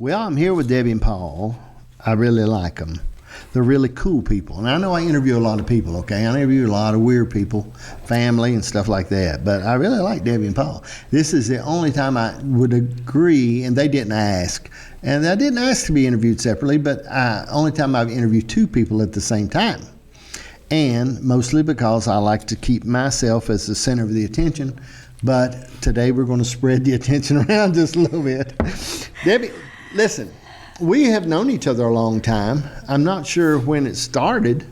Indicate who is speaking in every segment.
Speaker 1: Well, I'm here with Debbie and Paul. I really like them. They're really cool people. And I know I interview a lot of people, okay? I interview a lot of weird people, family and stuff like that. But I really like Debbie and Paul. This is the only time I would agree, and they didn't ask. And I didn't ask to be interviewed separately, but only time I've interviewed two people at the same time. And mostly because I like to keep myself as the center of the attention. But today we're going to spread the attention around just a little bit. Debbie, listen. We have known each other a long time. I'm not sure when it started.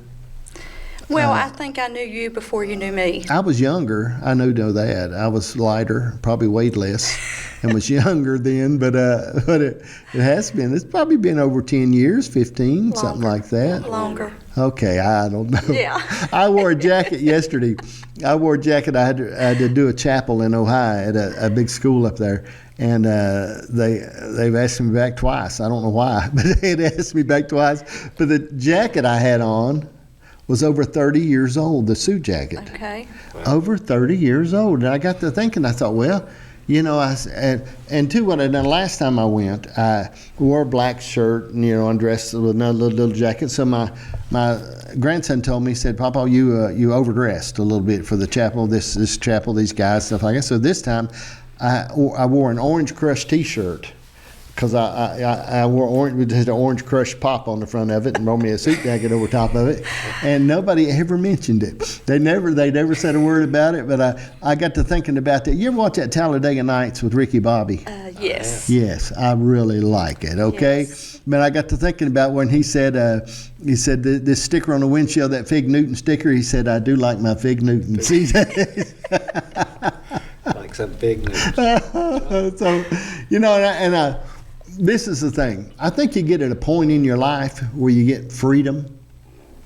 Speaker 2: Well, I think I knew you before you knew me.
Speaker 1: I was younger. I know that. I was lighter, probably weighed less, and was younger then. But it has been. It's probably been over 10 years, 15,
Speaker 2: Longer.
Speaker 1: something like that.
Speaker 2: Longer.
Speaker 1: Okay, I don't know.
Speaker 2: Yeah.
Speaker 1: I wore a jacket yesterday. I had to do a chapel in Ohio at a big school up there. And they've asked me back twice. I don't know why, but they had asked me back twice. But the jacket I had on was over 30 years old, the suit jacket.
Speaker 2: Okay.
Speaker 1: Over 30 years old. And I got to thinking, I thought, well, you know, and too, what I done last time I went, I wore a black shirt and, undressed with another little jacket. So my grandson told me, he said, Papa, you overdressed a little bit for the chapel, this chapel, these guys, stuff like that. So this time, I wore an Orange Crush T-shirt because I wore orange with an Orange Crush pop on the front of it and wore me a suit jacket over top of it, and nobody ever mentioned it. They never said a word about it. But I got to thinking about that. You ever watch that Talladega Nights with Ricky Bobby?
Speaker 2: Yes.
Speaker 1: Yes, I really like it. Okay,
Speaker 2: Yes.
Speaker 1: But I got to thinking about when he said this sticker on the windshield, that Fig Newton sticker. He said, I do like my Fig Newton. See that?
Speaker 3: Like some big news.
Speaker 1: So, this is the thing. I think you get at a point in your life where you get freedom,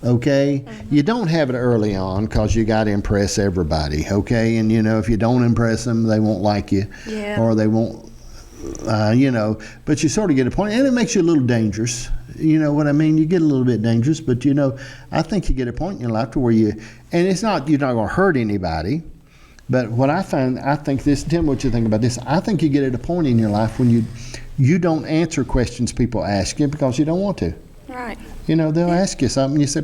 Speaker 1: okay? Mm-hmm. You don't have it early on because you got to impress everybody, okay? And, if you don't impress them, they won't like you.
Speaker 2: Yeah.
Speaker 1: Or they won't, but you sort of get a point, and it makes you a little dangerous. You know what I mean? You get a little bit dangerous, but, I think you get a point in your life to where and it's not, you're not going to hurt anybody. But what I find, tell me what you think about this. I think you get at a point in your life when you don't answer questions people ask you because you don't want to.
Speaker 2: Right.
Speaker 1: They'll ask you something, you say,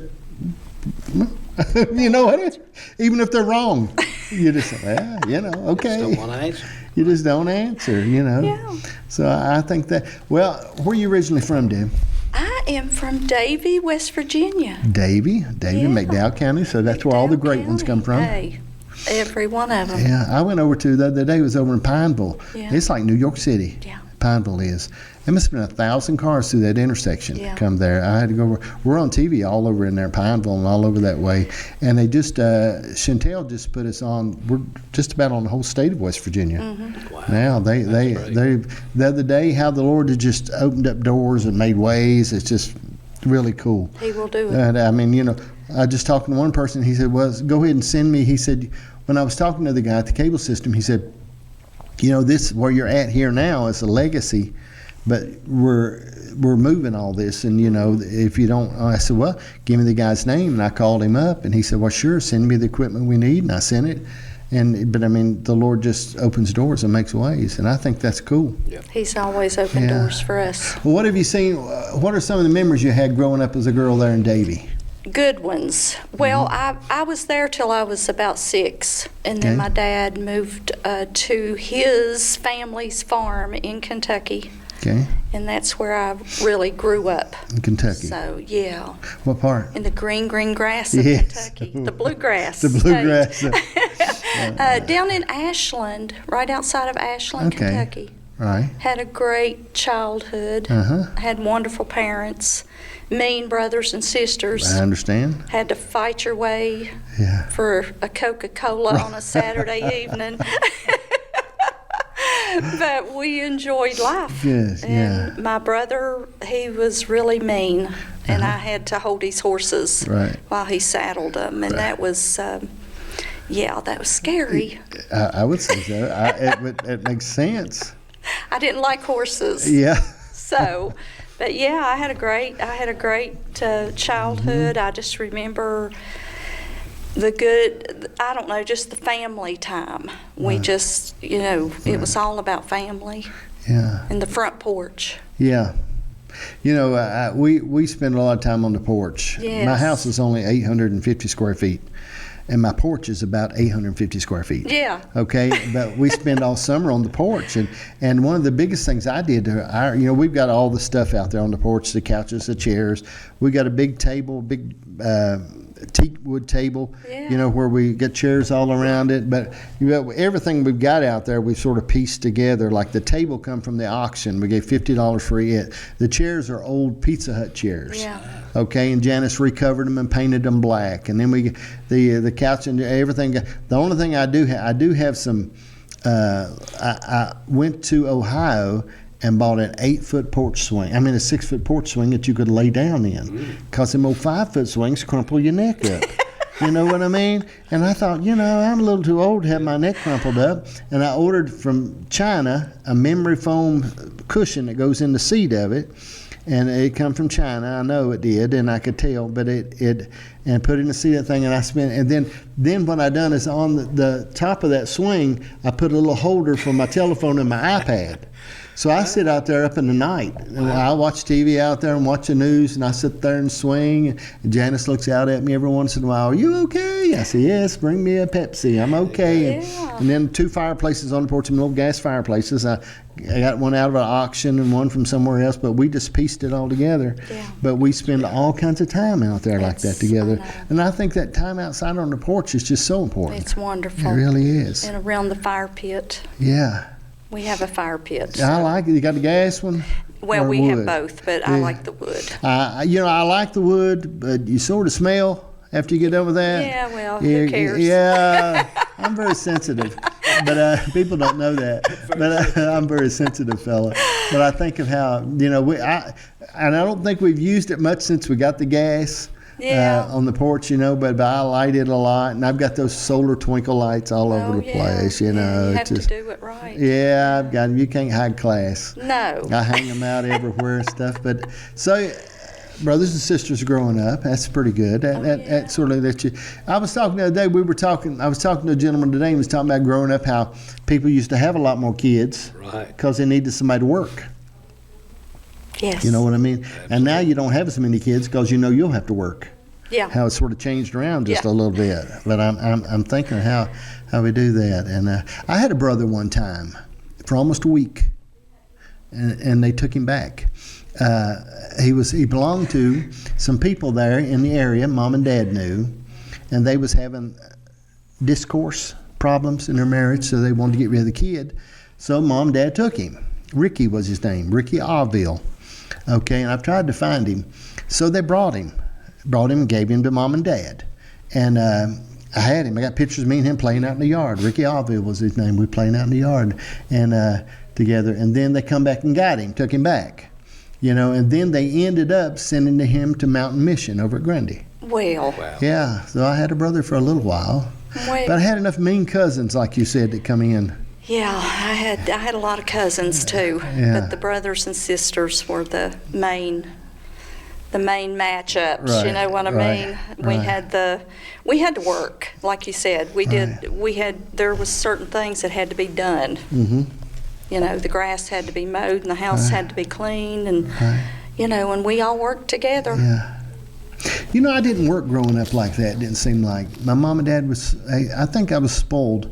Speaker 1: you know what? Even if they're wrong, you just say, okay.
Speaker 3: Just don't want to answer.
Speaker 1: You just don't answer,
Speaker 2: Yeah.
Speaker 1: So I think that, well, where are you originally from, Deb?
Speaker 2: I am from Davie, West Virginia.
Speaker 1: Davie,
Speaker 2: Yeah.
Speaker 1: McDowell County, so that's where all the great ones come from.
Speaker 2: Hey, every one of them.
Speaker 1: Yeah, I went over to the other day. It was over in Pineville.
Speaker 2: Yeah.
Speaker 1: It's like New York City.
Speaker 2: Yeah.
Speaker 1: Pineville is. There must have been 1,000 cars through that intersection come there. I had to go over. We're on TV all over in there, Pineville and all over that way. And they just, Chantel just put us on. We're just about on the whole state of West Virginia.
Speaker 2: Mm-hmm.
Speaker 3: Wow.
Speaker 1: Now they the other day, how the Lord has just opened up doors and made ways. It's just really cool.
Speaker 2: He will do it.
Speaker 1: And I mean, I just talking to one person. He said, "Well, go ahead and send me." He said, when I was talking to the guy at the cable system, he said, this where you're at here now is a legacy, but we're moving all this, and if you don't, I said, well, give me the guy's name, and I called him up, and he said, well, sure, send me the equipment we need, and I sent it, but I mean, the Lord just opens doors and makes ways, and I think that's cool.
Speaker 3: Yeah.
Speaker 2: He's always opened doors for us.
Speaker 1: Well, what have you seen? What are some of the memories you had growing up as a girl there in Davie?
Speaker 2: Good ones. Well, I was there till I was about 6, and then
Speaker 1: Okay.
Speaker 2: my dad moved to his family's farm in Kentucky,
Speaker 1: Okay,
Speaker 2: and that's where I really grew up.
Speaker 1: in Kentucky.
Speaker 2: So, yeah,
Speaker 1: What part?
Speaker 2: in the green grass of
Speaker 1: Yes.
Speaker 2: Kentucky, the bluegrass.
Speaker 1: The bluegrass.
Speaker 2: state. Down in Ashland, right outside of Ashland,
Speaker 1: Okay.
Speaker 2: Kentucky.
Speaker 1: Right.
Speaker 2: Had a great childhood.
Speaker 1: Uh-huh.
Speaker 2: Had wonderful parents, mean brothers and sisters.
Speaker 1: I understand.
Speaker 2: Had to fight your way
Speaker 1: Yeah.
Speaker 2: for a Coca-Cola on a Saturday evening. But we enjoyed life.
Speaker 1: Yes,
Speaker 2: And my brother, he was really mean, and I had to hold his horses
Speaker 1: Right.
Speaker 2: while he saddled them, and that was, that was scary.
Speaker 1: I would say so. It makes sense.
Speaker 2: I didn't like horses.
Speaker 1: Yeah.
Speaker 2: So, but yeah, I had a great childhood. I just remember the good, I don't know, just the family time. We just, it was all about family
Speaker 1: Yeah.
Speaker 2: and the front porch.
Speaker 1: Yeah. You know, we spend a lot of time on the porch.
Speaker 2: Yes.
Speaker 1: My house is only 850 square feet, and my porch is about 850 square feet.
Speaker 2: Yeah.
Speaker 1: Okay, but we spend all summer on the porch, and one of the biggest things I did, we've got all the stuff out there on the porch, the couches, the chairs. We got a big table, big teak wood table,
Speaker 2: Yeah.
Speaker 1: where we get chairs all around it. But everything we've got out there, we've sort of pieced together. Like the table come from the auction. We gave $50 for it. The chairs are old Pizza Hut chairs.
Speaker 2: Yeah.
Speaker 1: Okay, and Janice recovered them and painted them black. And then the couch and everything. The only thing I do have some. I went to Ohio and bought an 8-foot porch swing. I mean, a 6-foot porch swing that you could lay down in. Because them old 5-foot swings crumple your neck up. You know what I mean? And I thought, I'm a little too old to have my neck crumpled up. And I ordered from China a memory foam cushion that goes in the seat of it. And it come from China. I know it did, and I could tell. But and put it in the seat of that thing, and I spent. And then what I done is on the top of that swing, I put a little holder for my telephone and my iPad. So I sit out there up in the night, and I watch TV out there and watch the news, and I sit there and swing. And Janice looks out at me every once in a while. Are you okay? I say, yes, bring me a Pepsi. I'm okay.
Speaker 2: Yeah.
Speaker 1: And then 2 fireplaces on the porch, some little gas fireplaces. I got one out of an auction and one from somewhere else, but we just pieced it all together.
Speaker 2: Yeah.
Speaker 1: But we spend all kinds of time out there like that together.
Speaker 2: I know.
Speaker 1: And I think that time outside on the porch is just so important.
Speaker 2: It's wonderful.
Speaker 1: It really is.
Speaker 2: And around the fire pit.
Speaker 1: Yeah.
Speaker 2: We have a fire pit.
Speaker 1: I like it. You got the gas one?
Speaker 2: Well,
Speaker 1: or
Speaker 2: we
Speaker 1: wood?
Speaker 2: have both, but I like the wood.
Speaker 1: I like the wood, but you sort of smell after you get done with that.
Speaker 2: Yeah, well, who cares?
Speaker 1: Yeah, I'm very sensitive, but people don't know that. But I'm a very sensitive fella. But I think of how and I don't think we've used it much since we got the gas.
Speaker 2: Yeah.
Speaker 1: On the porch, but I light it a lot, and I've got those solar twinkle lights all over the place.
Speaker 2: Yeah, you have
Speaker 1: it's just,
Speaker 2: to do it right.
Speaker 1: yeah, I've got them. You can't hide class.
Speaker 2: No.
Speaker 1: I hang them out everywhere and stuff. But so, brothers and sisters growing up, that's pretty good. That sort of that you. I was talking the other day. I was talking to a gentleman today. He was talking about growing up, how people used to have a lot more kids,
Speaker 3: Right.
Speaker 1: because they needed somebody to work.
Speaker 2: Yes.
Speaker 1: You know what I mean? And now you don't have as many kids because you'll have to work.
Speaker 2: Yeah.
Speaker 1: How it's sort of changed around just a little bit. But I'm thinking how we do that. And I had a brother one time for almost a week, and they took him back. He belonged to some people there in the area Mom and Dad knew, and they was having discourse problems in their marriage, so they wanted to get rid of the kid. So Mom and Dad took him. Ricky was his name, Ricky Aville. Okay, and I've tried to find him. So they brought him and gave him to Mom and Dad. And I had him. I got pictures of me and him playing out in the yard. Ricky Aville was his name. We were playing out in the yard and together. And then they come back and got him, took him back. And then they ended up sending him to Mountain Mission over at Grundy.
Speaker 2: Well.
Speaker 3: Wow.
Speaker 1: Yeah, so I had a brother for a little while.
Speaker 2: Well,
Speaker 1: But I had enough mean cousins, like you said, that come in.
Speaker 2: yeah, I had a lot of cousins too,
Speaker 1: Yeah.
Speaker 2: but the brothers and sisters were the main matchups.
Speaker 1: Right,
Speaker 2: You know what I
Speaker 1: right,
Speaker 2: mean?
Speaker 1: right.
Speaker 2: We had to work, like you said. There was certain things that had to be done.
Speaker 1: Mm-hmm.
Speaker 2: The grass had to be mowed and the house had to be cleaned, and
Speaker 1: Right.
Speaker 2: and we all worked together.
Speaker 1: Yeah. I didn't work growing up like that. It didn't seem like. My mom and dad I think I was spoiled,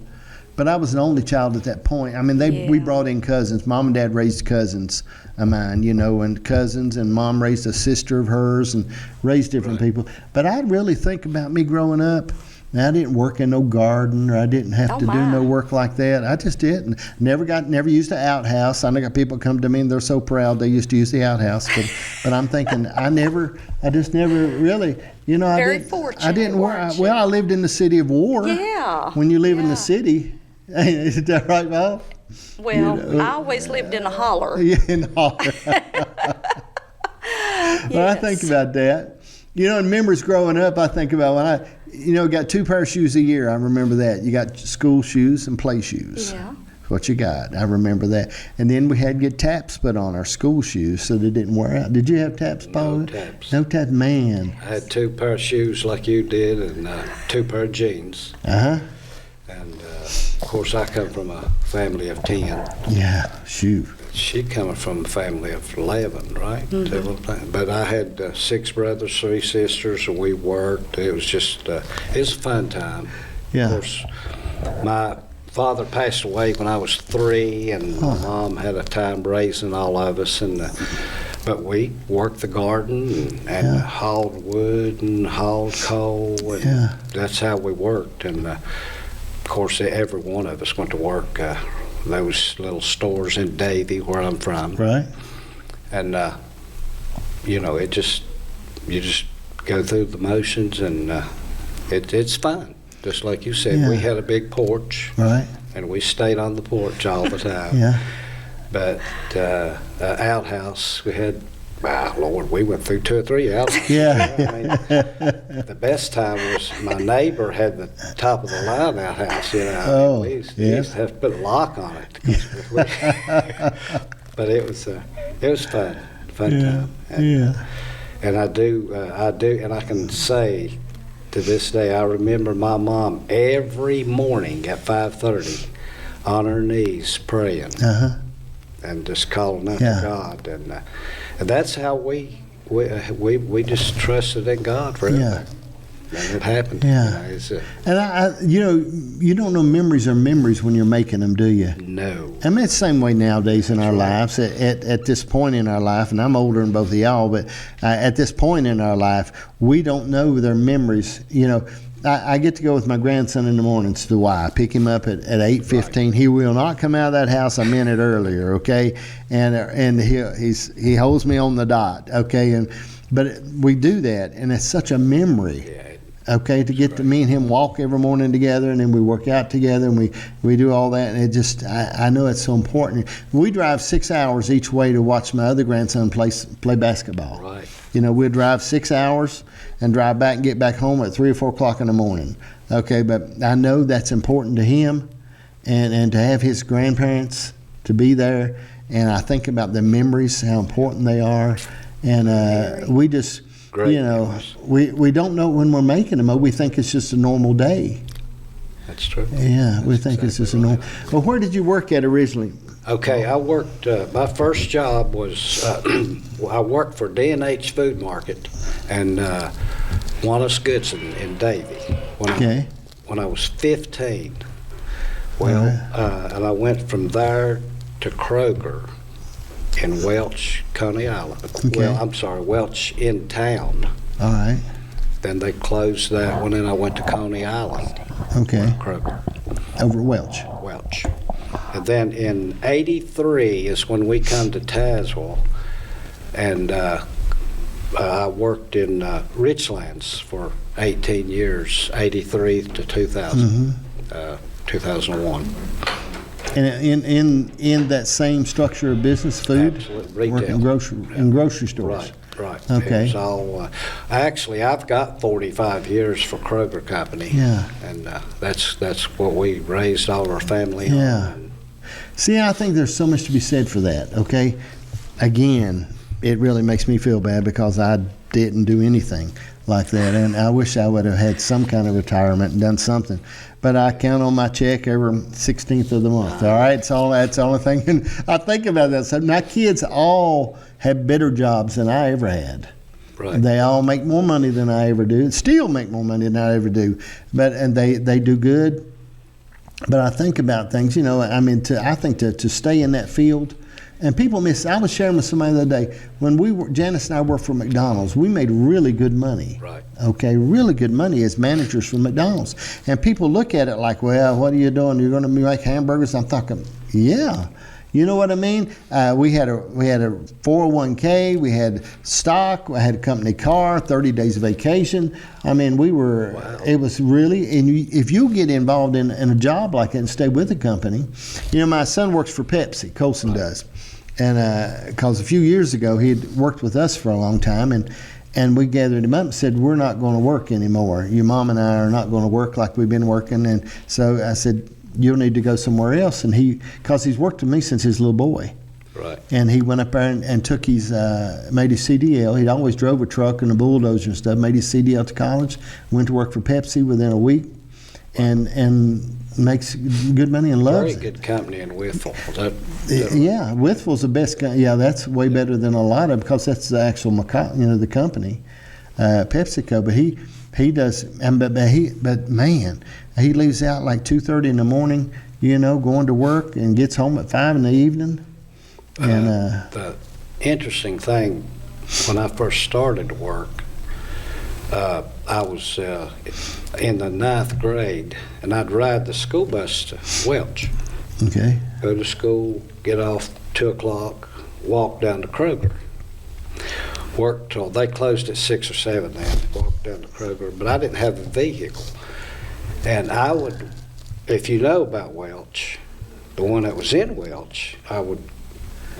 Speaker 1: but I was an only child at that point. I mean, we brought in cousins. Mom and dad raised cousins of mine, and cousins, and mom raised a sister of hers and raised different people. But I really think about me growing up. I didn't work in no garden, or I didn't have to do no work like that. I just didn't. Never used an outhouse. I know got people come to me and they're so proud they used to use the outhouse. But I'm thinking I just never really,
Speaker 2: Very fortunate,
Speaker 1: I didn't work.
Speaker 2: weren't you?
Speaker 1: Well, I lived in the city of War.
Speaker 2: Yeah.
Speaker 1: When you live in the
Speaker 2: Yeah.
Speaker 1: city, is that right, Val?
Speaker 2: Well, I always lived in a holler.
Speaker 1: Yeah, in the holler. When I think about that, in memories growing up, I think about when I, got 2 pair of shoes a year. I remember that. You got school shoes and play shoes.
Speaker 2: Yeah.
Speaker 1: That's what you got. I remember that. And then we had to get taps put on our school shoes so they didn't wear out. Did you have taps, Paul?
Speaker 3: No taps.
Speaker 1: No taps, man.
Speaker 3: I had 2 pair of shoes like you did, and 2 pair of jeans.
Speaker 1: Uh-huh.
Speaker 3: And of course, I come from a family of 10.
Speaker 1: Yeah, shoot.
Speaker 3: she coming from a family of 11, right? But I had 6 brothers, 3 sisters, and we worked. It was just, it was a fun time.
Speaker 1: Yeah.
Speaker 3: Of course, my father passed away when I was 3, and my mom had a time raising all of us. But we worked the garden and hauled wood and hauled coal, and that's how we worked. And of course, every one of us went to work. Those little stores in Davie, where I'm from.
Speaker 1: Right.
Speaker 3: And, you know, you just go through the motions, and it's fun. Just like you said, we had a big porch.
Speaker 1: Right.
Speaker 3: And we stayed on the porch all the time.
Speaker 1: Yeah.
Speaker 3: But outhouse, we had, Lord, we went through 2 or 3 outhouses.
Speaker 1: Yeah.
Speaker 3: I mean, the best time was my neighbor had the top of the line outhouse, you know.
Speaker 1: Oh,
Speaker 3: we used to have to put a lock on it. But it was fun time. And I do, and I can say to this day, I remember my mom every morning at 5:30 on her knees praying. And just calling out to God, and that's how we just trusted in God for everything, and it happened.
Speaker 1: And you don't know memories are memories when you're making them, do you?
Speaker 3: No.
Speaker 1: I mean, it's the same way nowadays in our lives. At this point in our life, and I'm older than both of y'all, but at this point in our life, we don't know their memories. You know, I get to go with my grandson in the mornings to the Y. I pick him up at 8:15. He will not come out of that house a minute earlier, okay? And he holds me on the dot, okay? But we do that, and it's such a memory, okay? To get to me and him walk every morning together, and then we work out together, and we do all that, and it just I know it's so important. We drive 6 hours each way to watch my other grandson play basketball.
Speaker 3: Right.
Speaker 1: You know, we'll drive 6 hours and drive back and get back home at 3 or 4 o'clock in the morning. Okay, but I know that's important to him, and to have his grandparents to be there. And I think about the memories, how important they are. And we just,
Speaker 3: Great
Speaker 1: you know,
Speaker 3: memories.
Speaker 1: we don't know when we're making them. We think it's just a normal day.
Speaker 3: That's true.
Speaker 1: Yeah, we think it's just a normal. Well, where did you work at originally?
Speaker 3: Okay, I worked, my first job was, I worked for D&H Food Market and Wallace Goodson in Davie when I was 15. Well, and I went from there to Kroger in Welch, Coney Island. Well, I'm sorry, Welch in town.
Speaker 1: All right.
Speaker 3: Then they closed that one, and I went to Coney Island.
Speaker 1: Okay.
Speaker 3: Kroger.
Speaker 1: Over Welch.
Speaker 3: Welch. And then in '83 is when we come to Tazewell, and I worked in Richlands for 18 years, '83 to 2000, 2001.
Speaker 1: And in that same structure of business, food?
Speaker 3: Absolutely,
Speaker 1: Working
Speaker 3: retail.
Speaker 1: in grocery stores.
Speaker 3: Right.
Speaker 1: Okay.
Speaker 3: It was all, actually, I've got 45 years for Kroger Company.
Speaker 1: Yeah.
Speaker 3: And that's what we raised all our family
Speaker 1: Yeah.
Speaker 3: on.
Speaker 1: See, I think there's so much to be said for that, okay? Again, it really makes me feel bad because I didn't do anything like that, and I wish I would have had some kind of retirement and done something. But I count on my check every 16th of the month, all right? That's the only thing. And I think about that. So my kids all have better jobs than I ever had.
Speaker 3: Right.
Speaker 1: They all make more money than I ever do, still make more money than I ever do. And they do good. But I think about things, you know, I mean, I think to stay in that field, and people miss. I was sharing with somebody the other day, when Janice and I worked for McDonald's, we made really good money.
Speaker 3: Right.
Speaker 1: Okay, really good money as managers for McDonald's. And people look at it like, well, what are you doing? You're going to make hamburgers? I'm thinking, yeah. You know what I mean? We had a 401k, we had stock, I had a company car, 30 days of vacation. I mean, it was really, and if you get involved in a job like that and stay with the company, you know, my son works for Pepsi, Colson does. And because a few years ago, he had worked with us for a long time, and we gathered him up and said, we're not going to work anymore. Your mom and I are not going to work like we've been working. And so I said, you'll need to go somewhere else. And because he's worked with me since his little boy.
Speaker 3: Right.
Speaker 1: And he went up there and took made his CDL. He'd always drove a truck and a bulldozer and stuff, made his CDL to college, went to work for Pepsi within a week. And makes good money and loves
Speaker 3: Very
Speaker 1: it.
Speaker 3: good company in Whitful.
Speaker 1: Yeah, Withful's the best. Yeah, that's way better than a lot of, because that's the actual the company, PepsiCo. But he does, but man, he leaves out like 2:30 in the morning, going to work, and gets home at 5 in the evening. And
Speaker 3: the interesting thing, when I first started to work, I was in the 9th grade, and I'd ride the school bus to Welch.
Speaker 1: okay,
Speaker 3: Go to school, get off 2 o'clock, walk down to Kroger. Work till they closed at 6 or 7 then, walk down to Kroger, but I didn't have a vehicle. And I would, if you know about Welch, the one that was in Welch, I would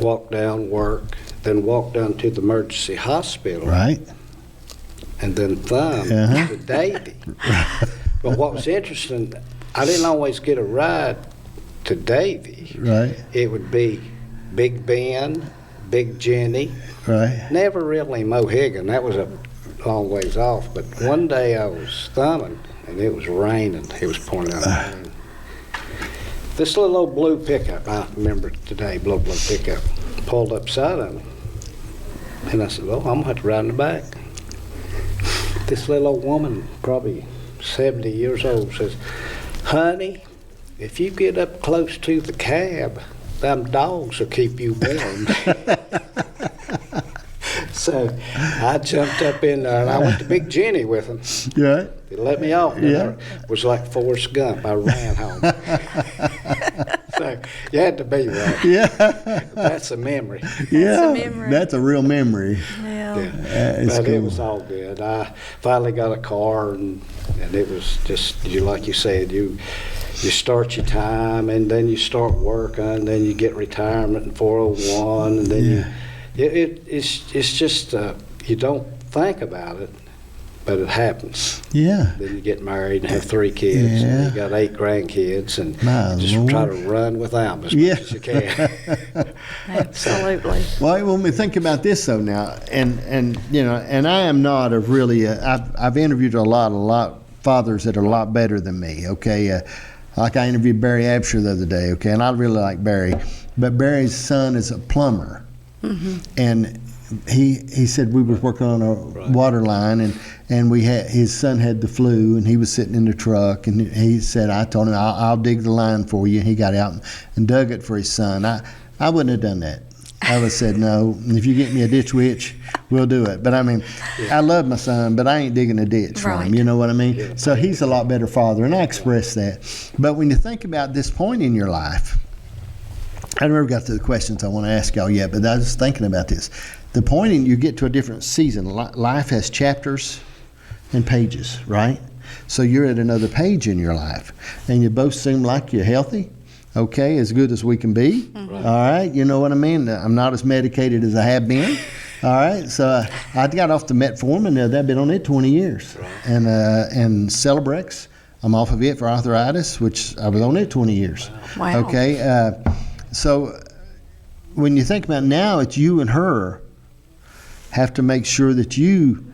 Speaker 3: walk down, work, then walk down to the emergency hospital.
Speaker 1: right.
Speaker 3: And then thumb to Davie. But what was interesting, I didn't always get a ride to Davie.
Speaker 1: Right.
Speaker 3: It would be Big Ben, Big Jenny,
Speaker 1: Right.
Speaker 3: never really Mohegan. That was a long ways off. But one day I was thumbing, and it was raining. It was pouring out rain. This little old blue pickup, I remember today, blue pickup, pulled up beside of me. And I said, well, I'm going to have to ride in the back. This little old woman, probably 70 years old, says, honey, if you get up close to the cab, them dogs will keep you warm. So I jumped up in there, and I went to Big Jenny with them.
Speaker 1: Right.
Speaker 3: They let me off.
Speaker 1: Yeah.
Speaker 3: It was like Forrest Gump. I ran home. So you had to be right.
Speaker 1: Yeah.
Speaker 3: That's a memory.
Speaker 1: Yeah.
Speaker 2: a memory.
Speaker 1: That's a real memory.
Speaker 2: Yeah.
Speaker 1: It's
Speaker 3: But
Speaker 1: cool.
Speaker 3: it was all good. I finally got a car, and it was just, like you said, you start your time, and then you start working, and then you get retirement in 401, and then it's just you don't think about it, but it happens.
Speaker 1: Yeah.
Speaker 3: Then you get married and have 3 kids, and you got 8 grandkids, and
Speaker 1: My
Speaker 3: just
Speaker 1: Lord.
Speaker 3: try to run with them as
Speaker 1: Yeah.
Speaker 3: much as you can.
Speaker 2: Absolutely.
Speaker 1: Well, when we think about this though now, and I am not a really, I've interviewed a lot fathers that are a lot better than me. Okay, like I interviewed Barry Absher the other day. Okay, and I really like Barry, but Barry's son is a plumber, and he said we were working on a water line, and his son had the flu, and he was sitting in the truck, and he said, I told him I'll dig the line for you, and he got out and dug it for his son. I wouldn't have done that. I would have said, no, if you get me a ditch witch, we'll do it. But I mean, I love my son, but I ain't digging a ditch for him.
Speaker 2: Right.
Speaker 1: You know what I mean? So he's a lot better father, and I express that. But when you think about this point in your life, I never got to the questions I want to ask y'all yet, but I was thinking about this. The point in you get to a different season. Life has chapters and pages, right? So you're at another page in your life, and you both seem like you're healthy. Okay, as good as we can be. All right, you know what I mean? I'm not as medicated as I have been. All right, so I got off the metformin. I've been on it 20 years. And Celebrex, I'm off of it for arthritis, which I was on it 20 years.
Speaker 2: Wow.
Speaker 1: Okay, so when you think about now, it's you and her have to make sure that you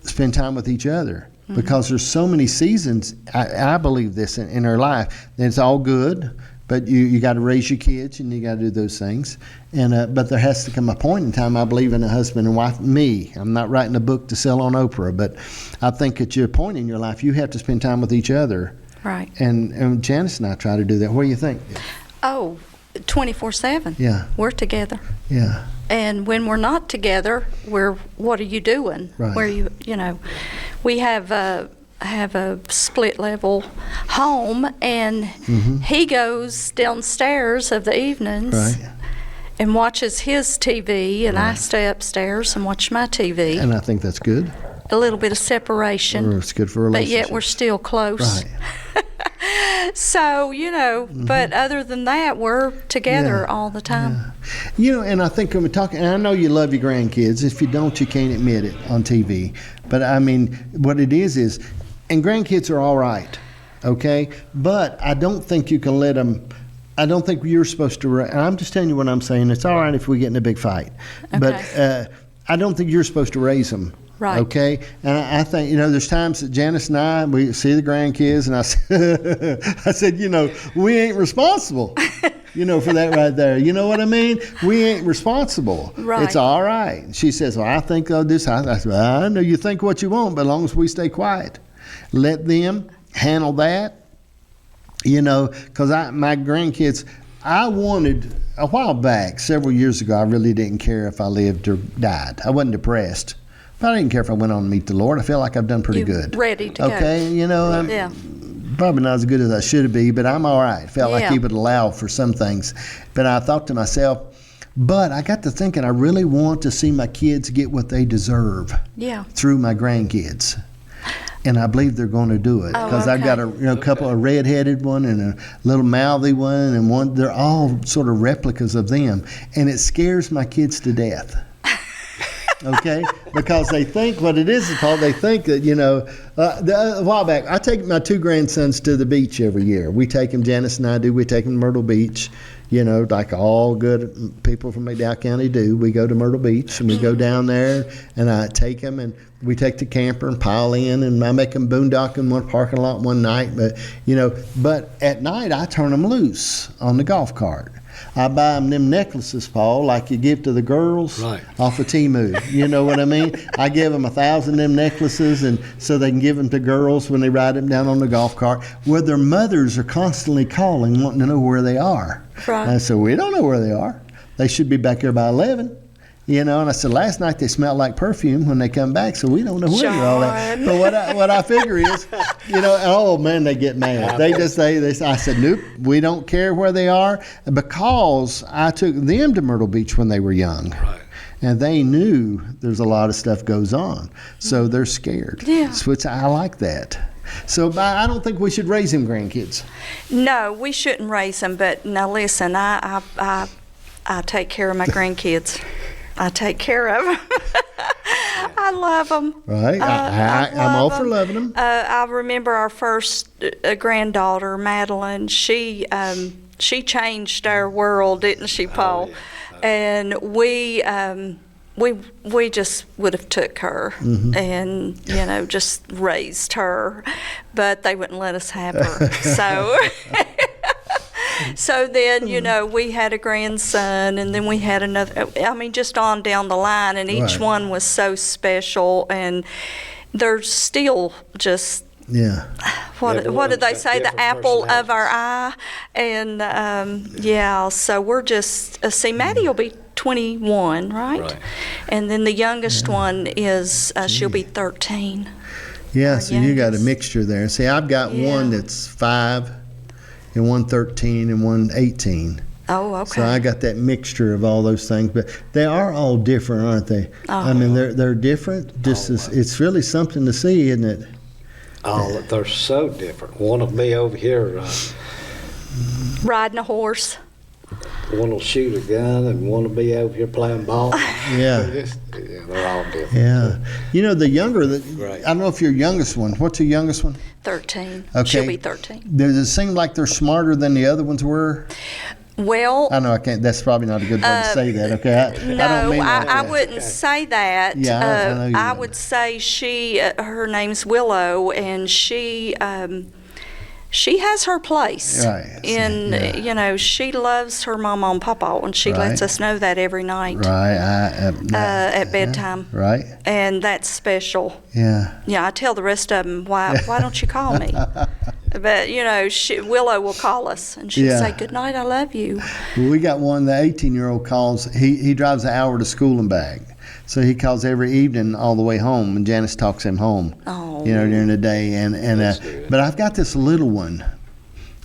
Speaker 1: spend time with each other. Because there's so many seasons, I believe this in her life. It's all good, but you got to raise your kids and you got to do those things. And but there has to come a point in time, I believe, in a husband and wife. I'm not writing a book to sell on Oprah, but I think at your point in your life, you have to spend time with each other.
Speaker 2: Right.
Speaker 1: And Janice and I try to do that. What do you think?
Speaker 2: Oh, 24/7.
Speaker 1: Yeah.
Speaker 2: We're together.
Speaker 1: Yeah.
Speaker 2: And when we're not together, what are you doing?
Speaker 1: Right.
Speaker 2: Where we have a split level home, and he goes downstairs of the evenings
Speaker 1: Right.
Speaker 2: and watches his TV, and I stay upstairs and watch my TV.
Speaker 1: And I think that's good.
Speaker 2: A little bit of separation,
Speaker 1: It's good for
Speaker 2: but
Speaker 1: relationships.
Speaker 2: yet we're still close.
Speaker 1: Right.
Speaker 2: So, but other than that, we're together all the time.
Speaker 1: And I think when we're talking, and I know you love your grandkids. If you don't, you can't admit it on TV. But I mean, what it is, and grandkids are all right, okay? But I don't think you can let them, I don't think you're supposed to, and I'm just telling you what I'm saying. It's all right if we get in a big fight.
Speaker 2: Okay.
Speaker 1: But I don't think you're supposed to raise them
Speaker 2: Right.
Speaker 1: Okay? And I think, there's times that Janice and I, we see the grandkids, and I said, we ain't responsible, for that right there. You know what I mean? We ain't responsible.
Speaker 2: Right.
Speaker 1: It's all right. She says, well, I think of this. I said, well, I know you think what you want, but as long as we stay quiet. Let them handle that, because my grandkids, I wanted, a while back, several years ago, I really didn't care if I lived or died. I wasn't depressed. But I didn't care if I went on to meet the Lord. I feel like I've done pretty good.
Speaker 2: Ready to go.
Speaker 1: Okay, I'm probably not as good as I should be, but I'm all right. Felt like He would allow for some things. But I thought to myself, but I got to thinking, I really want to see my kids get what they deserve through my grandkids. And I believe they're going to do it because I've got a couple of red-headed one and a little mouthy one, and one. They're all sort of replicas of them, and it scares my kids to death. Okay, because they think what it is, Paul. They think that a while back, I take my 2 grandsons to the beach every year. We take them, Janice and I do. We take them to Myrtle Beach. Like all good people from McDowell County do. We go to Myrtle Beach and we go down there, and I take them and we take the camper and pile in, and I make them boondock in one parking lot one night. But at night I turn them loose on the golf cart. I buy them necklaces, Paul, like you give to the girls off of Temu. You know what I mean? I give them 1,000 them necklaces, and so they can give them to girls when they ride them down on the golf cart, where their mothers are constantly calling, wanting to know where they are.
Speaker 2: Right.
Speaker 1: And so we don't know where they are. They should be back here by 11. And I said, last night they smelled like perfume when they come back, so we don't know where they're all at. But what I figure is, oh man, they get mad. They just say this. I said, nope, we don't care where they are, because I took them to Myrtle Beach when they were young.
Speaker 3: Right.
Speaker 1: And they knew there's a lot of stuff goes on, so they're scared.
Speaker 2: Yeah.
Speaker 1: Which I like that. So I don't think we should raise them grandkids.
Speaker 2: No, we shouldn't raise them. But now listen, I take care of my grandkids. I take care of them. I love them.
Speaker 1: Right. I'm all for loving them.
Speaker 2: I remember our first granddaughter, Madeline. She changed our world, didn't she, Paul?
Speaker 3: Oh, yeah.
Speaker 2: And we just would have took her and just raised her, but they wouldn't let us have her. So then, we had a grandson, and then we had another. Just on down the line, and each one was so special, and they're still just. Yeah. What did they say? The apple of our eye, and so we're just. See, Maddie will be 21, right? And then the youngest one is she'll be 13.
Speaker 1: Yeah, so you got a mixture there. See, I've got one that's 5. And 1 13 and 1 18.
Speaker 2: Oh, okay.
Speaker 1: So I got that mixture of all those things, but they are all different, aren't they?
Speaker 2: Oh.
Speaker 1: They're different. It's really something to see, isn't it?
Speaker 3: Oh, they're so different. One will be over here
Speaker 2: riding a horse.
Speaker 3: One will shoot a gun, and one will be over here playing ball.
Speaker 1: Yeah.
Speaker 3: They're all different.
Speaker 1: Yeah. The younger,
Speaker 3: Right.
Speaker 1: I don't know if your youngest one, what's your youngest one?
Speaker 2: 13.
Speaker 1: Okay.
Speaker 2: She'll be 13.
Speaker 1: Does it seem like they're smarter than the other ones were?
Speaker 2: Well,
Speaker 1: I know I can't. That's probably not a good way to say that. Okay,
Speaker 2: I wouldn't say that.
Speaker 1: Yeah, I know
Speaker 2: I would say her name's Willow, and she has her place.
Speaker 1: Right.
Speaker 2: And, she loves her mama and papa, and she lets us know that every night.
Speaker 1: Right.
Speaker 2: At bedtime.
Speaker 1: Right.
Speaker 2: And that's special.
Speaker 1: Yeah.
Speaker 2: Yeah, I tell the rest of them, why don't you call me? But, Willow will call us, and she'll say, good night, I love you.
Speaker 1: Well, we got one, the 18-year-old calls. He drives an hour to school and back. So he calls every evening all the way home, and Janice talks him home.
Speaker 2: Oh.
Speaker 1: During the day. But I've got this little one.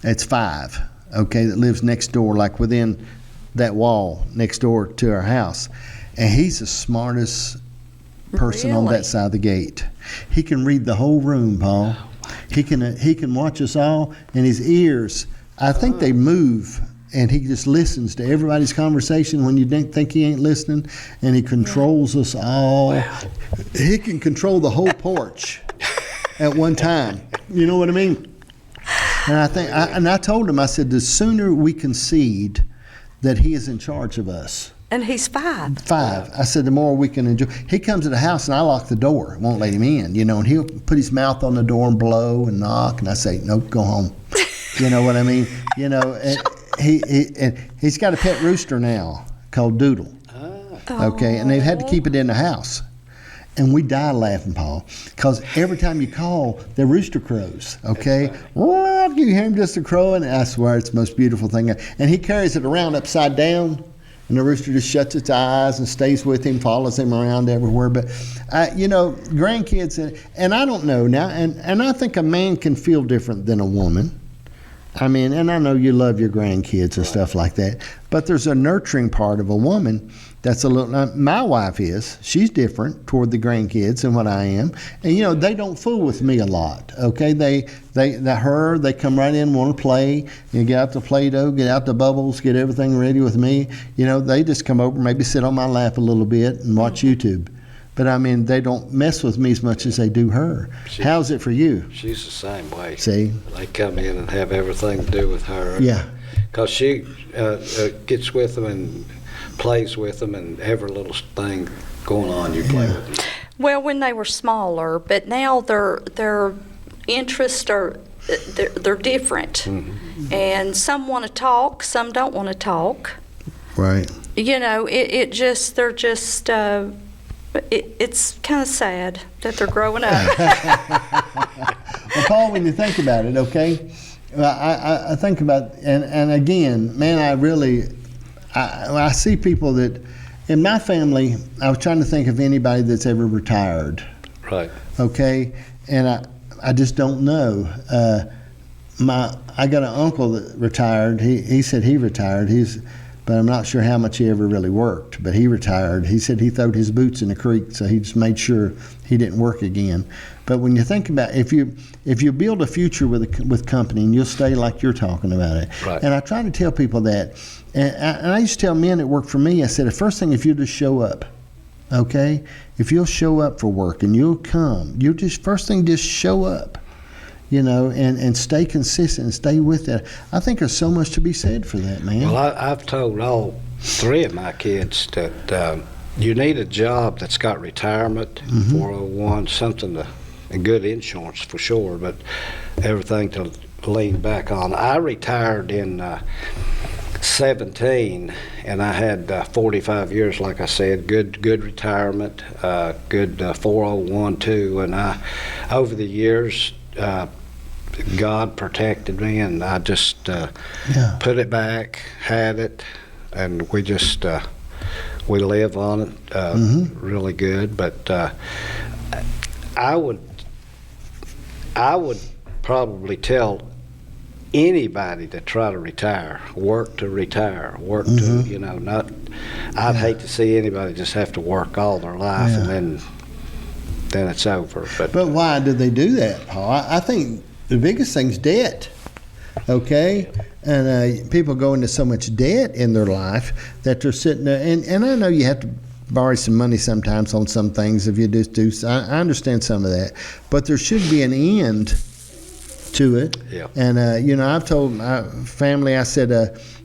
Speaker 1: It's 5. Okay, that lives next door, like within that wall next door to our house, and he's the smartest person on that side of the gate. He can read the whole room, Paul. He can watch us all, and his ears, I think they move. And he just listens to everybody's conversation when you think he ain't listening, and he controls us all. Wow. He can control the whole porch at one time. You know what I mean? And I told him, I said, the sooner we concede that he is in charge of us,
Speaker 2: And he's 5.
Speaker 1: 5. I said, the more we can enjoy. He comes to the house and I lock the door, won't let him in, and he'll put his mouth on the door and blow and knock, and I say, nope, go home. You know what I mean? And he's got a pet rooster now called Doodle. Okay, and they've had to keep it in the house. And we die laughing, Paul, because every time you call, the rooster crows, okay? What? You hear him just crowing? I swear it's the most beautiful thing. And he carries it around upside down, and the rooster just shuts its eyes and stays with him, follows him around everywhere. But, grandkids, and I don't know now, and I think a man can feel different than a woman. I mean, and I know you love your grandkids and stuff like that, but there's a nurturing part of a woman that's a little. My wife she's different toward the grandkids than what I am, and they don't fool with me a lot. Okay, they come right in, want to play. Get out the Play-Doh, get out the bubbles, get everything ready with me. They just come over, maybe sit on my lap a little bit and watch YouTube. But I mean, they don't mess with me as much as they do her. How's it for you?
Speaker 3: She's the same way.
Speaker 1: See?
Speaker 3: They come in and have everything to do with her.
Speaker 1: Yeah.
Speaker 3: Because she gets with them and plays with them, and every little thing going on, you play with them.
Speaker 2: Well, when they were smaller, but now their interests they're different. Mm-hmm. And some want to talk, some don't want to talk.
Speaker 1: Right.
Speaker 2: It's kind of sad that they're growing up.
Speaker 1: Well, Paul, when you think about it, okay, I think about, and again, man, I see people that, in my family, I was trying to think of anybody that's ever retired.
Speaker 3: Right.
Speaker 1: Okay, and I just don't know. I got an uncle that retired. He said he retired. But I'm not sure how much he ever really worked. But he retired. He said he throwed his boots in the creek, so he just made sure he didn't work again. But when you think about if you build a future with company, and you'll stay like you're talking about it.
Speaker 3: Right.
Speaker 1: And I try to tell people that, and I used to tell men that work for me, I said, the first thing, if you just show up, okay? If you'll show up for work and you'll come, first thing, just show up. And stay consistent and stay with that. I think there's so much to be said for that, man.
Speaker 3: Well, I've told all 3 of my kids that you need a job that's got retirement, 401, something and good insurance for sure, but everything to lean back on. I retired in 17, and I had 45 years, like I said, good retirement, good 401 too, and over the years, God protected me, and I just put it back, had it, and we just we live on it really good. But I would probably tell anybody to try to retire, work to retire, work to not. I'd hate to see anybody just have to work all their life and then it's over. But
Speaker 1: why do they do that, Paul? I think the biggest thing's debt, okay? And people go into so much debt in their life that they're sitting there. And I know you have to borrow some money sometimes on some things if you just do. I understand some of that. But there should be an end to it.
Speaker 3: Yeah.
Speaker 1: And, I've told my family, I said,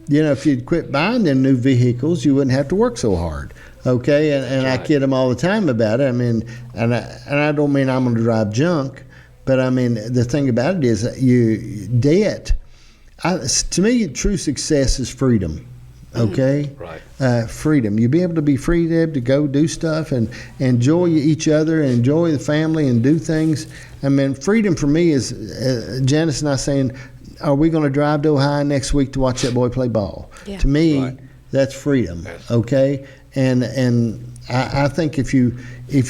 Speaker 1: if you'd quit buying them new vehicles, you wouldn't have to work so hard. Okay, and right. I kid them all the time about it. I mean, and I don't mean I'm going to drive junk, but I mean the thing about it is debt. To me, true success is freedom. Okay,
Speaker 3: right.
Speaker 1: Freedom. You be able to be free to go do stuff and enjoy each other and enjoy the family and do things. I mean, freedom for me is Janice and I saying, "Are we going to drive to Ohio next week to watch that boy play ball?"
Speaker 2: Yeah.
Speaker 1: To me,
Speaker 3: right.
Speaker 1: That's freedom.
Speaker 3: Yes.
Speaker 1: Okay. And I think if you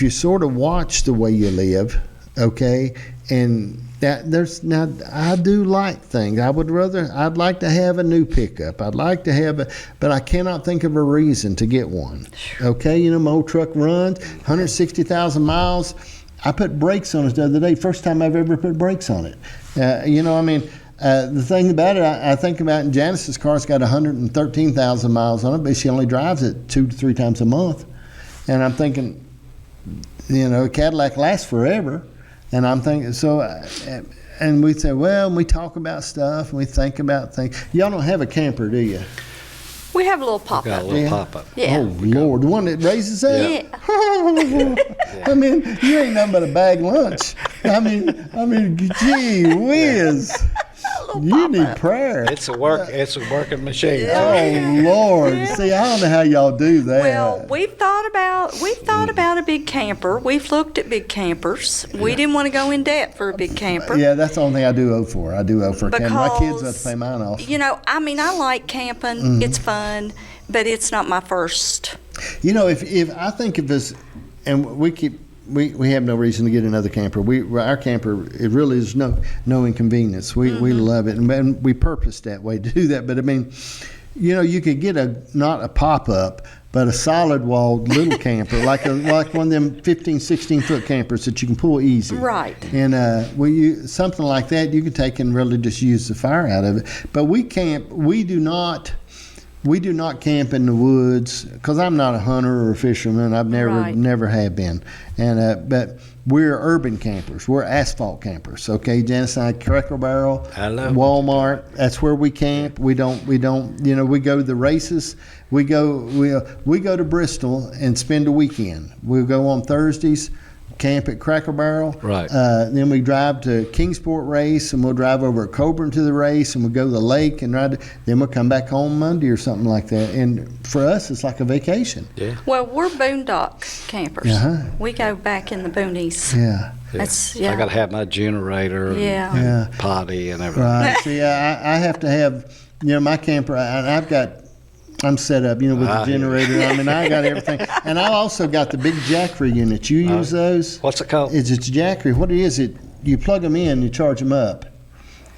Speaker 1: sort of watch the way you live, okay, and I do like things. I'd like to have a new pickup. I'd like to have but I cannot think of a reason to get one. Okay, my old truck runs 160,000 miles. I put brakes on it the other day. First time I've ever put brakes on it. The thing about it, I think about it, Janice's car's got 113,000 miles on it, but she only drives it 2 to 3 times a month. And I'm thinking, a Cadillac lasts forever. And I'm thinking, and we say, well, we talk about stuff and we think about things. Y'all don't have a camper, do you?
Speaker 2: We have a little
Speaker 3: Got a
Speaker 2: pop-up.
Speaker 3: little
Speaker 1: Yeah.
Speaker 3: pop-up.
Speaker 2: Yeah.
Speaker 1: Oh, Lord. The one that raises up?
Speaker 2: Yeah.
Speaker 1: I mean, you ain't nothing but a bag lunch. I mean, gee whiz. You need prayer.
Speaker 3: It's a working machine.
Speaker 1: Oh, Lord. See, I don't know how y'all do that.
Speaker 2: Well, we've thought about a big camper. We've looked at big campers. We didn't want to go in debt for a big camper.
Speaker 1: Yeah, that's the only thing I do owe for. I do owe for a camper. My kids have
Speaker 2: Because,
Speaker 1: to pay mine off.
Speaker 2: You know, I mean, I like camping.
Speaker 1: Mm-hmm.
Speaker 2: It's fun, but it's not my first.
Speaker 1: You know, if I think of this, and we have no reason to get another camper. Our camper, it really is no inconvenience. We love it, and we purposed that way to do that. But I mean, you know, you could get not a pop-up, but a solid walled little camper, like one of them 15, 16 foot campers that you can pull easy.
Speaker 2: Right.
Speaker 1: And something like that, you can take and really just use the fire out of it. But we do not camp in the woods because I'm not a hunter or a fisherman. I've never have been. And but we're urban campers. We're asphalt campers. Okay, Janice and I, Cracker Barrel,
Speaker 3: I love
Speaker 1: Walmart. That's where we camp. We don't. You know, we go to the races. We go to Bristol and spend a weekend. We'll go on Thursdays, camp at Cracker Barrel.
Speaker 3: Right.
Speaker 1: Then we drive to Kingsport race, and we'll drive over to Coburn to the race, and we'll go to the lake and ride. Then we'll come back home Monday or something like that. And for us, it's like a vacation.
Speaker 3: Yeah.
Speaker 2: Well, we're boondock campers.
Speaker 1: Uh-huh.
Speaker 2: We go back in the boonies.
Speaker 1: Yeah.
Speaker 3: I got to have my generator and
Speaker 2: Yeah.
Speaker 3: potty and everything.
Speaker 1: Right. See, I have to have, you know, my camper, and I'm set up, you know, with the generator. I mean, I got everything. And I also got the big Jackery units. You use those?
Speaker 3: What's it called?
Speaker 1: It's Jackery. What it is, you plug them in, you charge them up,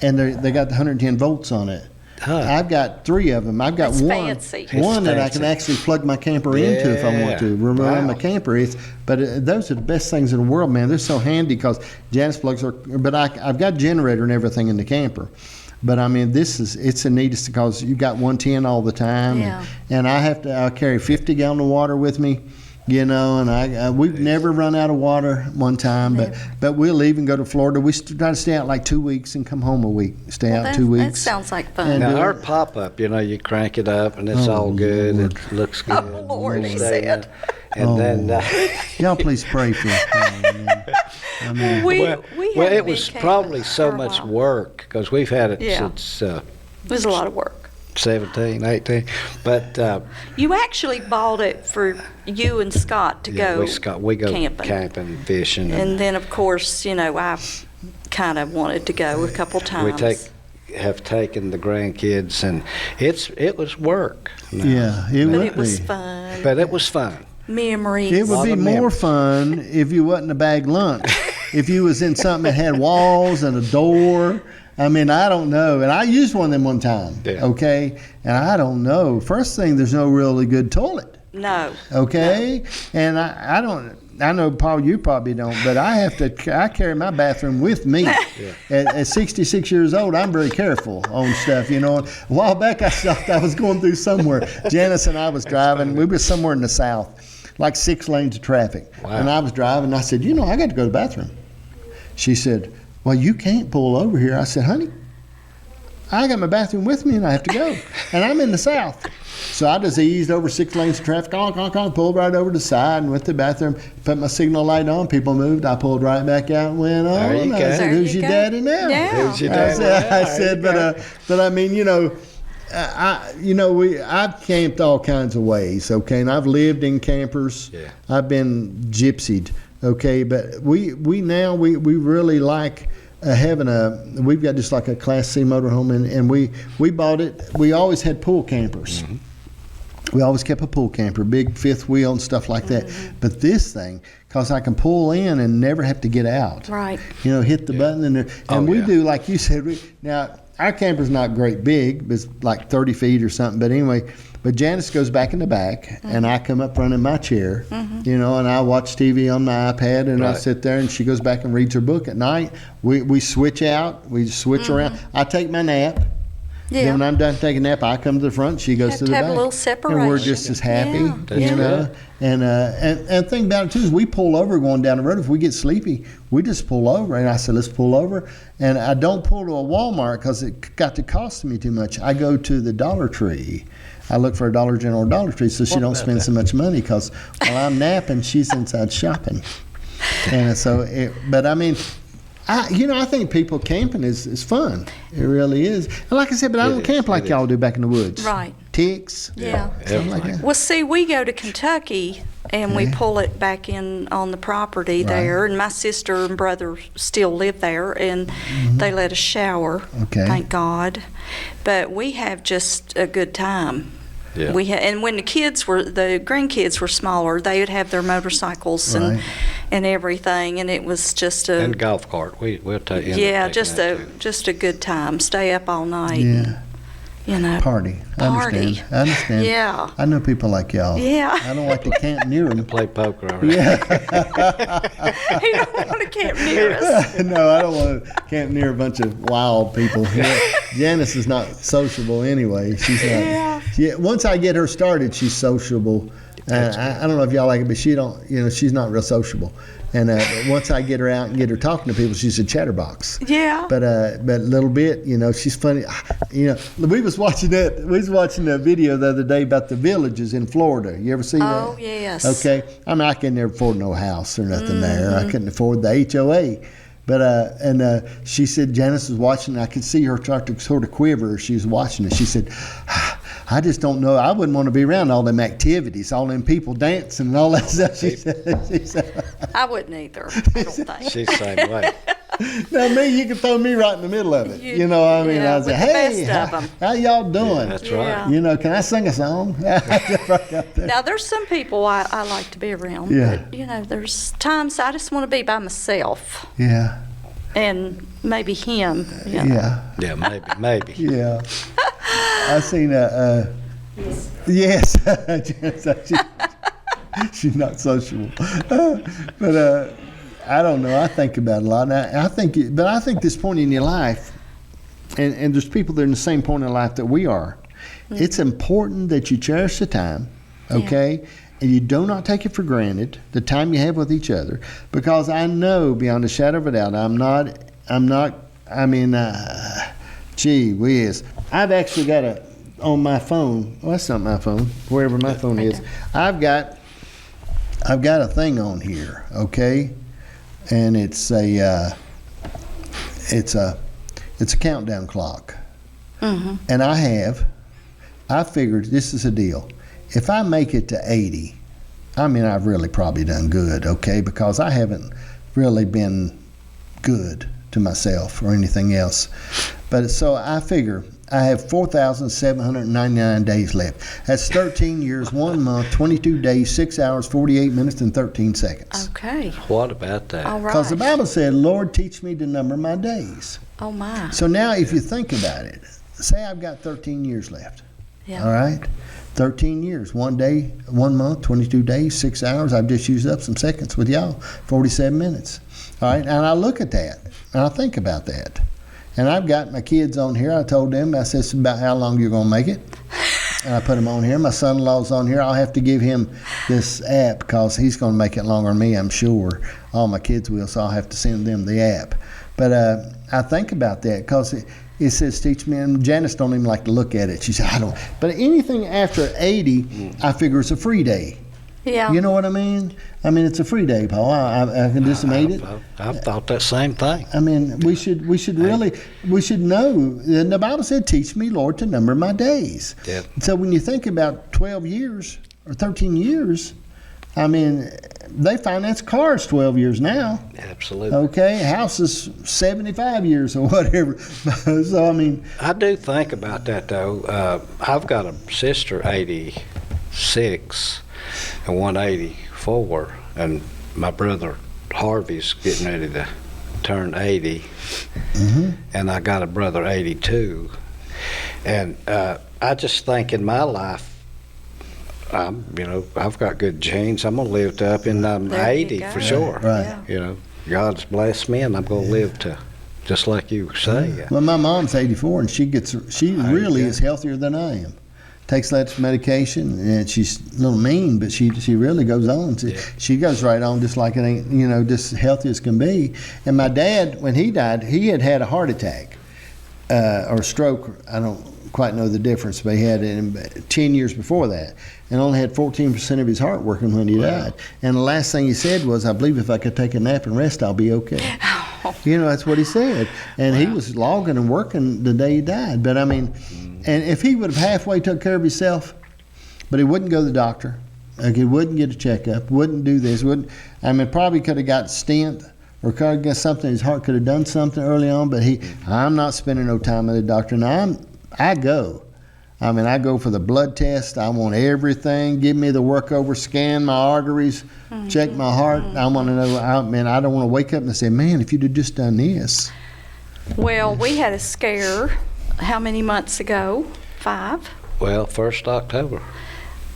Speaker 1: and they got the 110 volts on it.
Speaker 3: Huh.
Speaker 1: I've got 3 of them. I've got
Speaker 2: It's
Speaker 1: one
Speaker 2: fancy.
Speaker 1: one that I
Speaker 3: fancy.
Speaker 1: can actually plug my camper into if I want to. Remember,
Speaker 3: Wow.
Speaker 1: my camper is. But those are the best things in the world, man. They're so handy because Janice plugs are. But I've got generator and everything in the camper. But I mean, it's the neatest because you got 110 all the time,
Speaker 2: Yeah.
Speaker 1: and I carry 50 gallon of water with me, you know, and we've never run out of water one time, but we'll leave and go to Florida. We try to stay out like 2 weeks and come home a week. Stay out 2 weeks.
Speaker 2: That sounds like fun.
Speaker 1: And
Speaker 3: Now,
Speaker 1: do
Speaker 3: our
Speaker 1: it.
Speaker 3: pop-up, you know, you crank it up and it's all good.
Speaker 1: Lord.
Speaker 3: It looks good.
Speaker 2: Oh, Lord, he
Speaker 3: Stay
Speaker 2: said.
Speaker 3: in. And then,
Speaker 1: Y'all please pray for me. I mean,
Speaker 2: we
Speaker 3: well,
Speaker 2: had a
Speaker 3: it
Speaker 2: big
Speaker 3: was
Speaker 2: camper
Speaker 3: probably so
Speaker 2: for a
Speaker 3: much
Speaker 2: while.
Speaker 3: work because we've had it
Speaker 2: Yeah.
Speaker 3: since
Speaker 2: It was a lot of work.
Speaker 3: 17, 18. But
Speaker 2: You actually bought it for you and Scott to
Speaker 3: yeah,
Speaker 2: go
Speaker 3: we go
Speaker 2: camping.
Speaker 3: fishing.
Speaker 2: And then, of course, you know, I kind of wanted to go a couple times.
Speaker 3: have taken the grandkids, and it was work. No.
Speaker 1: yeah, it
Speaker 2: But
Speaker 1: would
Speaker 2: it was
Speaker 1: be.
Speaker 2: fun.
Speaker 3: But it was fun.
Speaker 2: Memories.
Speaker 1: It would
Speaker 3: lot
Speaker 1: be
Speaker 3: of
Speaker 1: more
Speaker 3: memories.
Speaker 1: fun if you wasn't a bag lunch. If you was in something that had walls and a door. I mean, I don't know. And I used one of them one time.
Speaker 3: Yeah.
Speaker 1: Okay. And I don't know. First thing, there's no really good toilet.
Speaker 2: No.
Speaker 1: Okay. And I don't. I know, Paul, you probably don't, but I carry my bathroom with me. At 66 years old, I'm very careful on stuff, you know. A while back, I thought I was going through somewhere. Janice and I was driving. We were somewhere in the south, like 6 lanes of traffic.
Speaker 3: Wow.
Speaker 1: And I was driving, and I said, you know, I got to go to the bathroom. She said, well, you can't pull over here. I said, honey, I got my bathroom with me, and I have to go. And I'm in the south. So I just eased over 6 lanes of traffic, pulled right over to the side and went to the bathroom, put my signal light on, people moved, I pulled right back out and went on.
Speaker 3: There you
Speaker 1: I
Speaker 3: go.
Speaker 1: said,
Speaker 2: There
Speaker 1: who's
Speaker 2: you
Speaker 1: your
Speaker 2: go.
Speaker 1: daddy now?
Speaker 2: Yeah.
Speaker 3: Who's your
Speaker 1: I
Speaker 3: daddy
Speaker 1: said,
Speaker 3: now?
Speaker 1: I
Speaker 3: There
Speaker 1: said
Speaker 3: you
Speaker 1: but I mean, you know, I've camped all kinds of ways, okay, and I've lived in campers.
Speaker 3: Yeah.
Speaker 1: I've been gypsied, okay, but we really like we've got just like a Class C motorhome, and we bought it. We always had pool campers.
Speaker 3: Mm-hmm.
Speaker 1: We always kept a pool camper, big 5th wheel and stuff like that.
Speaker 2: Mm-hmm.
Speaker 1: But this thing, because I can pull in and never have to get out.
Speaker 2: Right.
Speaker 1: You know, hit the button and we
Speaker 3: yeah.
Speaker 1: do, like you said, now our camper's not great big, it's like 30 feet or something, but anyway, but Janice goes back in the back and I come up front in my chair, you know, and I watch TV on my iPad and I
Speaker 3: Right.
Speaker 1: sit there and she goes back and reads her book at night. We switch out, we switch around. I take my nap.
Speaker 2: Yeah.
Speaker 1: Then when I'm done taking a nap, I come to the front. She goes
Speaker 2: Have
Speaker 1: to
Speaker 2: to
Speaker 1: the
Speaker 2: have
Speaker 1: back.
Speaker 2: a little
Speaker 1: And
Speaker 2: separation.
Speaker 1: we're just as happy,
Speaker 2: Yeah.
Speaker 3: That's
Speaker 1: you know.
Speaker 3: good.
Speaker 1: And the thing about it too is we pull over going down the road. If we get sleepy, we just pull over. And I said, let's pull over. And I don't pull to a Walmart because it got to cost me too much. I go to the Dollar Tree. I look for a Dollar General or Dollar Tree so she don't
Speaker 3: about
Speaker 1: spend
Speaker 3: that?
Speaker 1: so much money because while I'm napping, she's inside shopping. And so, but I mean, I think people camping is fun. It really is. And like I said, but I
Speaker 3: It
Speaker 1: don't
Speaker 3: is,
Speaker 1: camp like
Speaker 3: it
Speaker 1: y'all
Speaker 3: is.
Speaker 1: do back in the woods.
Speaker 2: Right.
Speaker 1: Ticks.
Speaker 2: Yeah.
Speaker 1: Something like that.
Speaker 2: Well, see, we go to Kentucky and we pull it back in on the property there. And my sister and brother still live there, and they let us shower.
Speaker 1: Okay.
Speaker 2: Thank God. But we have just a good time.
Speaker 3: Yeah.
Speaker 2: And when the grandkids were smaller, they would have their motorcycles
Speaker 1: Right.
Speaker 2: and everything, and it was just
Speaker 3: And golf cart. We'll take you.
Speaker 2: just a good time. Stay up all night.
Speaker 1: Yeah.
Speaker 2: You know.
Speaker 1: Party. I understand. I understand.
Speaker 2: Yeah.
Speaker 1: I know people like y'all.
Speaker 2: Yeah.
Speaker 1: I don't like to camp near them.
Speaker 3: Play poker. All right.
Speaker 2: He don't want to camp near us.
Speaker 1: No, I don't want to camp near a bunch of wild people. Janice is not sociable anyway. She's not. Yeah. Once I get her started, she's sociable. I don't know if y'all like it, but she don't. She's not real sociable. And once I get her out and get her talking to people, she's a chatterbox.
Speaker 2: Yeah.
Speaker 1: But a little bit, she's funny. We was watching that video the other day about the villages in Florida. You ever see that?
Speaker 2: Oh, yes.
Speaker 1: Okay. I mean, I couldn't never afford no house or nothing there. I couldn't afford the HOA. But she said Janice was watching. I could see her start to sort of quiver as she was watching it. She said, I just don't know. I wouldn't want to be around all them activities, all them people dancing and all that stuff. She said,
Speaker 2: I wouldn't either, I don't think.
Speaker 3: She's the same way.
Speaker 1: now me, you can throw me right in the middle of it.
Speaker 2: You-
Speaker 1: I mean,
Speaker 2: yeah,
Speaker 1: I say,
Speaker 2: with the
Speaker 1: hey,
Speaker 2: best of 'em.
Speaker 1: how y'all doing?
Speaker 3: That's
Speaker 2: Yeah.
Speaker 3: right.
Speaker 1: Can I sing a song? Right out there.
Speaker 2: Now, there's some people I like to be around.
Speaker 1: Yeah.
Speaker 2: But, there's times I just want to be by myself
Speaker 1: Yeah,
Speaker 2: and maybe him.
Speaker 1: yeah.
Speaker 3: Yeah, maybe.
Speaker 1: Yeah. I seen yes. She's not sociable. But I don't know. I think about it a lot. And I think this point in your life, and there's people that are in the same point in life that we are. It's important that you cherish the time, okay? And you do not take it for granted, the time you have with each other, because I know beyond a shadow of a doubt, gee whiz. I've actually got on my phone, well, that's not my phone, wherever my phone is, I've got a thing on here, okay? And it's a countdown clock.
Speaker 2: Mm-hmm.
Speaker 1: And I figured this is a deal. If I make it to 80, I've really probably done good, okay? Because I haven't really been good to myself or anything else. But so I figure I have 4,799 days left. That's 13 years, 1 month, 22 days, 6 hours, 48 minutes, and 13 seconds.
Speaker 2: Okay.
Speaker 3: What about that?
Speaker 2: All right.
Speaker 1: Because the Bible said, Lord, teach me to number my days.
Speaker 2: Oh, my.
Speaker 1: So now if you think about it, say I've got 13 years left.
Speaker 2: Yeah.
Speaker 1: All right? 13 years, 1 day, 1 month, 22 days, 6 hours. I've just used up some seconds with y'all, 47 minutes. All right? And I look at that, and I think about that. And I've got my kids on here. I told them, I said, it's about how long you're going to make it. And I put them on here. My son-in-law's on here. I'll have to give him this app because he's going to make it longer than me, I'm sure. All my kids will, so I'll have to send them the app. But I think about that because it says teach me, and Janice don't even like to look at it. She said, I don't. But anything after 80, I figure it's a free day.
Speaker 2: Yeah.
Speaker 1: You know what I mean? It's a free day, Paul. I can just made it.
Speaker 3: I've thought that same thing.
Speaker 1: We should know. And the Bible said, teach me, Lord, to number my days.
Speaker 3: Yep.
Speaker 1: So when you think about 12 years or 13 years, they finance cars 12 years now.
Speaker 3: Absolutely.
Speaker 1: Okay, houses 75 years or whatever. So
Speaker 3: I do think about that though. I've got a sister 86 and 184, and my brother Harvey's getting ready to turn 80, and I got a brother 82, and I just think in my life, I've got good genes. I'm gonna live to up in
Speaker 2: There you
Speaker 3: 80
Speaker 2: go.
Speaker 3: for sure.
Speaker 1: Right.
Speaker 2: Yeah.
Speaker 3: God's blessed me, and I'm gonna live to just like you say.
Speaker 1: Well, my mom's 84, and she really is healthier than I am. Takes less medication, and she's a little mean, but she really goes on. She goes right on just like it ain't, just healthy as can be. And my dad, when he died, he had a heart attack or a stroke. I don't quite know the difference, but he had it 10 years before that, and only had 14% of his heart working when he died. And the last thing he said was, "I believe if I could take a nap and rest, I'll be okay." That's what he said. And he was logging and working the day he died. But I mean, and if he would have halfway took care of himself, but he wouldn't go to the doctor, he wouldn't get a checkup, wouldn't do this, probably could have got a stent or could have got something, his heart could have done something early on, but I'm not spending no time at the doctor. Now I go. I go for the blood test. I want everything. Give me the workover, scan my arteries, check my heart. I want to know. I don't want to wake up and say, "Man, if you'd have just done this."
Speaker 2: Well, we had a scare. How many months ago? 5.
Speaker 3: Well, 1st October.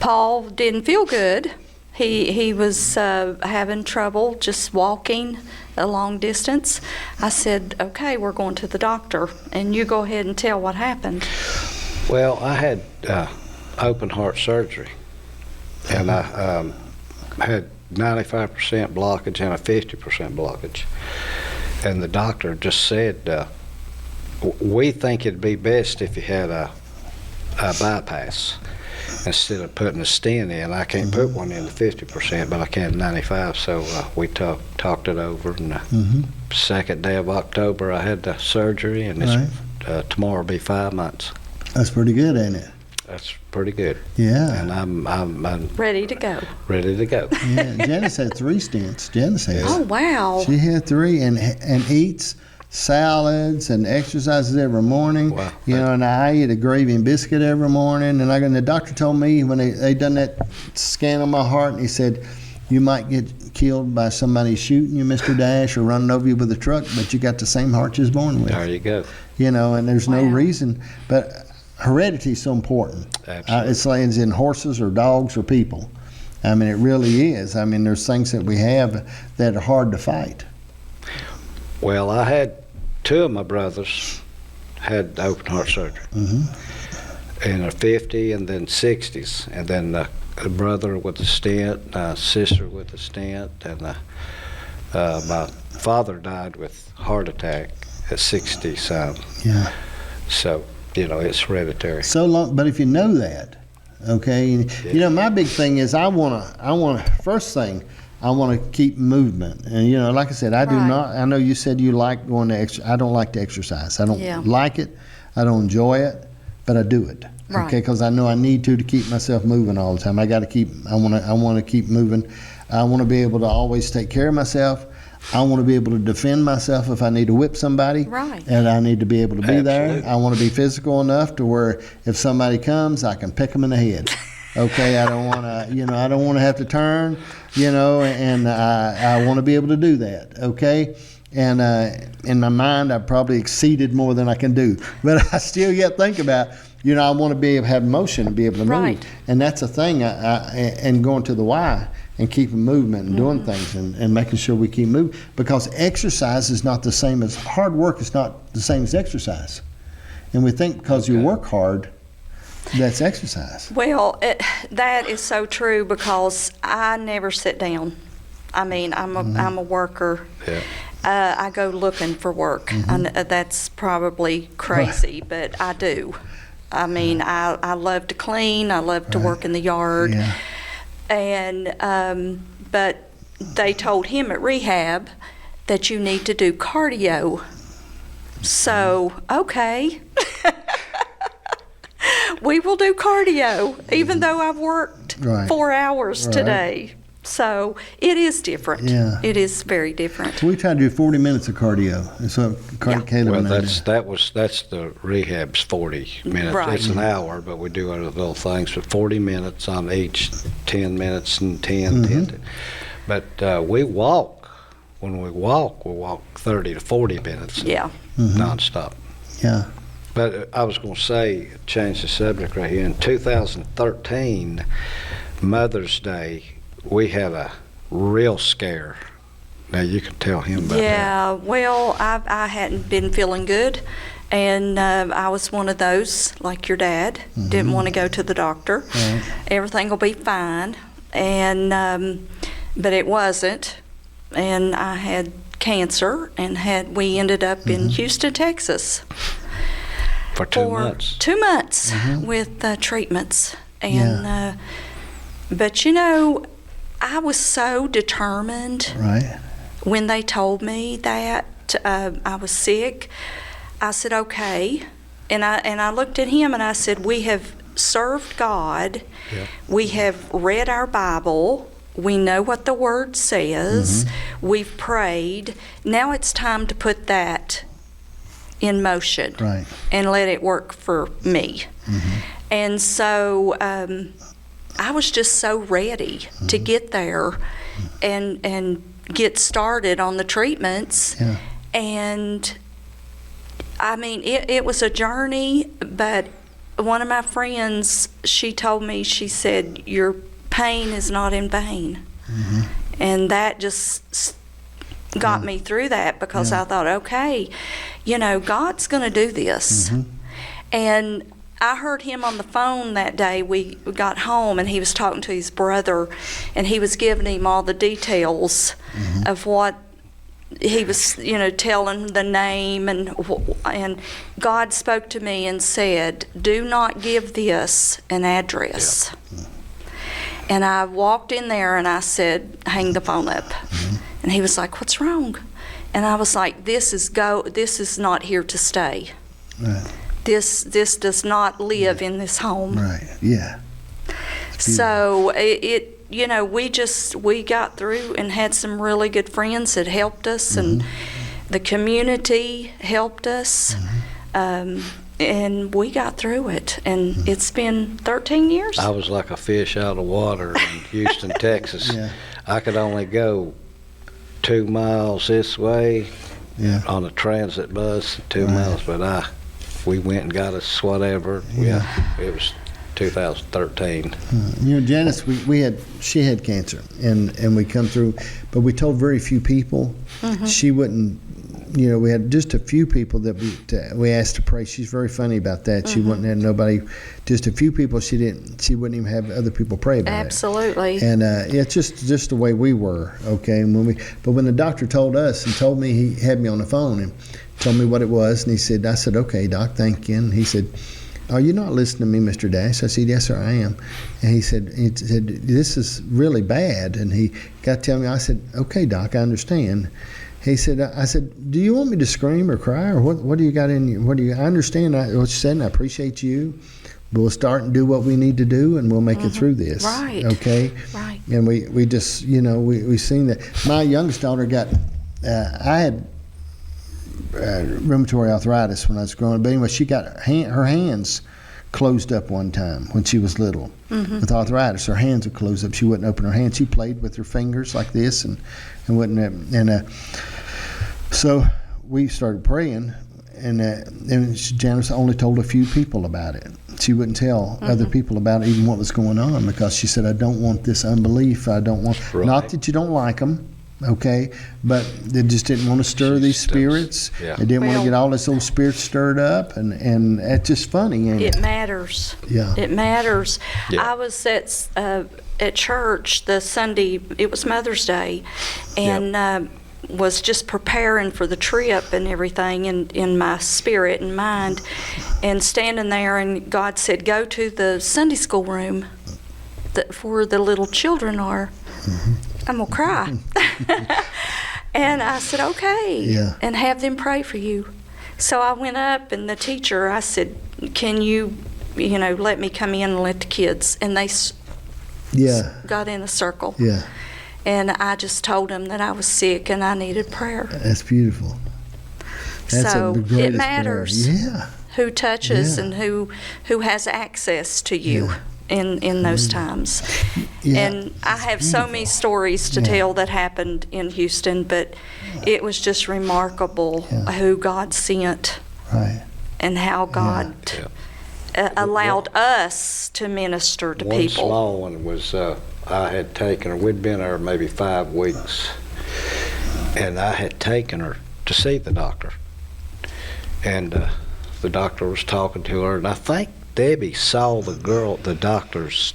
Speaker 2: Paul didn't feel good. He was having trouble just walking a long distance. I said, "Okay, we're going to the doctor, and you go ahead and tell what happened."
Speaker 3: Well, I had open heart surgery, and I had 95% blockage and a 50% blockage. And the doctor just said, "We think it'd be best if you had a bypass instead of putting a stent in. I can't put one in the 50%, but I can 95." So we talked it over, and the 2nd day of October, I had the surgery, and tomorrow will be 5 months.
Speaker 1: That's pretty good, ain't it?
Speaker 3: That's pretty good.
Speaker 1: Yeah.
Speaker 3: And I'm
Speaker 2: Ready to go.
Speaker 3: ready to go.
Speaker 1: Yeah, Janice had 3 stents. Janice has.
Speaker 2: Oh, wow.
Speaker 1: She had 3 and eats salads and exercises every morning.
Speaker 3: Wow.
Speaker 1: And I eat a gravy and biscuit every morning. And the doctor told me when they done that scan on my heart, and he said, "You might get killed by somebody shooting you, Mr. Dash, or running over you with a truck, but you got the same heart you was born with."
Speaker 3: There you go.
Speaker 1: And there's no
Speaker 2: Wow.
Speaker 1: reason. But heredity is so important.
Speaker 3: Absolutely.
Speaker 1: It's like in horses or dogs or people. It really is. There's things that we have that are hard to fight.
Speaker 3: Well, I had 2 of my brothers had open heart surgery in their 50s and then 60s, and then a brother with a stent, a sister with a stent, and my father died with heart attack at 60-some.
Speaker 1: Yeah.
Speaker 3: So it's hereditary.
Speaker 1: So long, but if you know that, okay, my big thing is I want to keep movement, and like I said, I do
Speaker 2: Right.
Speaker 1: not. I know you said you like going to I don't like to exercise. I don't like it. I don't enjoy it, but I do it.
Speaker 2: Right.
Speaker 1: Okay, because I know I need to keep myself moving all the time. I want to keep moving. I want to be able to always take care of myself. I want to be able to defend myself if I need to whip somebody.
Speaker 2: Right.
Speaker 1: And I need to be able to be there.
Speaker 3: Absolutely.
Speaker 1: I want to be physical enough to where if somebody comes, I can pick them in the head. Okay, I don't want to, I don't want to have to turn, and I want to be able to do that. Okay. And in my mind, I've probably exceeded more than I can do. But I still yet think about, I want to be able to have motion and be able to move.
Speaker 2: Right.
Speaker 1: And that's a thing, and going to the why and keeping movement and doing things and making sure we keep moving. Because exercise is not the same as, hard work is not the same as exercise. And we think because you work hard, that's exercise.
Speaker 2: Well, that is so true because I never sit down. I'm a worker.
Speaker 3: Yeah.
Speaker 2: I go looking for work. That's probably crazy, but I do. I love to clean. I love to work in the yard.
Speaker 1: Yeah.
Speaker 2: And but they told him at rehab that you need to do cardio. So, okay. We will do cardio, even though I've worked 4 hours today. So it is different.
Speaker 1: Yeah.
Speaker 2: It is very different.
Speaker 1: We try to do 40 minutes of cardio. That's what Caleb
Speaker 3: Well,
Speaker 1: and I
Speaker 3: that's the rehab's 40 minutes.
Speaker 2: Right.
Speaker 3: It's an hour, but we do other little things. But 40 minutes on each, 10 minutes and 10. 10. But we walk. When we walk 30 to 40 minutes.
Speaker 2: Yeah.
Speaker 3: Nonstop.
Speaker 1: Yeah.
Speaker 3: But I was going to say, change the subject right here. In 2013, Mother's Day, we had a real scare Now you can tell him about that.
Speaker 2: Yeah, well, I hadn't been feeling good, and I was one of those, like your dad, didn't want to go to the doctor.
Speaker 1: Right.
Speaker 2: Everything will be fine, and but it wasn't, and I had cancer, and we ended up in Houston, Texas.
Speaker 3: For 2 months.
Speaker 2: 2 months with treatments, and but you know, I was so determined.
Speaker 1: Right.
Speaker 2: When they told me that I was sick, I said, okay. And I looked at him and I said, we have served God.
Speaker 3: Yeah.
Speaker 2: We have read our Bible. We know what the Word says. We've prayed. Now it's time to put that in motion and let it work for me. And so I was just so ready to get there and get started on the treatments. And I mean, it was a journey, but one of my friends, she told me, she said, your pain is not in vain. And that just got me through that, because I thought, okay, you know, God's going to do this. And I heard him on the phone that day. We got home, and he was talking to his brother, and he was giving him all the details of what he was, you know, telling the name, and God spoke to me and said, do not give this an address. And I walked in there and I said, hang the phone up. And he was like, what's wrong? And I was like, this is not here to stay. This does not live in this home. So it you know, we got through and had some really good friends that helped us, and the community helped us, and we got through it. And it's been 13 years.
Speaker 3: I was like a fish out of water in Houston, Texas. I could only go 2 miles this way on a transit bus, 2 miles, but we went and got us whatever. It was 2013.
Speaker 1: You know, Janice, she had cancer, and we come through, but we told very few people. She wouldn't, you know, we had just a few people that we asked to pray. She's very funny about that. She wouldn't have nobody, just a few people. She wouldn't even have other people pray about it.
Speaker 2: Absolutely.
Speaker 1: And it's just the way we were, okay. And when the doctor told us and told me, he had me on the phone and told me what it was, and I said, okay, Doc, thank you. And he said, are you not listening to me, Mr. Dash? I said, yes, sir, I am. And he said, this is really bad. And he got to tell me, I said, okay, Doc, I understand. He said, I said, do you want me to scream or cry, or what do you got in you? I understand what you said, and I appreciate you. We'll start and do what we need to do, and we'll make it through this.
Speaker 2: Right.
Speaker 1: Okay?
Speaker 2: Right.
Speaker 1: And we just, you know, we seen that. My youngest daughter got, I had rheumatoid arthritis when I was growing up. But anyway, she got her hands closed up one time when she was little with arthritis. Her hands would close up. She wouldn't open her hands. She played with her fingers like this and wouldn't. So we started praying, and Janice only told a few people about it. She wouldn't tell other people about it, even what was going on, because she said, I don't want this unbelief. I don't want, not that you don't like them, okay, but they just didn't want to stir these spirits. They didn't want to get all this old spirit stirred up, and it's just funny. Ain't
Speaker 2: it matters. It matters. I was at church the Sunday, it was Mother's Day, and was just preparing for the trip and everything in my spirit and mind, and standing there, and God said, go to the Sunday school room where the little children are. I'm gonna cry. And I said, okay, and have them pray for you. So I went up, and the teacher, I said, can you let me come in and let the kids, and they got in a circle. And I just told them that I was sick and I needed prayer.
Speaker 1: That's beautiful. That's
Speaker 2: so
Speaker 1: the greatest
Speaker 2: it matters who touches and who has access to you in those times. And I have so many stories to tell that happened in Houston, but it was just remarkable who God sent and how God allowed us to minister to people.
Speaker 3: One small one was I had taken her. We'd been there maybe 5 weeks, and I had taken her to see the doctor. And the doctor was talking to her, and I think Debbie saw the doctor's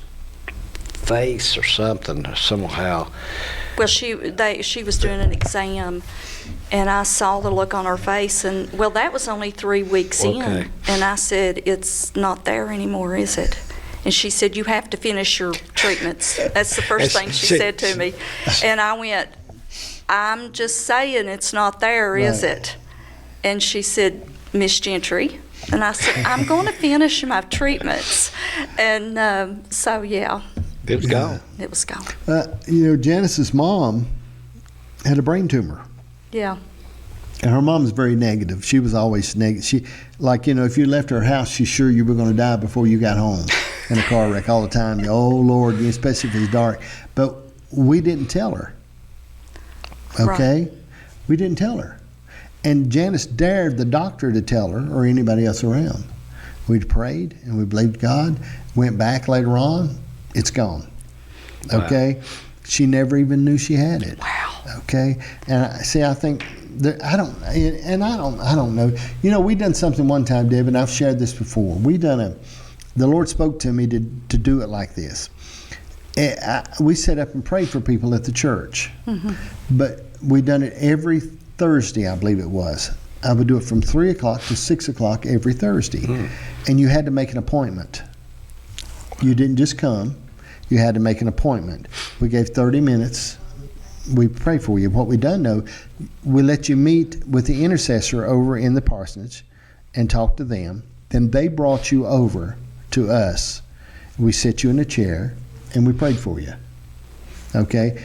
Speaker 3: face or something, somehow.
Speaker 2: Well, she was doing an exam, and I saw the look on her face, and well, that was only 3 weeks in, and I said, "It's not there anymore, is it?" And she said, "You have to finish your treatments." That's the first thing she said to me, and I went, "I'm just saying it's not there, is it?" And she said, "Miss Gentry," and I said, "I'm going to finish my treatments," and so yeah.
Speaker 3: It was gone.
Speaker 2: It was gone.
Speaker 1: Janice's mom had a brain tumor.
Speaker 2: Yeah.
Speaker 1: And her mom's very negative. She was always negative. She, if you left her house, she's sure you were going to die before you got home in a car wreck all the time. Oh, Lord, especially if it's dark. But we didn't tell her. Okay? Right. We didn't tell her. And Janice dared the doctor to tell her or anybody else around. We'd prayed and we believed God. Went back later on. It's gone. Okay? Wow. She never even knew she had it.
Speaker 2: Wow.
Speaker 1: Okay? And I think that I don't know. We done something one time, Deb, and I've shared this before. The Lord spoke to me to do it like this. We set up and prayed for people at the church. Mm-hmm. But we done it every Thursday, I believe it was. I would do it from 3 o'clock to 6 o'clock every Thursday. Mm. And you had to make an appointment. You didn't just come. You had to make an appointment. We gave 30 minutes. We pray for you. What we done know, we let you meet with the intercessor over in the parsonage and talk to them. Then they brought you over to us. We set you in a chair and we prayed for you. Okay?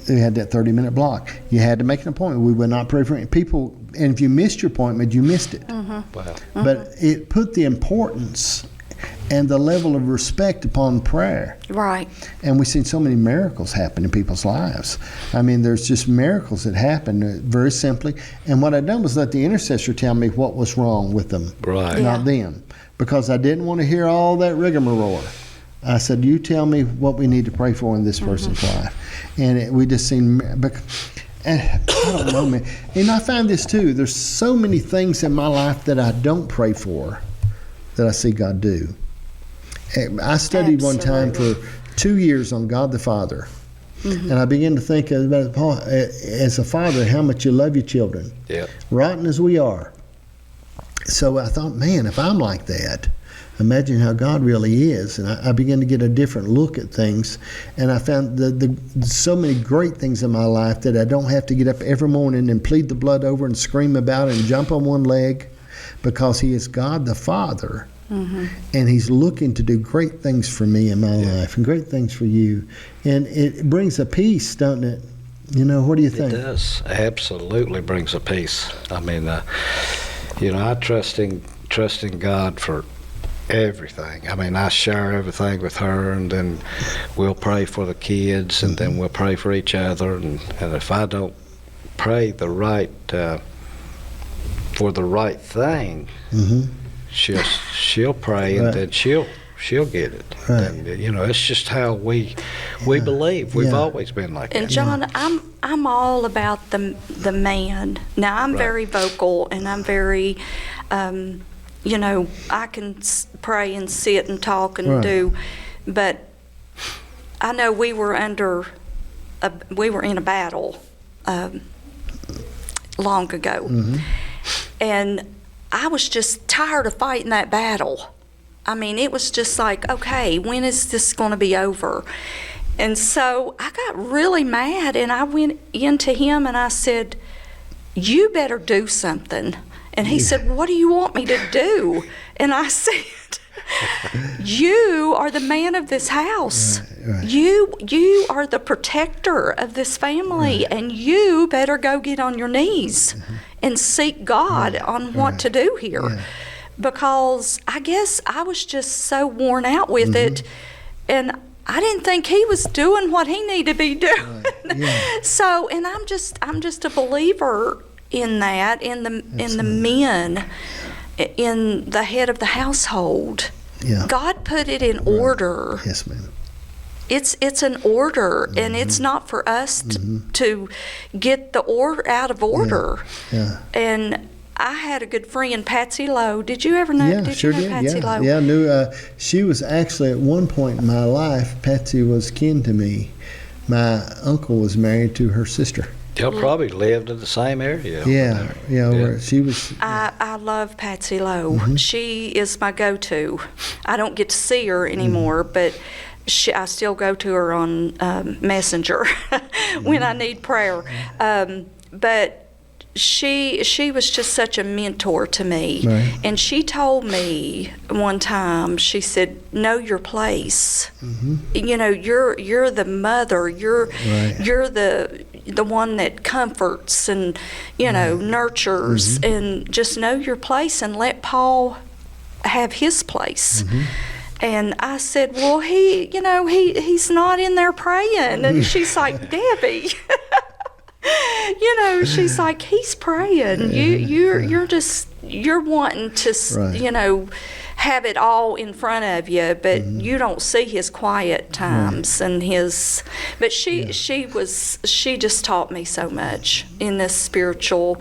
Speaker 1: We had that 30-minute block. You had to make an appointment. We would not pray for people. And if you missed your appointment, you missed it. Mm-hmm. Wow. Mm-hmm. But it put the importance and the level of respect upon prayer.
Speaker 2: Right.
Speaker 1: And we've seen so many miracles happen in people's lives. I mean, there's just miracles that happen very simply. And what I done was let the intercessor tell me what was wrong with them,
Speaker 3: right?
Speaker 1: Not them, because I didn't want to hear all that rigmarole. I said, "You tell me what we need to pray for in this person's life," and we just seen. And I don't know, man. And I find this too. There's so many things in my life that I don't pray for, that I see God do. I studied one time for 2 years on God the Father. Mm-hmm. And I began to think about as a father, how much you love your children.
Speaker 3: Yeah.
Speaker 1: Rotten as we are. So I thought, man, if I'm like that, imagine how God really is. And I began to get a different look at things. And I found so many great things in my life that I don't have to get up every morning and plead the blood over and scream about it and jump on one leg, because He is God the Father. Mm-hmm. And He's looking to do great things for me in my life and great things for you. And it brings a peace, doesn't it? What do you think?
Speaker 3: It does. Absolutely brings a peace. I mean, I trust in God for everything. I mean, I share everything with her, and then we'll pray for the kids, and then we'll pray for each other. And if I don't pray for the right thing, mm-hmm. she'll pray, and then she'll get it. Right. And it's just how we believe. We've always been like that.
Speaker 2: And John, I'm all about the man. Now I'm very vocal, and I'm very I can pray and sit and talk and do, but I know we were in a battle long ago, mm-hmm. and I was just tired of fighting that battle. I mean, it was just like, okay, when is this going to be over? And so I got really mad, and I went into him and I said, "You better do something." And he said, "What do you want me to do?" And I said, "You are the man of this house. Right. You are the protector of this family, and you better go get on your knees and seek God on what to do here." Yeah. Because I guess I was just so worn out with it, and I didn't think he was doing what he needed to be doing. Right. Yeah. So, and I'm just a believer in that, in the men, in the head of the household. Yeah. God put it in order.
Speaker 1: Yes, ma'am.
Speaker 2: it's an order, and it's not for us to get the order out of order.
Speaker 1: Yeah.
Speaker 2: And I had a good friend, Patsy Lowe. Did you ever know?
Speaker 1: Yeah,
Speaker 2: did
Speaker 1: sure
Speaker 2: you know
Speaker 1: did.
Speaker 2: Patsy
Speaker 1: Yeah,
Speaker 2: Lowe?
Speaker 1: yeah. I knew. She was actually at one point in my life. Patsy was kin to me. My uncle was married to her sister.
Speaker 3: Y'all probably lived in the same area.
Speaker 1: Yeah, yeah. Where she was.
Speaker 2: I love Patsy Lowe. She is my go-to. I don't get to see her anymore, but I still go to her on Messenger when I need prayer. But she was just such a mentor to me.
Speaker 1: Right.
Speaker 2: And she told me one time, she said, know your place. You know, you're the mother, you're the one that comforts and, you know, nurtures, and just know your place and let Paul have his place. And I said, well, he's not in there praying. And she's like, Debbie, you know, she's like, he's praying. You're wanting to, you know, have it all in front of you, but you don't see his quiet times and his. But she just taught me so much in this spiritual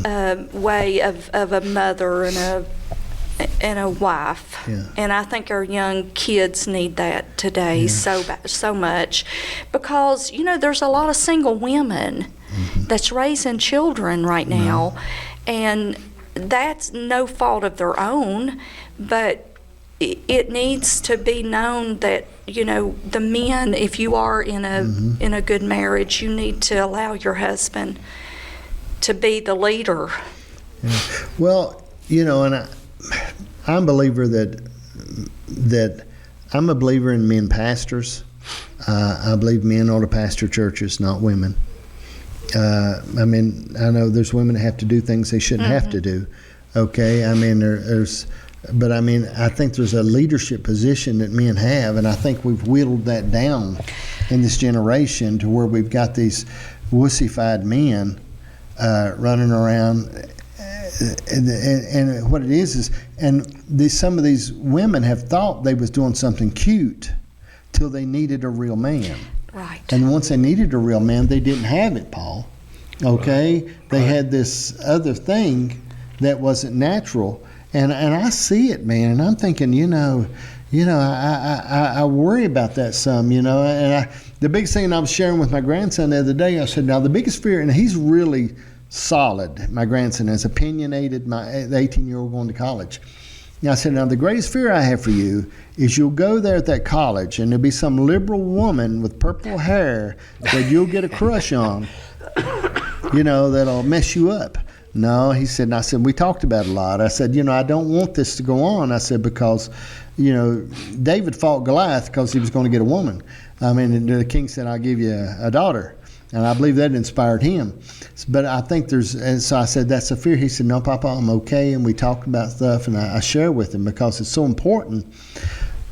Speaker 2: way of a mother and a wife.
Speaker 1: Yeah.
Speaker 2: And I think our young kids need that today so much, because you know there's a lot of single women that's raising children right now, and that's no fault of their own, but it needs to be known that, you know, the men, if you are in a good marriage, you need to allow your husband to be the leader.
Speaker 1: Yeah. Well, you know, and I'm a believer that I'm a believer in men pastors. I believe men ought to pastor churches, not women. I mean, I know there's women that have to do things they shouldn't have to do. Okay, I mean, but I mean, I think there's a leadership position that men have, and I think we've whittled that down in this generation to where we've got these wussified men running around. And what it is, some of these women have thought they was doing something cute till they needed a real man.
Speaker 2: Right.
Speaker 1: And once they needed a real man, they didn't have it, Paul. Okay? Right. They had this other thing that wasn't natural. And I see it, man, and I'm thinking, I worry about that some, and the biggest thing I was sharing with my grandson the other day, I said, now the biggest fear, and he's really solid, my grandson is opinionated, the 18-year-old going to college. And I said, now the greatest fear I have for you is you'll go there at that college and there'll be some liberal woman with purple hair that you'll get a crush on, that'll mess you up. No, he said, and I said, we talked about it a lot. I said, I don't want this to go on. I said, because, David fought Goliath because he was going to get a woman. I mean, the king said, I'll give you a daughter. And I believe that inspired him. But I think and so I said, that's a fear. He said, no, Papa, I'm okay. And we talked about stuff, and I share with him because it's so important.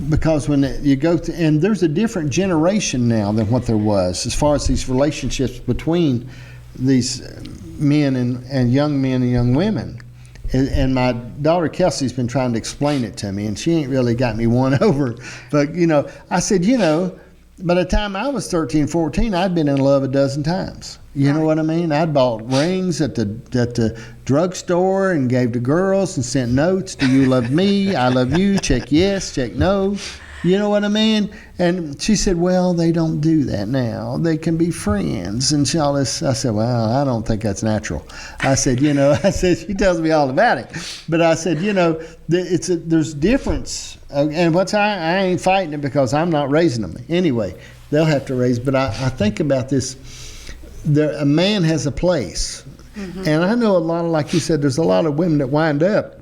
Speaker 1: Because when you go to, and there's a different generation now than what there was as far as these relationships between these men and young women. And my daughter Kelsey's been trying to explain it to me, and she ain't really got me won over. But, I said, by the time I was 13, 14, I'd been in love a dozen times. You know what I mean? I'd bought rings at the drugstore and gave to girls and sent notes. Do you love me? I love you. Check yes, check no. You know what I mean? And she said, well, they don't do that now. They can be friends and all this. I said, well, I don't think that's natural. I said, she tells me all about it. But I said, there's difference. And I ain't fighting it because I'm not raising them. Anyway, they'll have to raise. But I think about this. A man has a place. Mm-hmm. And I know a lot of, like you said, there's a lot of women that wind up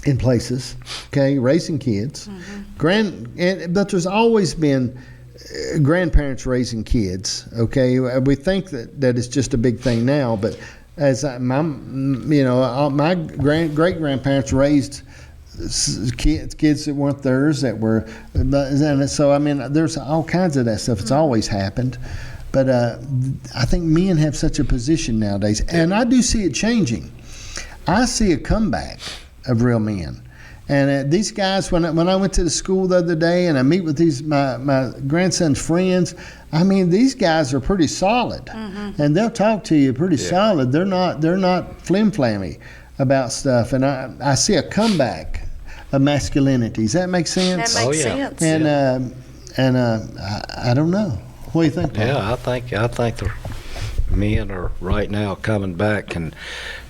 Speaker 1: in places, okay, raising kids. Mm-hmm. But there's always been grandparents raising kids, okay? We think that it's just a big thing now, but as my great-grandparents raised kids that weren't theirs, that were, and so, I mean, there's all kinds of that stuff. It's always happened. But I think men have such a position nowadays, and I do see it changing. I see a comeback of real men. And these guys, when I went to the school the other day and I meet with my grandson's friends, I mean, these guys are pretty solid, and they'll talk to you pretty solid. They're not flim-flammy about stuff, and I see a comeback of masculinity. Does that make sense?
Speaker 2: That makes sense.
Speaker 1: And I don't know. What do you think, Paul?
Speaker 3: Yeah, I think the men are right now coming back and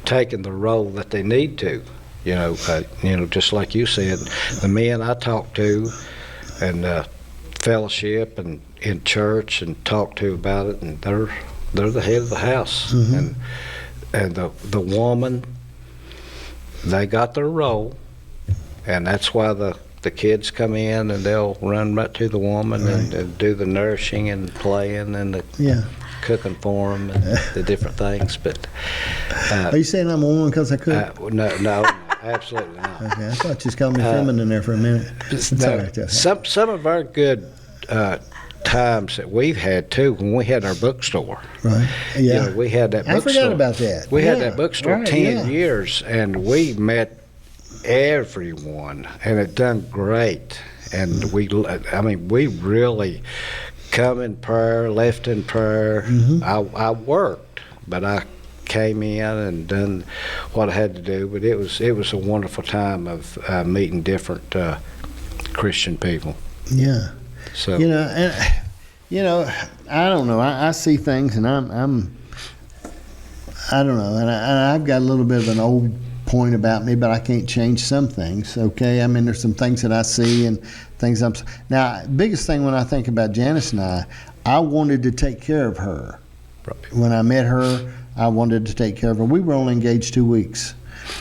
Speaker 3: taking the role that they need to. Just like you said, the men I talk to and fellowship and in church and talk to about it, and they're the head of the house, and the woman, they got their role, and that's why the kids come in and they'll run right to the woman and do the nourishing and playing and the cooking for them and the different things. But
Speaker 1: are you saying I'm a woman because I cook?
Speaker 3: No, absolutely not.
Speaker 1: Okay, I thought you just called me feminine there for a minute.
Speaker 3: Some of our good times that we've had too, when we had our bookstore.
Speaker 1: Right. Yeah.
Speaker 3: We had that bookstore.
Speaker 1: I forgot about that.
Speaker 3: We had that bookstore 10 years, and we met everyone, and it done great. And we really come in prayer, left in prayer. I worked, but I came in and done what I had to do. But it was a wonderful time of meeting different Christian people.
Speaker 1: Yeah.
Speaker 3: So
Speaker 1: I don't know. I see things, and I don't know, and I've got a little bit of an old point about me, but I can't change some things. Okay, I mean, there's some things that I see and things now. Biggest thing when I think about Janice and I wanted to take care of her. Right. When I met her, I wanted to take care of her. We were only engaged 2 weeks,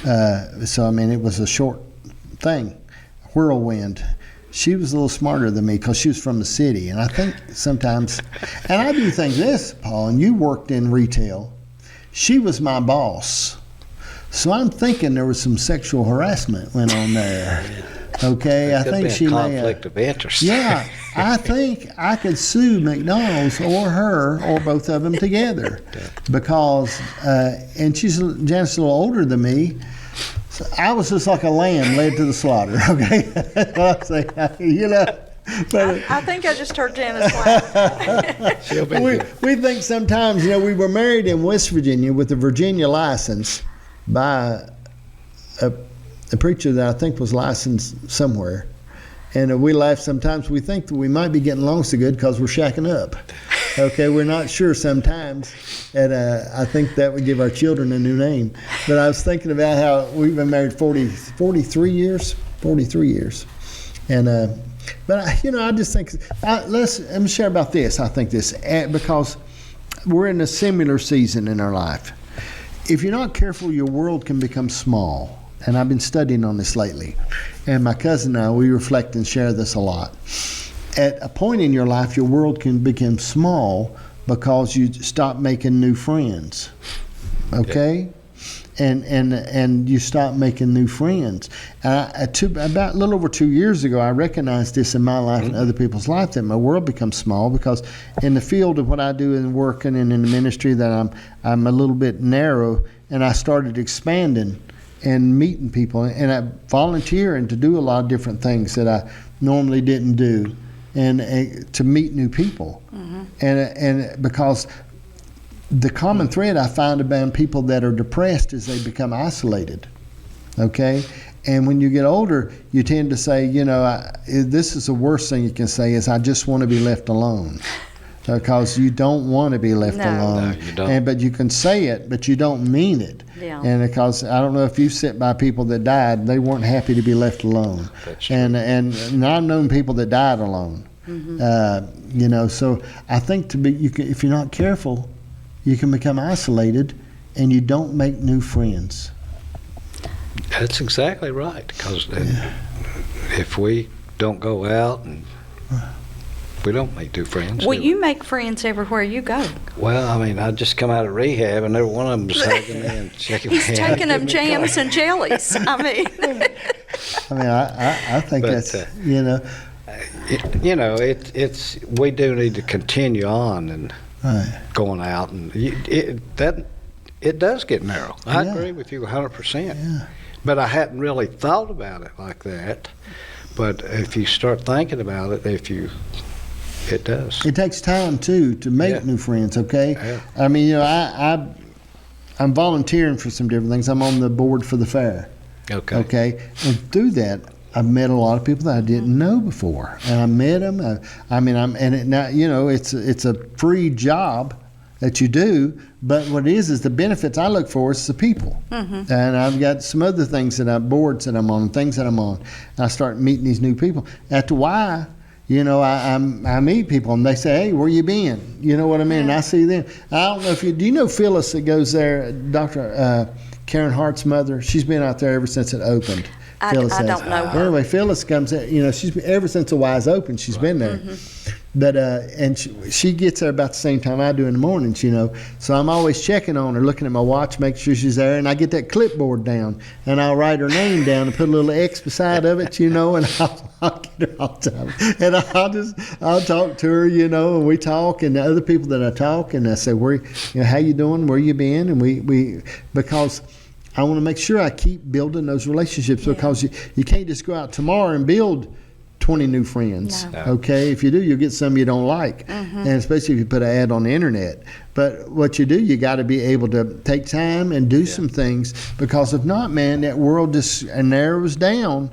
Speaker 1: so I mean, it was a short thing, whirlwind. She was a little smarter than me because she was from the city, and I think sometimes, and I do think this, Paul, and you worked in retail. She was my boss. So I'm thinking there was some sexual harassment went on there. Okay, I think she may have
Speaker 3: conflict of interest.
Speaker 1: Yeah, I think I could sue McDonald's or her or both of them together because, and Janice's a little older than me. So I was just like a lamb led to the slaughter. Okay, that's what I'm saying. But
Speaker 2: I think I just heard Janice laugh.
Speaker 1: we think sometimes, we were married in West Virginia with a Virginia license by a preacher that I think was licensed somewhere. And we laugh sometimes. We think that we might be getting along so good because we're shacking up. Okay, we're not sure sometimes. And I think that would give our children a new name. But I was thinking about how we've been married 43 years. 43 years. And but I just think let me share about this. I think this because we're in a similar season in our life. If you're not careful, your world can become small. And I've been studying on this lately. And my cousin and I, we reflect and share this a lot. At a point in your life, your world can become small because you stop making new friends. Okay? And you stop making new friends. About a little over 2 years ago, I recognized this in my life and other people's life, that my world becomes small because in the field of what I do in working and in the ministry, that I'm a little bit narrow, and I started expanding and meeting people, and I volunteer and to do a lot of different things that I normally didn't do, and to meet new people, and because the common thread I find about people that are depressed is they become isolated. Okay, and when you get older, you tend to say, this is the worst thing you can say is I just want to be left alone. Because you don't want to be left alone.
Speaker 3: No, you don't.
Speaker 1: But you can say it, but you don't mean it.
Speaker 2: Yeah.
Speaker 1: And because I don't know if you sit by people that died, they weren't happy to be left alone.
Speaker 3: That's true.
Speaker 1: And I've known people that died alone. So I think if you're not careful, you can become isolated, and you don't make new friends.
Speaker 3: That's exactly right. Because if we don't go out and we don't make new friends.
Speaker 2: Well, you make friends everywhere you go.
Speaker 3: Well, I mean, I just come out of rehab, and every one of them was hugging me and shaking my hand.
Speaker 2: He's taking them jams and jellies. I mean,
Speaker 1: I think that's
Speaker 3: it's we do need to continue on and going out, and it does get narrow. I agree with you 100%.
Speaker 1: Yeah.
Speaker 3: But I hadn't really thought about it like that. But if you start thinking about it, it does.
Speaker 1: It takes time too to make new friends. Okay,
Speaker 3: Yeah.
Speaker 1: I mean, you know, I'm volunteering for some different things. I'm on the board for the fair.
Speaker 3: Okay.
Speaker 1: Okay, and through that, I've met a lot of people that I didn't know before, and I met them. Now, you know, it's a free job that you do, but what it is the benefits I look for is the people. And I've got some other things boards that I'm on, things that I'm on. And I start meeting these new people. At the Y, you know, I meet people and they say, "Hey, where you been?" You know what I mean? And I see them. I don't know if do you know Phyllis that goes there, Dr. Karen Hart's mother? She's been out there ever since it opened.
Speaker 2: I don't know her.
Speaker 1: Anyway, Phyllis comes in, you know, she's been, ever since the Y's open, she's been there. But and she gets there about the same time I do in the mornings, you know. So I'm always checking on her, looking at my watch, making sure she's there, and I get that clipboard down, and I'll write her name down and put a little X beside of it, you know, and I'll get her all the time. And I'll talk to her, you know, and we talk, and the other people that I talk, and I say, how you doing? Where you been? And we because I want to make sure I keep building those relationships because you can't just go out tomorrow and build 20 new friends.
Speaker 2: No.
Speaker 1: Okay, if you do, you'll get some you don't like, and especially if you put an ad on the internet. But what you do, you got to be able to take time and do some things, because if not, man, that world just narrows down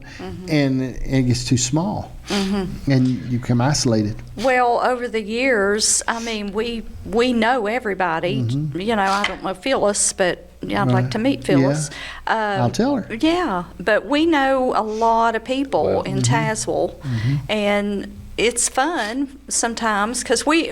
Speaker 1: and it gets too small, and you become isolated.
Speaker 2: Well, over the years, I mean, we know everybody. You know, I don't know Phyllis, but I'd like to meet Phyllis.
Speaker 1: I'll tell her.
Speaker 2: Yeah, but we know a lot of people in Tazewell, and it's fun sometimes because we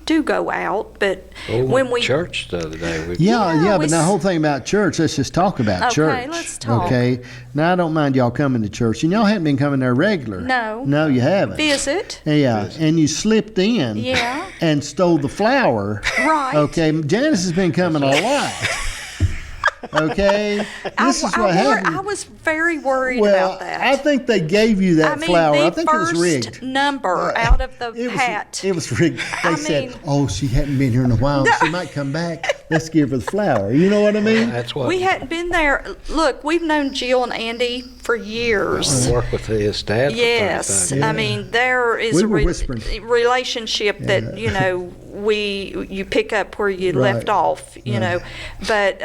Speaker 2: do go out, but when we
Speaker 3: church the other day,
Speaker 1: but the whole thing about church, let's just talk about church.
Speaker 2: Okay, let's talk.
Speaker 1: Okay, now I don't mind y'all coming to church, and y'all haven't been coming there regular. No, you haven't.
Speaker 2: Visit.
Speaker 1: Yeah, and you slipped in.
Speaker 2: Yeah.
Speaker 1: And stole the flower.
Speaker 2: Right.
Speaker 1: Okay, Janice has been coming a lot. Okay, this is what happened.
Speaker 2: I was very worried
Speaker 1: Well,
Speaker 2: about that.
Speaker 1: I think they gave you that flower. I think it was
Speaker 2: the
Speaker 1: rigged.
Speaker 2: first number out of the hat.
Speaker 1: It was rigged. They said, "Oh, she hadn't been here in a while. She might come back. Let's give her the flower." You know what I mean?
Speaker 3: That's what
Speaker 2: We hadn't been there. Look, we've known Jill and Andy for years.
Speaker 3: I work with his dad.
Speaker 2: Yes,
Speaker 3: For 35 years.
Speaker 2: I mean there is
Speaker 1: We
Speaker 2: a
Speaker 1: were whispering.
Speaker 2: relationship that you pick up where you
Speaker 1: Right.
Speaker 2: left off, you know. But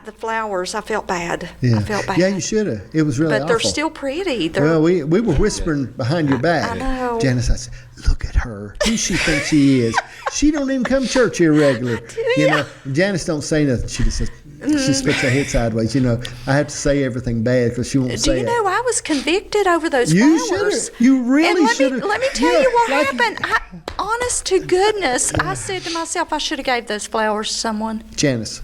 Speaker 2: the flowers, I felt bad.
Speaker 1: Yeah.
Speaker 2: I felt bad.
Speaker 1: Yeah, you should have. It was really
Speaker 2: But they're
Speaker 1: awful.
Speaker 2: still pretty. They're,
Speaker 1: Well, we were whispering behind your back.
Speaker 2: I know.
Speaker 1: Janice, I said, "Look at her. Who she thinks she is? She don't even come to church here regular." You know, Janice don't say nothing. She just says, she puts her head sideways. You know, I have to say everything bad because she won't
Speaker 2: Do
Speaker 1: say
Speaker 2: you
Speaker 1: it.
Speaker 2: know I was convicted over those
Speaker 1: You
Speaker 2: flowers?
Speaker 1: should have. You really
Speaker 2: and
Speaker 1: should have.
Speaker 2: Let me tell you what happened. Honest to goodness, I said to myself, I should have gave those flowers to someone.
Speaker 1: Janice,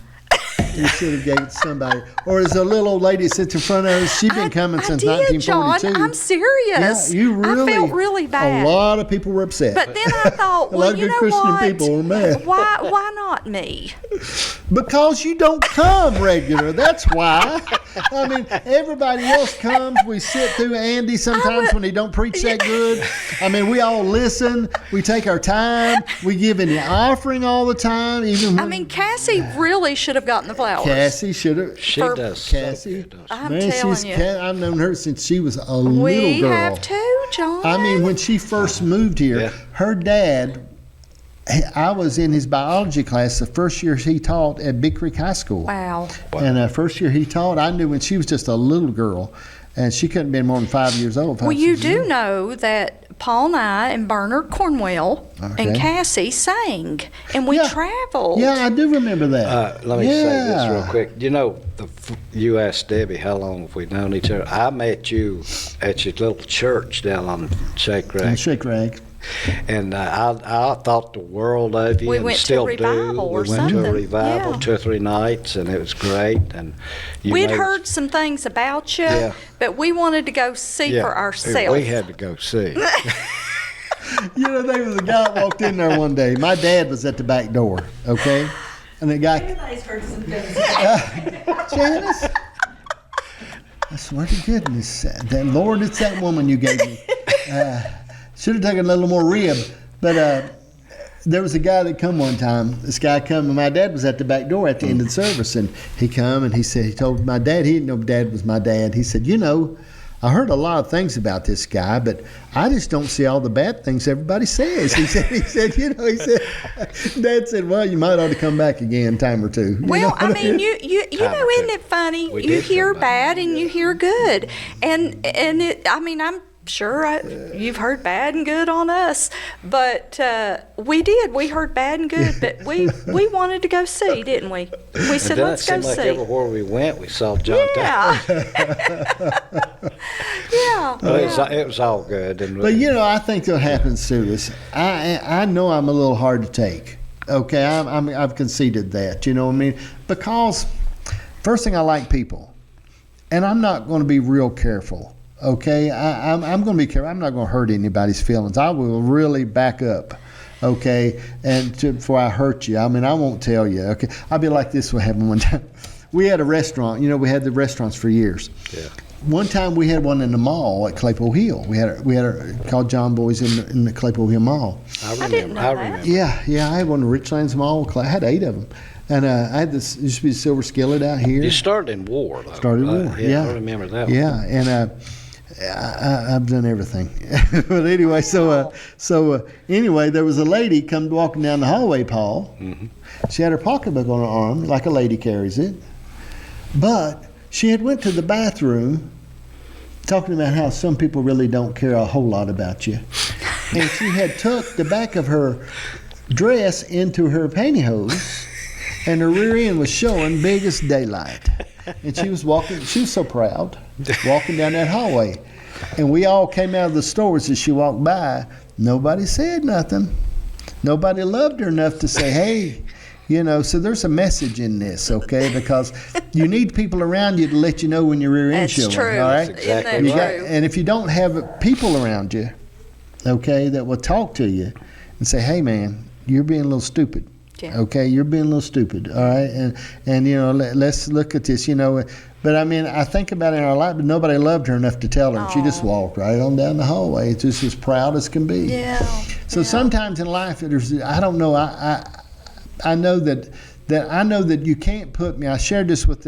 Speaker 1: you should have gave it to somebody. Or there's a little old lady that sits in front of us. She's been coming since
Speaker 2: I did,
Speaker 1: 1942.
Speaker 2: John. I'm serious.
Speaker 1: Yeah, you really.
Speaker 2: I felt really bad.
Speaker 1: A lot of people were upset.
Speaker 2: But then I thought,
Speaker 1: A
Speaker 2: well,
Speaker 1: lot of
Speaker 2: you
Speaker 1: good
Speaker 2: know
Speaker 1: Christian
Speaker 2: what?
Speaker 1: people were mad.
Speaker 2: Why not me?
Speaker 1: Because you don't come regular. That's why. I mean, everybody else comes. We sit through Andy sometimes when he don't preach that good. I mean, we all listen. We take our time. We give in the offering all the time. Even
Speaker 2: I mean, Cassie really should have gotten the flowers.
Speaker 1: Cassie should have.
Speaker 3: She
Speaker 2: for
Speaker 3: does.
Speaker 1: Cassie.
Speaker 2: I'm
Speaker 1: Man,
Speaker 2: telling you.
Speaker 1: I've known her since she was a little
Speaker 2: We
Speaker 1: girl.
Speaker 2: have too, John.
Speaker 1: I mean, when she first moved here, her dad, I was in his biology class the first year he taught at Big Creek High School.
Speaker 2: Wow.
Speaker 1: And the first year he taught, I knew when she was just a little girl, and she couldn't have been more than 5 years old.
Speaker 2: Well, you do know that Paul and I and Bernard Cornwell and Cassie sang, and we traveled.
Speaker 1: Yeah, I do remember that.
Speaker 3: Let me say this real quick. You know, you asked Debbie how long have we known each other. I met you at your little church down on Shake Rag.
Speaker 1: Shake Rag.
Speaker 3: And I thought the world of you,
Speaker 2: We
Speaker 3: and
Speaker 2: went to
Speaker 3: still
Speaker 2: a
Speaker 3: do.
Speaker 2: revival or
Speaker 3: We went to a
Speaker 2: something.
Speaker 3: revival,
Speaker 2: Yeah.
Speaker 3: 2 or 3 nights, and it was great. And
Speaker 2: We'd heard some things about you, but we wanted to go see for ourselves.
Speaker 3: We had to go see.
Speaker 1: You know, there was a guy that walked in there one day. My dad was at the back door, okay? And the guy,
Speaker 4: Everybody's heard some things.
Speaker 1: Janice, I swear to goodness, that Lord, it's that woman you gave me. Should have taken a little more rib. But there was a guy that come one time. This guy come, and my dad was at the back door at the end of the service, and he come and he said, he told my dad, he didn't know Dad was my dad. He said, I heard a lot of things about this guy, but I just don't see all the bad things everybody says. He said, Dad said, well, you might ought to come back again, time or two.
Speaker 2: Well, I mean, you know, isn't it funny? You hear bad and you hear good, and I'm sure you've heard bad and good on us, but we heard bad and good, but we wanted to go see, didn't we? We said, let's go see.
Speaker 3: Like everywhere we went, we saw John.
Speaker 2: Yeah. Yeah.
Speaker 3: It was all good.
Speaker 1: But I think that happens to us. I know I'm a little hard to take. Okay, I've conceded that. You know what I mean? Because first thing, I like people, and I'm not going to be real careful. Okay, I'm going to be careful. I'm not going to hurt anybody's feelings. I will really back up. Okay, and before I hurt you, I mean, I won't tell you. Okay, I'll be like this. What happened one time? We had a restaurant. We had the restaurants for years. Yeah. One time we had one in the mall at Claypool Hill. We had a called John Boy's in the Claypool Hill Mall.
Speaker 2: I didn't know that.
Speaker 1: Yeah, I had one in Richlands Mall. I had 8 of them. And I had this, used to be a silver skillet out here.
Speaker 3: You started in war, though.
Speaker 1: Started in war, yeah.
Speaker 3: I remember that one.
Speaker 1: Yeah, and I've done everything. But anyway, anyway, there was a lady come walking down the hallway, Paul. Mm-hmm. She had her pocketbook on her arm, like a lady carries it. But she had went to the bathroom talking about how some people really don't care a whole lot about you. And she had tucked the back of her dress into her pantyhose, and her rear end was showing big as daylight. And she was so proud, walking down that hallway. And we all came out of the stores as she walked by. Nobody said nothing. Nobody loved her enough to say, hey, so there's a message in this, okay? Because you need people around you to let you know when your rear end's showing.
Speaker 2: That's true.
Speaker 1: All right?
Speaker 3: That's exactly right.
Speaker 1: And if you don't have people around you, okay, that will talk to you and say, hey, man, you're being a little stupid. Yeah. Okay, you're being a little stupid, all right? And let's look at this, But, I mean, I think about it in our life, but nobody loved her enough to tell her. Aww. She just walked right on down the hallway. It's just as proud as can be.
Speaker 2: Yeah.
Speaker 1: So sometimes in life, I don't know, I know that you can't put me. I shared this with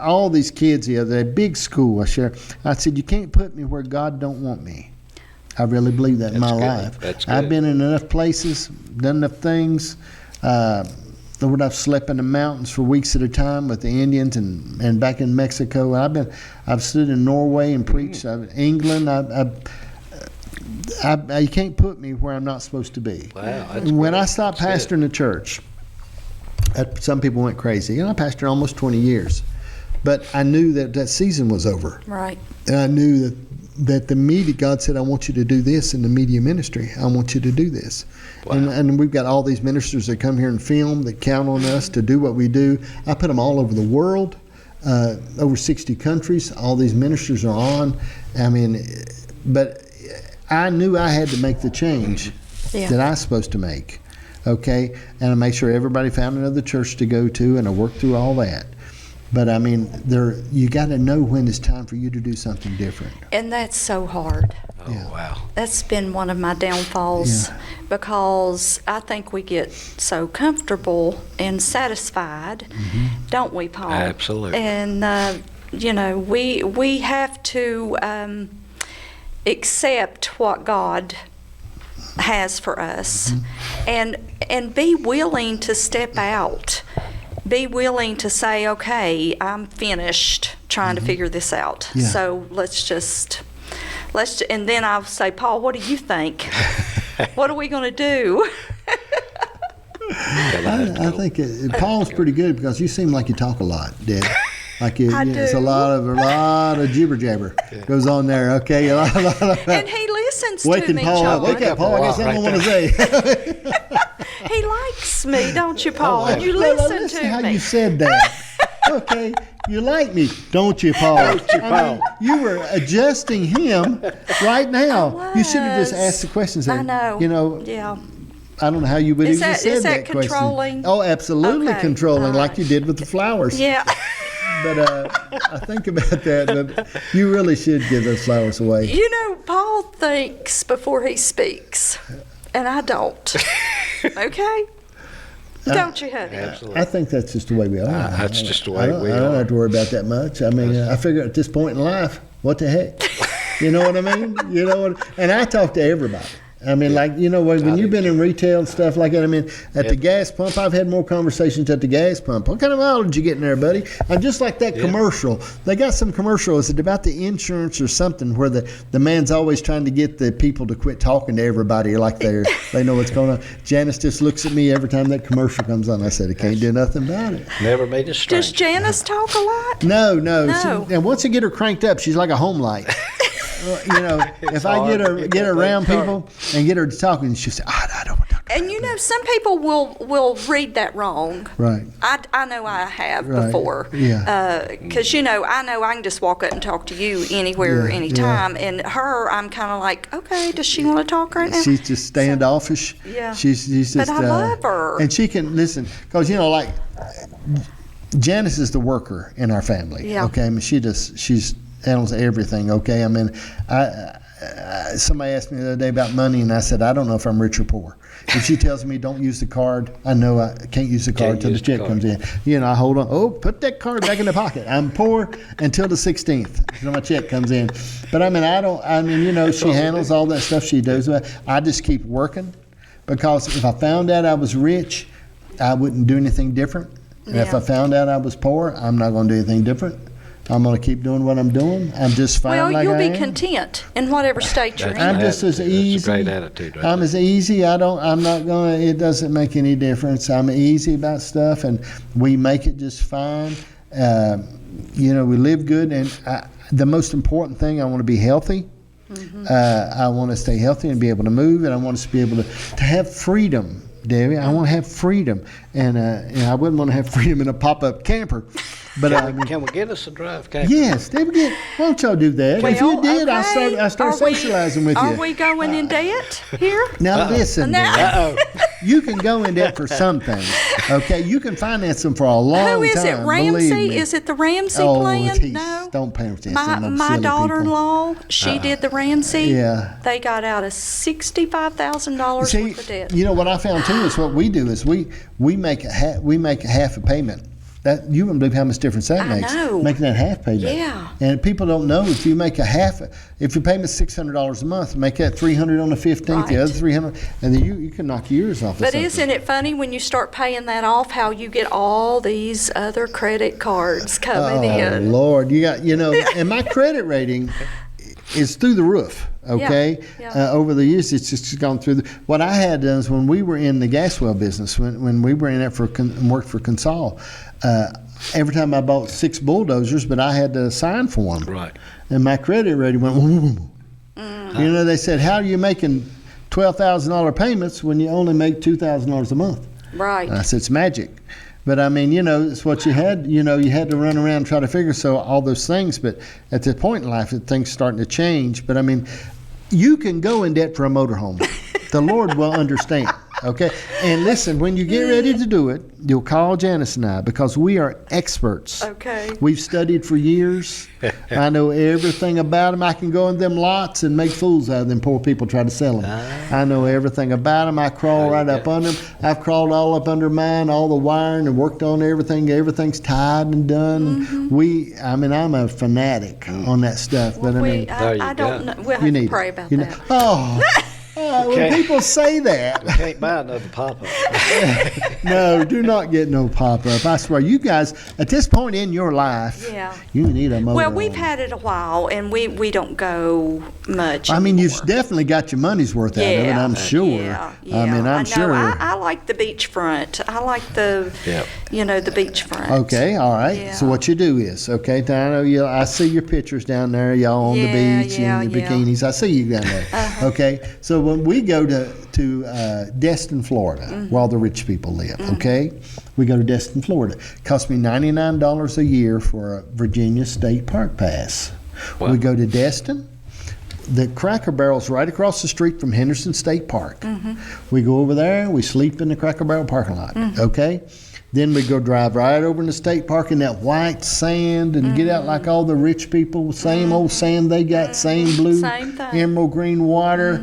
Speaker 1: all these kids the other day, big school. I said, you can't put me where God don't want me. I really believe that in my life.
Speaker 3: That's good.
Speaker 1: I've been in enough places, done enough things. Lord, I've slept in the mountains for weeks at a time with the Indians and back in Mexico. I've stood in Norway and preached. England. You can't put me where I'm not supposed to be.
Speaker 3: Wow.
Speaker 1: When I stopped pastoring the church, some people went crazy. I pastored almost 20 years. But I knew that season was over.
Speaker 2: Right.
Speaker 1: And I knew that the media, God said, I want you to do this in the media ministry. I want you to do this. Wow. And we've got all these ministers that come here and film, that count on us to do what we do. I put them all over the world, over 60 countries. All these ministers are on. I mean, but I knew I had to make the change that I was supposed to make. Okay? And I made sure everybody found another church to go to, and I worked through all that. But I mean, you got to know when it's time for you to do something different.
Speaker 2: And that's so hard.
Speaker 3: Oh, yeah. Wow.
Speaker 2: That's been one of my downfalls because I think we get so comfortable and satisfied, don't we, Paul?
Speaker 3: Absolutely.
Speaker 2: And, we have to accept what God has for us and be willing to step out. Be willing to say, okay, I'm finished trying to figure this out. Yeah. So and then I'll say, Paul, what do you think? What are we going to do?
Speaker 1: I think Paul's pretty good because you seem like you talk a lot, Dad. Like it's a lot of jibber jabber goes on there. Okay, a lot of
Speaker 2: and he listens
Speaker 1: to me,
Speaker 2: Paul
Speaker 1: John. Wake up, Paul. I got something I want to say.
Speaker 2: He likes me, don't you, Paul? You listen to me.
Speaker 1: How you said that. Okay, you like me, don't you, Paul? I mean, you were adjusting him right now. You should have just asked the questions.
Speaker 2: I know.
Speaker 1: Yeah. I don't know how you would have even said that question. Is that controlling? Oh, absolutely controlling, like you did with the flowers.
Speaker 2: Yeah.
Speaker 1: But I think about that, but you really should give those flowers away.
Speaker 2: Paul thinks before he speaks, and I don't. Okay. Don't you, honey?
Speaker 3: Absolutely.
Speaker 1: I think that's just the way we are.
Speaker 3: That's just the way we
Speaker 1: I don't
Speaker 3: are.
Speaker 1: have to worry about that much. I mean, I figure at this point in life, what the heck? You know what I mean? You know what? And I talk to everybody. I mean, like, you know, when you've been in retail and stuff like that, I mean, at the gas pump, I've had more conversations at the gas pump. What kind of mileage did you get in there, buddy? And just like that commercial, they got some commercial. Is it about the insurance or something where the man's always trying to get the people to quit talking to everybody like they know what's going on? Janice just looks at me every time that commercial comes on. I said, I can't do nothing about it.
Speaker 3: Never made a stranger.
Speaker 2: Does Janice talk a lot?
Speaker 1: No.
Speaker 2: No.
Speaker 1: And once I get her cranked up, she's like a home light. You know, if I get her around people and get her to talking, she'll say, I don't want to talk to
Speaker 2: And you know, some people will read that wrong.
Speaker 1: Right.
Speaker 2: I know I have
Speaker 1: Right.
Speaker 2: before.
Speaker 1: Yeah.
Speaker 2: Because, you know I can just walk up and talk to you anywhere,
Speaker 1: Yeah,
Speaker 2: anytime. And her, I'm kind of like, okay, does she want to talk right now?
Speaker 1: She's just standoffish.
Speaker 2: Yeah.
Speaker 1: She's just.
Speaker 2: But I love her.
Speaker 1: And she can listen because you know, like Janice is the worker in our family.
Speaker 2: Yeah.
Speaker 1: Okay. I mean, she's handles everything. Okay. I mean, somebody asked me the other day about money, and I said I don't know if I'm rich or poor. If she tells me don't use the card, I know I can't use the card until the check comes in. You know, I hold on. Oh, put that card back in the pocket. I'm poor until the 16th until my check comes in. But I mean, you know, she handles all that stuff she does. I just keep working because if I found out I was rich, I wouldn't do anything different. And if
Speaker 2: Yeah.
Speaker 1: I found out I was poor, I'm not going to do anything different. I'm going to keep doing what I'm doing. I'm just fine
Speaker 2: Well,
Speaker 1: like I
Speaker 2: you'll be
Speaker 1: am.
Speaker 2: content in whatever state you're in.
Speaker 1: I'm just as easy.
Speaker 3: That's a great attitude. Right
Speaker 1: I'm as easy. I'm not going to, it doesn't make any difference. I'm easy about stuff and we make it just fine. You know, we live good. And the most important thing, I want to be healthy.
Speaker 2: Mm-hmm.
Speaker 1: I want to stay healthy and be able to move. And I want us to be able to have freedom, Debbie. I want to have freedom. And I wouldn't want to have freedom in a pop-up camper. But
Speaker 3: Can we get us a drive camper?
Speaker 1: yes, Debbie, why don't y'all do that? If you
Speaker 2: Well,
Speaker 1: did,
Speaker 2: okay.
Speaker 1: I start
Speaker 2: Are we-
Speaker 1: socializing with you.
Speaker 2: Are we going in debt here?
Speaker 1: Now listen,
Speaker 2: No.
Speaker 1: Debbie, you can go in debt for some things. Okay, you can finance them for a long time.
Speaker 2: Who is it?
Speaker 1: believe
Speaker 2: Ramsey?
Speaker 1: me.
Speaker 2: Is it the Ramsey
Speaker 1: Oh,
Speaker 2: plan?
Speaker 1: geez,
Speaker 2: No.
Speaker 1: don't pay attention to
Speaker 2: My
Speaker 1: them silly
Speaker 2: daughter-in-law, she did the Ramsey.
Speaker 1: Yeah.
Speaker 2: They got out of $65,000
Speaker 1: See,
Speaker 2: worth of debt.
Speaker 1: you know what I found too is what we do is we make half a payment. That you wouldn't believe how much difference that
Speaker 2: I
Speaker 1: makes.
Speaker 2: know.
Speaker 1: Making that half payment.
Speaker 2: Yeah.
Speaker 1: And people don't know if you make if your payment's $600 a month, make that $300 on the 15th, the
Speaker 2: Right.
Speaker 1: other $300, and then you can knock yours off.
Speaker 2: But isn't it funny when you start paying that off, how you get all these other credit cards coming
Speaker 1: Oh
Speaker 2: in?
Speaker 1: Lord, and my credit rating is through the roof. Okay,
Speaker 2: Yeah.
Speaker 1: Over the years it's just gone through. What I had done is when we were in the gas well business, when we were in it and worked for Consol, every time I bought 6 bulldozers, but I had to sign for them.
Speaker 3: Right.
Speaker 1: And my credit rating went. Woo. You know, they said, "How are you making $12,000 payments when you only make $2,000 a month?"
Speaker 2: Right.
Speaker 1: And I said, "It's magic." But I mean, you know, it's what you had. You know, you had to run around and try to figure all those things. But at this point in life, things starting to change. But I mean, you can go in debt for a motorhome. The Lord will understand. Okay. And listen, when you get ready to do it, you'll call Janice and I because we are experts.
Speaker 2: Okay.
Speaker 1: We've studied for years. I know everything about them. I can go in them lots and make fools out of them poor people try to sell them. I know everything about them. I crawl right up under them. I've crawled all up under mine, all the wiring, and worked on everything. Everything's tied and done.
Speaker 2: Mm-hmm.
Speaker 1: I'm a fanatic on that stuff. But
Speaker 2: There
Speaker 1: I
Speaker 2: I don't know. We'll have
Speaker 1: you
Speaker 2: to
Speaker 1: need
Speaker 2: pray
Speaker 1: it.
Speaker 2: about
Speaker 1: You know-
Speaker 2: that.
Speaker 1: when
Speaker 3: Okay.
Speaker 1: people say that,
Speaker 3: We can't buy another pop-up.
Speaker 1: no, do not get no pop-up. I swear, you guys, at this point in your life,
Speaker 2: Yeah.
Speaker 1: you need a motor.
Speaker 2: Well, we've had it a while, and we don't go much.
Speaker 1: I mean, you've
Speaker 2: anymore.
Speaker 1: definitely got your money's worth out of it, I'm sure.
Speaker 2: Yeah,
Speaker 1: I mean, I'm
Speaker 2: know.
Speaker 1: sure.
Speaker 2: I like the beachfront. I like the,
Speaker 3: Yep.
Speaker 2: the beachfront.
Speaker 1: Okay, all right.
Speaker 2: Yeah.
Speaker 1: So what you do is, okay, I know I see your pictures down there, y'all on the
Speaker 2: Yeah,
Speaker 1: beach
Speaker 2: yeah,
Speaker 1: in the
Speaker 2: yeah.
Speaker 1: bikinis. I see you down there. Okay, so when we go to Destin, Florida, where all the rich people live, okay, we go to Destin, Florida. It costs me $99 a year for a Virginia State Park Pass.
Speaker 3: Wow.
Speaker 1: We go to Destin. The Cracker Barrel's right across the street from Henderson State Park. We go over there, we sleep in the Cracker Barrel parking lot, okay? Then we go drive right over in the state park in that white sand and get out like all the rich people, same old sand they got, same blue,
Speaker 2: Same thing.
Speaker 1: emerald green water.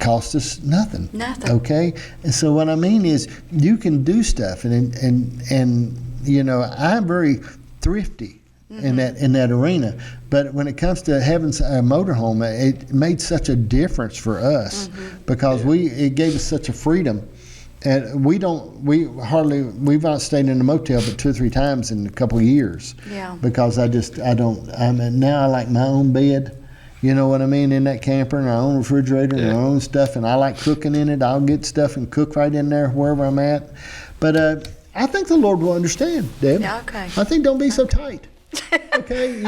Speaker 1: cost us nothing.
Speaker 2: Nothing.
Speaker 1: Okay, and so what I mean is, you can do stuff, and you know, I'm very thrifty in that arena. But when it comes to having a motorhome, it made such a difference for us because it gave us such a freedom. And we've not stayed in a motel but 2 or 3 times in a couple of years.
Speaker 2: Yeah.
Speaker 1: Because now I like my own bed. You know what I mean? In that camper, and our own refrigerator, and our own stuff, and I like cooking in it. I'll get stuff and cook right in there wherever I'm at. But I think the Lord will understand, Deb.
Speaker 2: Yeah, okay.
Speaker 1: I think don't be so tight. Okay,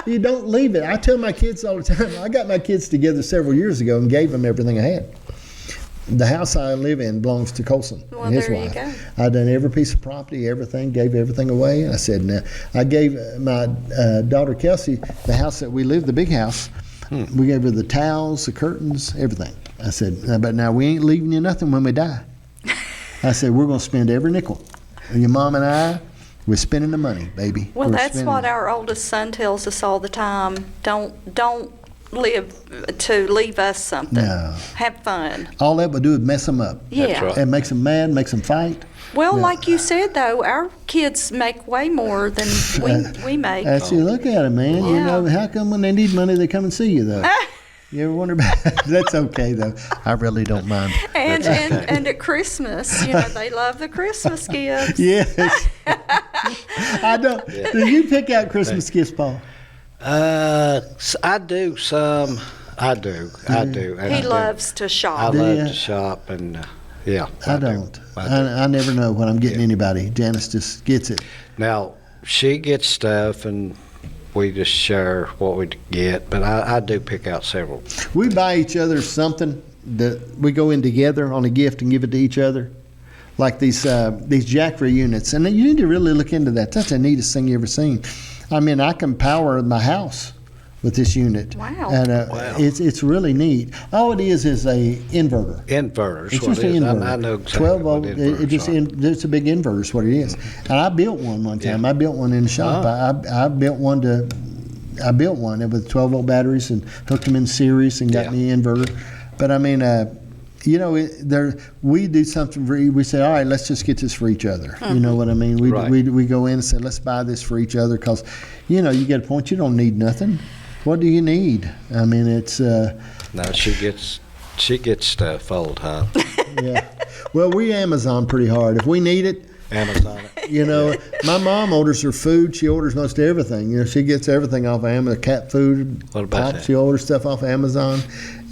Speaker 1: you don't leave it. I tell my kids all the time. I got my kids together several years ago and gave them everything I had. The house I live in belongs to Colson and his wife.
Speaker 2: There you go.
Speaker 1: I done every piece of property, everything, gave everything away. I said, now, I gave my daughter Kelsey the house that we live, the big house. We gave her the towels, the curtains, everything. I said, but now we ain't leaving you nothing when we die. I said, we're going to spend every nickel. And your mom and I, we're spending the money, baby.
Speaker 2: Well,
Speaker 1: We're
Speaker 2: that's
Speaker 1: spending
Speaker 2: what
Speaker 1: it.
Speaker 2: our oldest son tells us all the time. Don't live to leave us something.
Speaker 1: No.
Speaker 2: Have fun.
Speaker 1: All that would do is mess them up.
Speaker 2: Yeah.
Speaker 3: right.
Speaker 1: It makes them mad, makes them fight.
Speaker 2: Well,
Speaker 1: Yeah.
Speaker 2: like you said, though, our kids make way more than we make.
Speaker 1: Actually, look at it, man. You
Speaker 2: Yeah.
Speaker 1: know, how come when they need money, they come and see you, though? You ever wonder about that? That's okay, though. I really don't mind.
Speaker 2: And at Christmas, they love the Christmas gifts.
Speaker 1: Yes. I don't.
Speaker 3: Yeah.
Speaker 1: Do you pick out Christmas gifts, Paul?
Speaker 3: I do some. I do. And
Speaker 2: He
Speaker 3: I do.
Speaker 2: loves to
Speaker 3: I
Speaker 2: shop.
Speaker 1: Do
Speaker 3: love
Speaker 1: ya?
Speaker 3: to shop, and yeah.
Speaker 1: I
Speaker 3: do.
Speaker 1: don't.
Speaker 3: I do.
Speaker 1: I never know when I'm getting anybody. Janice just gets it.
Speaker 3: Now, she gets stuff, and we just share what we get, but I do pick out several.
Speaker 1: We buy each other something that we go in together on a gift and give it to each other. Like these Jackery units. And you need to really look into that. That's the neatest thing you ever seen. I mean, I can power my house with this unit.
Speaker 2: Wow.
Speaker 1: And
Speaker 3: Wow.
Speaker 1: it's really neat. All it is a inverter.
Speaker 3: Inverters.
Speaker 1: It's
Speaker 3: what
Speaker 1: just
Speaker 3: it
Speaker 1: an
Speaker 3: is.
Speaker 1: inverter.
Speaker 3: I know exactly
Speaker 1: 12
Speaker 3: what
Speaker 1: volt.
Speaker 3: inverters are.
Speaker 1: It's a big inverter is what it is. And I built one time.
Speaker 3: Yeah.
Speaker 1: I built one in the shop. I built one with 12 volt batteries and hooked them in series and got
Speaker 3: Yeah.
Speaker 1: me an inverter. But I mean, we do something we say, all right, let's just get this for each other. You know what I mean?
Speaker 3: Right.
Speaker 1: We go in and say, let's buy this for each other because, you get a point, you don't need nothing. What do you need? I mean, it's
Speaker 3: No, she gets stuff all the time.
Speaker 1: yeah. Well, we Amazon pretty hard. If we need it,
Speaker 3: Amazon.
Speaker 1: my mom orders her food. She orders most everything. She gets everything off of Amazon. Cat food,
Speaker 3: What about that?
Speaker 1: She orders stuff off of Amazon,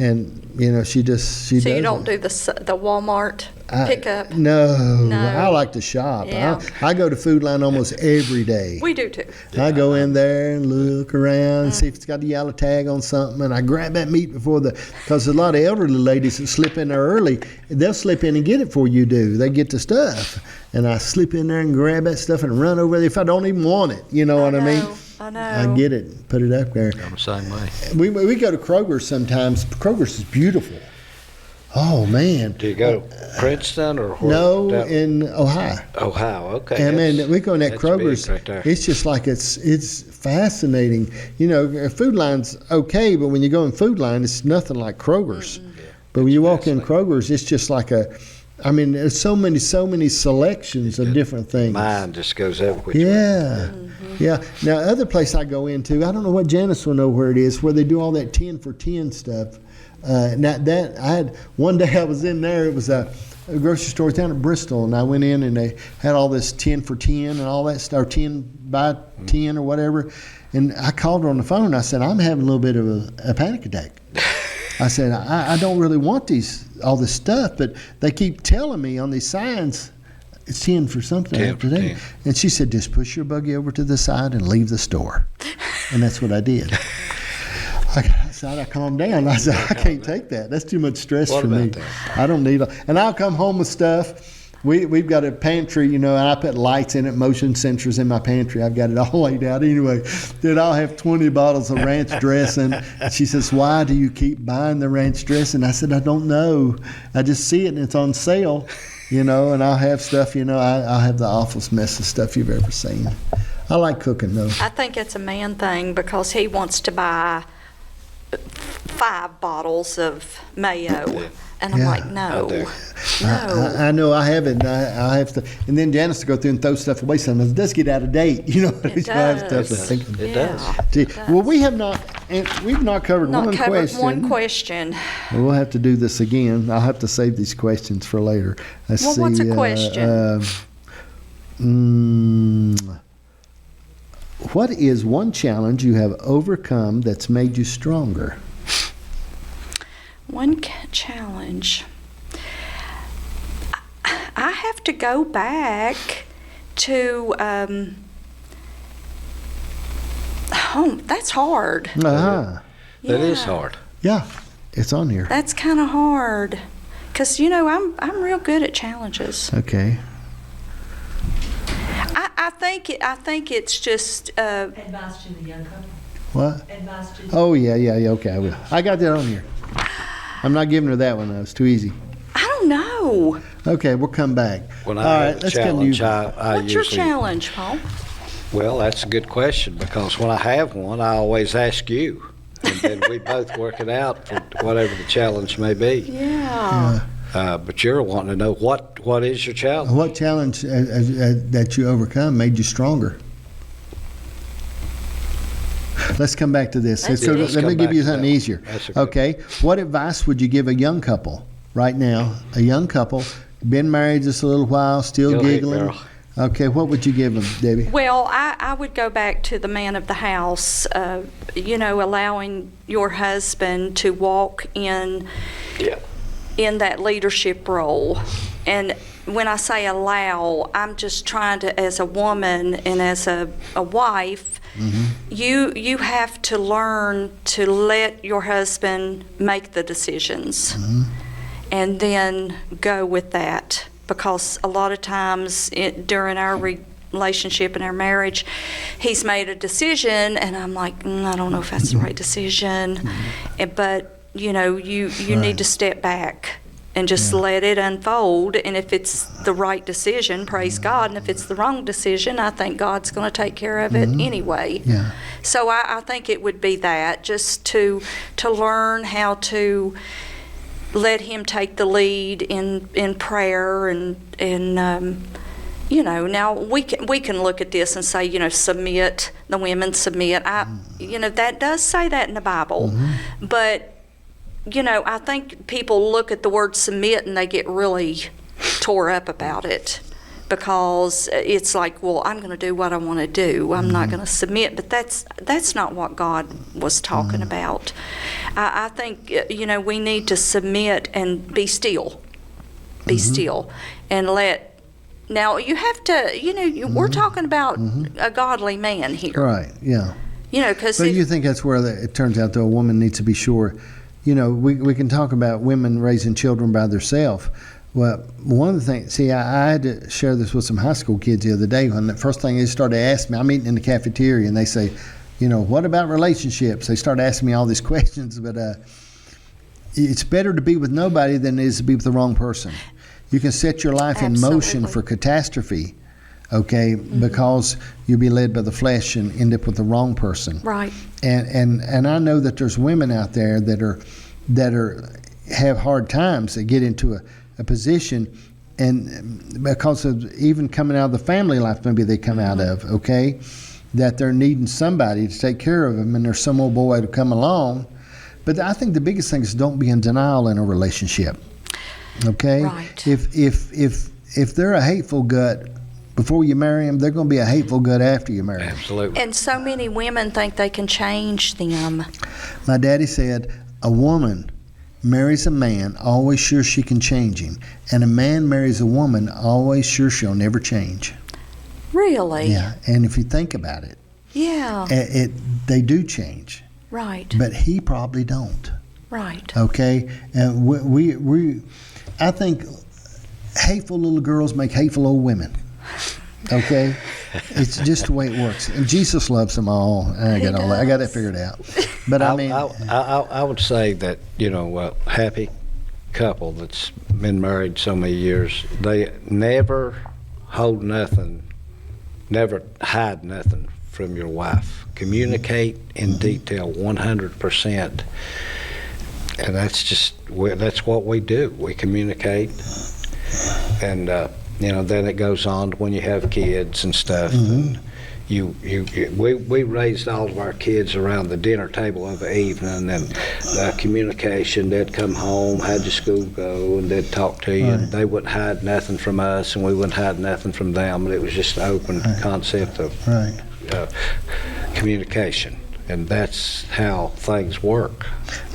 Speaker 1: and she does.
Speaker 2: So you don't do the Walmart pickup?
Speaker 1: No,
Speaker 2: No.
Speaker 1: I like to shop.
Speaker 2: Yeah.
Speaker 1: I go to Food Line almost every day.
Speaker 2: We do too.
Speaker 1: I go in there and look around and see if it's got a yellow tag on something, and I grab that meat because a lot of elderly ladies that slip in there early, they'll slip in and get it before you do. They get the stuff, and I slip in there and grab that stuff and run over there if I don't even want it. You know what I mean?
Speaker 2: I know.
Speaker 1: I get it, put it up there.
Speaker 3: I'm the same way.
Speaker 1: We go to Kroger's sometimes. Kroger's is beautiful. Oh man.
Speaker 3: Do you go to Princeton or where?
Speaker 1: No,
Speaker 3: Down-
Speaker 1: in Ohio.
Speaker 3: Ohio. Okay.
Speaker 1: And man,
Speaker 3: that's-
Speaker 1: we go in that
Speaker 3: that's
Speaker 1: Kroger's.
Speaker 3: big right there.
Speaker 1: It's just like it's fascinating. Food Line's okay, but when you go in Food Line, it's nothing like Kroger's. But when you walk in Kroger's, it's just like there's so many selections of different things.
Speaker 3: Mine just goes everywhere.
Speaker 1: Yeah. Yeah. Now, other place I go into, I don't know what Janice will know where it is, where they do all that 10 for 10 stuff. One day I was in there, it was a grocery store down at Bristol, and I went in and they had all this 10 for 10 and all that stuff, or 10 by 10 or whatever. And I called her on the phone. I said, I'm having a little bit of a panic attack. I said, I don't really want all this stuff, but they keep telling me on these signs, it's 10 for something
Speaker 3: 10 for
Speaker 1: today.
Speaker 3: 10.
Speaker 1: And she said, just push your buggy over to the side and leave the store. And that's what I did. I calmed down. I said, I can't take that. That's too much stress
Speaker 3: What
Speaker 1: for me.
Speaker 3: about that?
Speaker 1: I don't need And I'll come home with stuff. We've got a pantry, and I put lights in it, motion sensors in my pantry. I've got it all laid out anyway. Then I'll have 20 bottles of ranch dressing. And she says, why do you keep buying the ranch dressing? I said, I don't know. I just see it, and it's on sale, and I'll have stuff, I'll have the awfulest mess of stuff you've ever seen. I like cooking, though.
Speaker 2: I think it's a man thing because he wants to buy 5 bottles of mayo.
Speaker 3: Yeah.
Speaker 2: And I'm
Speaker 1: Yeah.
Speaker 2: like, no,
Speaker 3: I do.
Speaker 2: no.
Speaker 1: I know I haven't. I have to, and then Janice to go through and throw stuff away. Sometimes it does get out of date, you know.
Speaker 2: It
Speaker 1: I have
Speaker 2: does.
Speaker 1: stuff to think-
Speaker 3: It
Speaker 2: Yeah,
Speaker 3: does.
Speaker 1: Gee,
Speaker 2: it does.
Speaker 1: well, we've not covered
Speaker 2: Not
Speaker 1: one
Speaker 2: covered
Speaker 1: question.
Speaker 2: one question.
Speaker 1: We'll have to do this again. I'll have to save these questions for later. Let's
Speaker 2: Well,
Speaker 1: see.
Speaker 2: what's a question?
Speaker 1: What is one challenge you have overcome that's made you stronger?
Speaker 2: One challenge. I have to go back to home. That's hard.
Speaker 1: Uh-huh.
Speaker 3: That is
Speaker 2: Yeah.
Speaker 3: hard.
Speaker 1: Yeah, it's on here.
Speaker 2: That's kind of hard, cause I'm real good at challenges.
Speaker 1: Okay.
Speaker 2: I think it's just
Speaker 4: Advice to the young couple.
Speaker 1: What?
Speaker 4: Advice to the
Speaker 1: Oh, yeah, okay, I will. I got that on here. I'm not giving her that one, though. It's too easy.
Speaker 2: I don't know.
Speaker 1: Okay, we'll come back.
Speaker 3: When
Speaker 1: All
Speaker 3: I
Speaker 1: right,
Speaker 3: have a
Speaker 1: let's get
Speaker 3: challenge,
Speaker 1: you.
Speaker 3: I
Speaker 2: What's your
Speaker 3: usually.
Speaker 2: challenge, Paul?
Speaker 3: Well, that's a good question because when I have one, I always ask you. And then we both work it out for whatever the challenge may be.
Speaker 2: Yeah.
Speaker 3: But you're wanting to know what is your challenge?
Speaker 1: What challenge that you overcome made you stronger? Let's come back to this.
Speaker 2: Let's
Speaker 1: So
Speaker 2: do
Speaker 1: let me
Speaker 3: come
Speaker 1: give
Speaker 3: back
Speaker 1: you
Speaker 3: to
Speaker 1: something
Speaker 3: that.
Speaker 1: easier.
Speaker 3: That's a good
Speaker 1: Okay. What advice would you give a young couple right now? A young couple, been married just a little while, still
Speaker 3: Go ahead,
Speaker 1: giggling.
Speaker 3: girl.
Speaker 1: Okay. What would you give them, Debbie?
Speaker 2: Well, I would go back to the man of the house, allowing your husband to walk in
Speaker 3: Yeah.
Speaker 2: that leadership role. And when I say allow, I'm just trying to, as a woman and as a wife, you have to learn to let your husband make the decisions and then go with that. Because a lot of times during our relationship and our marriage, he's made a decision and I'm like, I don't know if that's the right decision. But you need to step back and just let it unfold. And if it's the right decision, praise God. And if it's the wrong decision, I think God's going to take care of it anyway.
Speaker 1: Yeah.
Speaker 2: So I think it would be that, just to learn how to let him take the lead in prayer and now we can look at this and say, submit, the women submit. That does say that in the Bible. But I think people look at the word submit and they get really tore up about it because it's like, well, I'm going to do what I want to do. I'm not going to submit. But that's not what God was talking about. I think, we need to submit and be still. Be still. And now you have to, we're talking about a godly man here.
Speaker 1: Right. Yeah.
Speaker 2: Because
Speaker 1: So you think that's where it turns out, though, a woman needs to be sure. We can talk about women raising children by themselves. Well, one of the things, I had to share this with some high school kids the other day when the first thing they started asking me, I'm eating in the cafeteria, and they say, what about relationships? They start asking me all these questions, but it's better to be with nobody than it is to be with the wrong person. You can set your life in motion
Speaker 2: Absolutely.
Speaker 1: for catastrophe, okay, because you'll be led by the flesh and end up with the wrong person.
Speaker 2: Right.
Speaker 1: And I know that there's women out there that have hard times that get into a position, and because of even coming out of the family life maybe they come out of, okay, that they're needing somebody to take care of them, and there's some old boy to come along. But I think the biggest thing is don't be in denial in a relationship, okay?
Speaker 2: Right.
Speaker 1: If they're a hateful gut before you marry them, they're going to be a hateful gut after you marry them.
Speaker 3: Absolutely.
Speaker 2: And so many women think they can change them.
Speaker 1: My daddy said a woman marries a man always sure she can change him, and a man marries a woman always sure she'll never change.
Speaker 2: Really?
Speaker 1: Yeah, and if you think about it,
Speaker 2: Yeah.
Speaker 1: they do change,
Speaker 2: Right.
Speaker 1: but he probably don't.
Speaker 2: Right.
Speaker 1: Okay, and I think hateful little girls make hateful old women. Okay, it's just the way it works. And Jesus loves them all. I got all that. I got that figured out. But I mean,
Speaker 3: I would say that a happy couple that's been married so many years, they never hold nothing, never hide nothing from your wife. Communicate in detail 100%. And that's what we do. We communicate, and then it goes on to when you have kids and stuff. And we raised all of our kids around the dinner table of the evening, and communication. They'd come home, how'd your school go, and they'd talk to you. And they wouldn't hide nothing from us, and we wouldn't hide nothing from them. And it was just an open concept of communication. And that's how things work.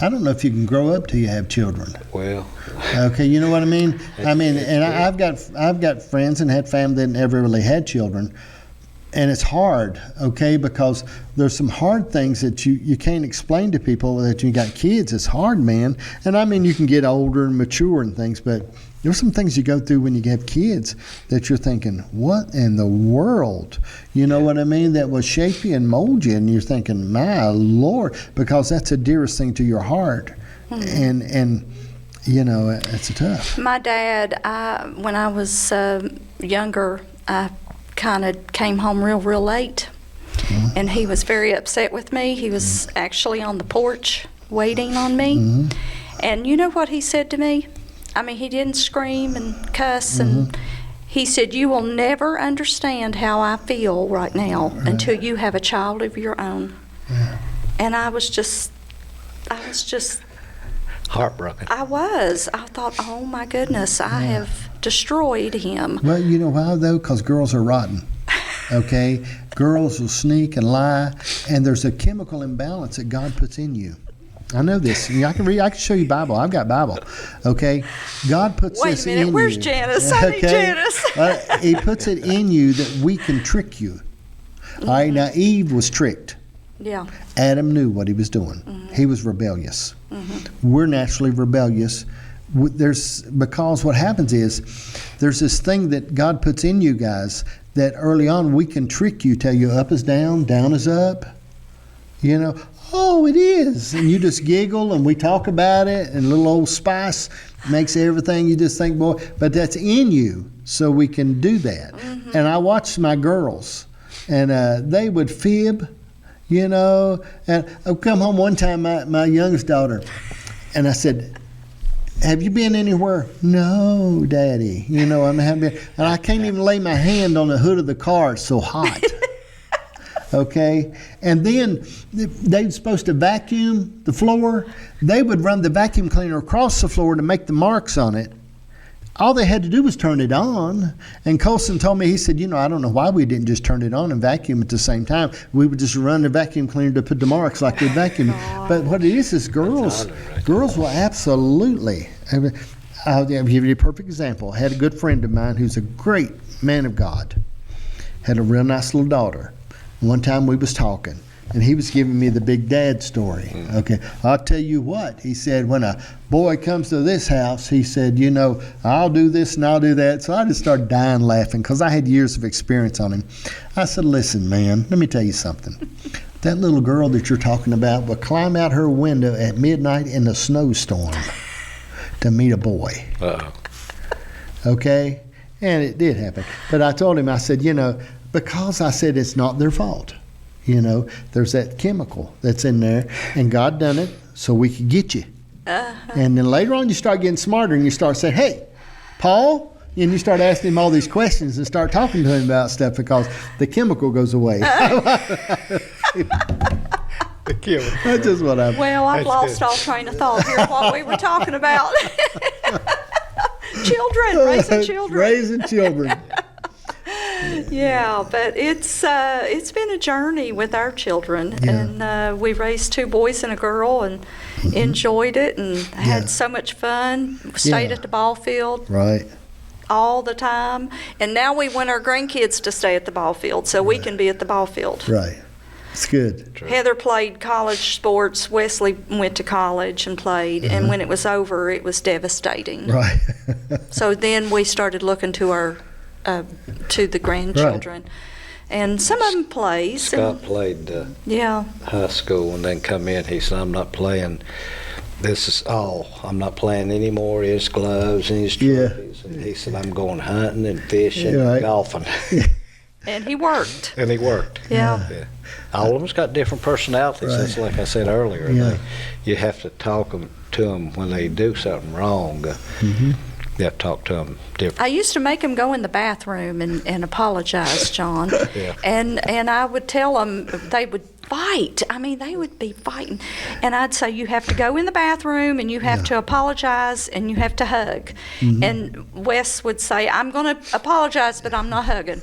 Speaker 1: I don't know if you can grow up till you have children.
Speaker 3: Well,
Speaker 1: okay, you know what I mean? I've got friends and had family that never really had children, and it's hard, okay, because there's some hard things that you can't explain to people that you got kids. It's hard, man. And I mean, you can get older and mature and things, but there's some things you go through when you have kids that you're thinking, what in the world? You know what I mean? That will shape you and mold you, and you're thinking, my Lord, because that's the dearest thing to your heart. And it's tough.
Speaker 2: My dad, when I was younger, I kind of came home real late, and he was very upset with me. He was actually on the porch waiting on me. And you know what he said to me? I mean, he didn't scream and cuss, and he said, "You will never understand how I feel right now until you have a child of your own." And I was just
Speaker 3: heartbroken.
Speaker 2: I thought, oh my goodness, I have destroyed him.
Speaker 1: Well, you know why though? Because girls are rotten. Okay, girls will sneak and lie, and there's a chemical imbalance that God puts in you. I know this. I can show you Bible. I've got Bible. Okay, God puts this in you. Wait a minute.
Speaker 2: Where's Janice? I need Janice.
Speaker 1: He puts it in you that we can trick you. All right. Now Eve was tricked.
Speaker 2: Yeah.
Speaker 1: Adam knew what he was doing. He was rebellious. We're naturally rebellious. Because what happens is there's this thing that God puts in you guys that early on we can trick you, tell you up is down, down is up. You know, oh, it is. And you just giggle and we talk about it, and little old spice makes everything, you just think, boy, but that's in you, so we can do that. And I watched my girls, and they would fib, you know. And I'd come home one time, my youngest daughter, and I said, "Have you been anywhere?" "No, Daddy." You know, I haven't been. And I can't even lay my hand on the hood of the car. It's so hot. Okay? And then they were supposed to vacuum the floor. They would run the vacuum cleaner across the floor to make the marks on it. All they had to do was turn it on. And Colson told me, he said, I don't know why we didn't just turn it on and vacuum at the same time. We would just run the vacuum cleaner to put the marks like we vacuum. But what it is girls will absolutely. I'll give you a perfect example. I had a good friend of mine who's a great man of God. Had a real nice little daughter. One time we was talking, and he was giving me the big dad story. Okay, I'll tell you what, he said, when a boy comes to this house, he said, I'll do this and I'll do that. So I just started dying laughing because I had years of experience on him. I said, listen, man, let me tell you something. That little girl that you're talking about will climb out her window at midnight in a snowstorm to meet a boy. Okay? And it did happen. But I told him, I said, because I said it's not their fault. There's that chemical that's in there, and God done it so we could get you. And then later on you start getting smarter, and you start saying, "Hey, Paul," and you start asking him all these questions and start talking to him about stuff because the chemical goes away.
Speaker 3: The chemical.
Speaker 1: That's just what I.
Speaker 2: Well, I've lost all train of thought here of what we were talking about. Raising children.
Speaker 1: Raising children.
Speaker 2: Yeah, but it's been a journey with our children, and we raised 2 boys and a girl, and enjoyed it, and had so much fun. Stayed at the ball field, all the time, and now we want our grandkids to stay at the ball field so we can be at the ball field.
Speaker 1: Right, it's good.
Speaker 3: True.
Speaker 2: Heather played college sports. Wesley went to college and played, and when it was over, it was devastating.
Speaker 1: Right.
Speaker 2: So then we started looking to to the grandchildren, and some of them plays.
Speaker 3: Scott played high school and then come in. He said, "I'm not playing. This is all. I'm not playing anymore. His gloves and his trophies." And he said, "I'm going hunting and fishing and golfing."
Speaker 2: And he worked.
Speaker 3: And he worked.
Speaker 2: Yeah.
Speaker 3: All of them's got different personalities.
Speaker 1: Right.
Speaker 3: That's like I said earlier.
Speaker 1: Yeah.
Speaker 3: You have to talk to them when they do something wrong.
Speaker 1: Mm-hmm.
Speaker 3: You have to talk to them different.
Speaker 2: I used to make them go in the bathroom and apologize, John.
Speaker 3: Yeah.
Speaker 2: And I would tell them they would fight. I mean, they would be fighting. And I'd say, you have to go in the bathroom and you have to apologize and you have to hug.
Speaker 1: Mm-hmm.
Speaker 2: And Wes would say, I'm going to apologize, but I'm not hugging.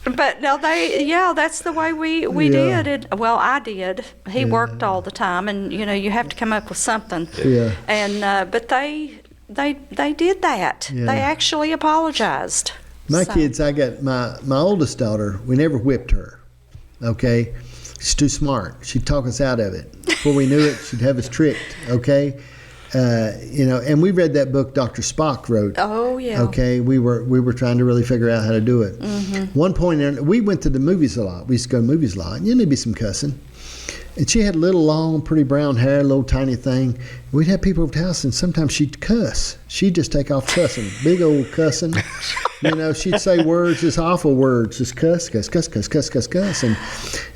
Speaker 2: But no, that's the way we did it. Well, I did. He worked all the time, and you have to come up with something.
Speaker 1: Yeah.
Speaker 2: And but they did that.
Speaker 1: Yeah.
Speaker 2: They actually apologized.
Speaker 1: My
Speaker 2: So-
Speaker 1: kids, I got my oldest daughter, we never whipped her, okay? She's too smart. She'd talk us out of it. Before we knew it, she'd have us tricked, okay? And we read that book Dr. Spock wrote.
Speaker 2: Oh yeah.
Speaker 1: Okay, we were trying to really figure out how to do it.
Speaker 2: Mm-hmm.
Speaker 1: One point, we went to the movies a lot. We used to go to movies a lot. And there'd be some cussing. And she had little, long, pretty brown hair, little tiny thing. We'd have people over the house, and sometimes she'd cuss. She'd just take off cussing, big old cussing. She'd say words, just awful words, just cuss.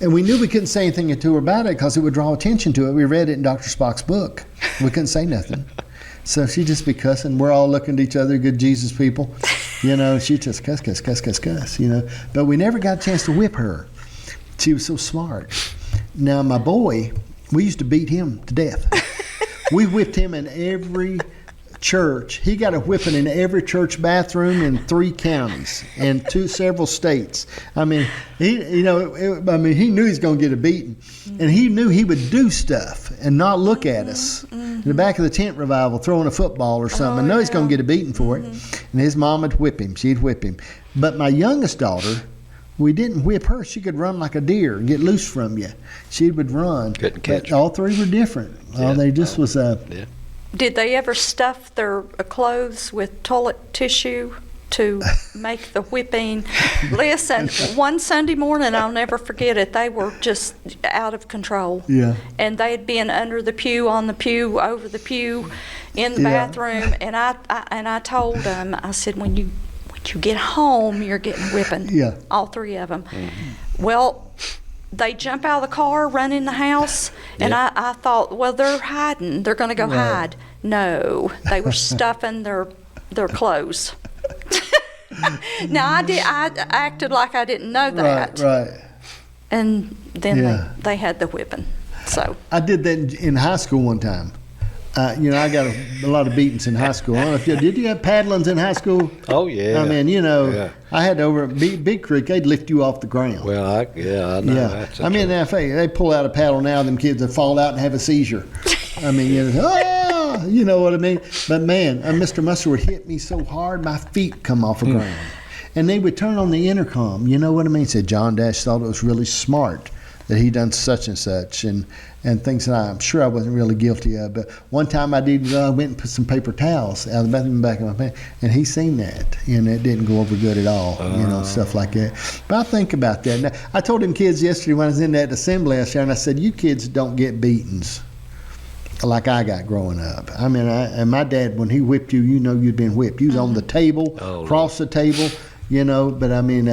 Speaker 1: And we knew we couldn't say anything to her about it because it would draw attention to it. We read it in Dr. Spock's book. We couldn't say nothing. So she'd just be cussing. We're all looking at each other, good Jesus people. She'd just cuss. But we never got a chance to whip her. She was so smart. Now, my boy, we used to beat him to death. We whipped him in every church. He got a whipping in every church bathroom in 3 counties and several states. I mean, he knew he was going to get a beating, and he knew he would do stuff and not look at us. In the back of the tent revival, throwing a football or something. I know he's going to get a beating for it, and his mom would whip him. She'd whip him. But my youngest daughter, we didn't whip her. She could run like a deer and get loose from you. She would run.
Speaker 3: Couldn't catch
Speaker 1: But all 3 were different.
Speaker 3: Yeah.
Speaker 1: They just was
Speaker 2: Did they ever stuff their clothes with toilet tissue to make the whipping? Listen, one Sunday morning, I'll never forget it, they were just out of control.
Speaker 1: Yeah.
Speaker 2: And they had been under the pew, on the pew, over the pew, in the
Speaker 1: Yeah.
Speaker 2: bathroom, and I told them, I said, when you get home, you're getting whipping.
Speaker 1: Yeah.
Speaker 2: All 3 of them. Mm-hmm. Well, they jump out of the car, run in the house, and I thought, well, they're hiding. They're going to go
Speaker 1: Right.
Speaker 2: hide. No, they were stuffing their clothes. Now, I acted like I didn't know that.
Speaker 1: Right.
Speaker 2: And then
Speaker 1: Yeah.
Speaker 2: they had the whipping. So,
Speaker 1: I did that in high school one time. I got a lot of beatings in high school. I don't know if did you have paddlings in high school?
Speaker 3: Oh, yeah.
Speaker 1: I mean,
Speaker 3: Yeah.
Speaker 1: I had over at Big Creek, they'd lift you off the ground.
Speaker 3: Well, I know.
Speaker 1: Yeah.
Speaker 3: That's
Speaker 1: I mean, now, if they pull out a paddle now, them kids would fall out and have a seizure. I mean, you know what I mean? But man, Mr. Musser would hit me so hard, my feet come off the ground. And they would turn on the intercom, you know what I mean? Said John Dash thought it was really smart that he done such and such, and things that I'm sure I wasn't really guilty of. But one time I did, I went and put some paper towels out of the bathroom back in my pants, and he seen that, and it didn't go over good at all, stuff like that. But I think about that. Now, I told them kids yesterday when I was in that assembly last year, and I said, you kids don't get beatings like I got growing up. I mean, and my dad, when he whipped you, you'd been whipped. You was on the table, across the table, but I mean,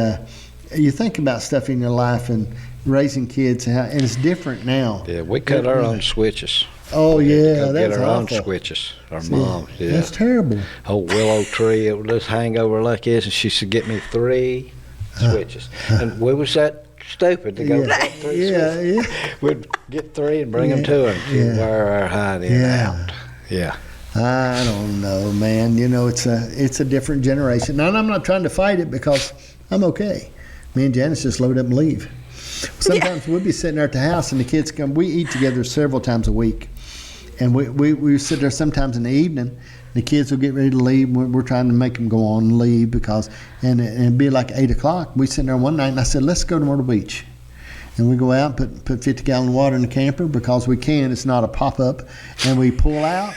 Speaker 1: you think about stuff in your life and raising kids, and it's different now.
Speaker 3: Yeah, we cut our own switches.
Speaker 1: Oh,
Speaker 3: We had to
Speaker 1: yeah,
Speaker 3: go
Speaker 1: that's
Speaker 3: get our
Speaker 1: awful.
Speaker 3: own switches. Our mom, yeah.
Speaker 1: That's terrible.
Speaker 3: Old willow tree, it would just hang over like this, and she should get me 3 switches. And we was that stupid to go get 3 switches.
Speaker 1: Yeah.
Speaker 3: We'd get 3 and bring them to him.
Speaker 1: Yeah.
Speaker 3: Wear our hide in and out. Yeah.
Speaker 1: I don't know, man. It's a different generation. Now, and I'm not trying to fight it because I'm okay. Me and Janice just load up and leave. Sometimes we'll be sitting there at the house and the kids come. We eat together several times a week. And we sit there sometimes in the evening. The kids will get ready to leave. We're trying to make them go on and leave and it'd be like 8 o'clock. We sit there one night and I said, let's go to Myrtle Beach. And we go out, put 50-gallon water in the camper because we can. It's not a pop-up. And we pull out.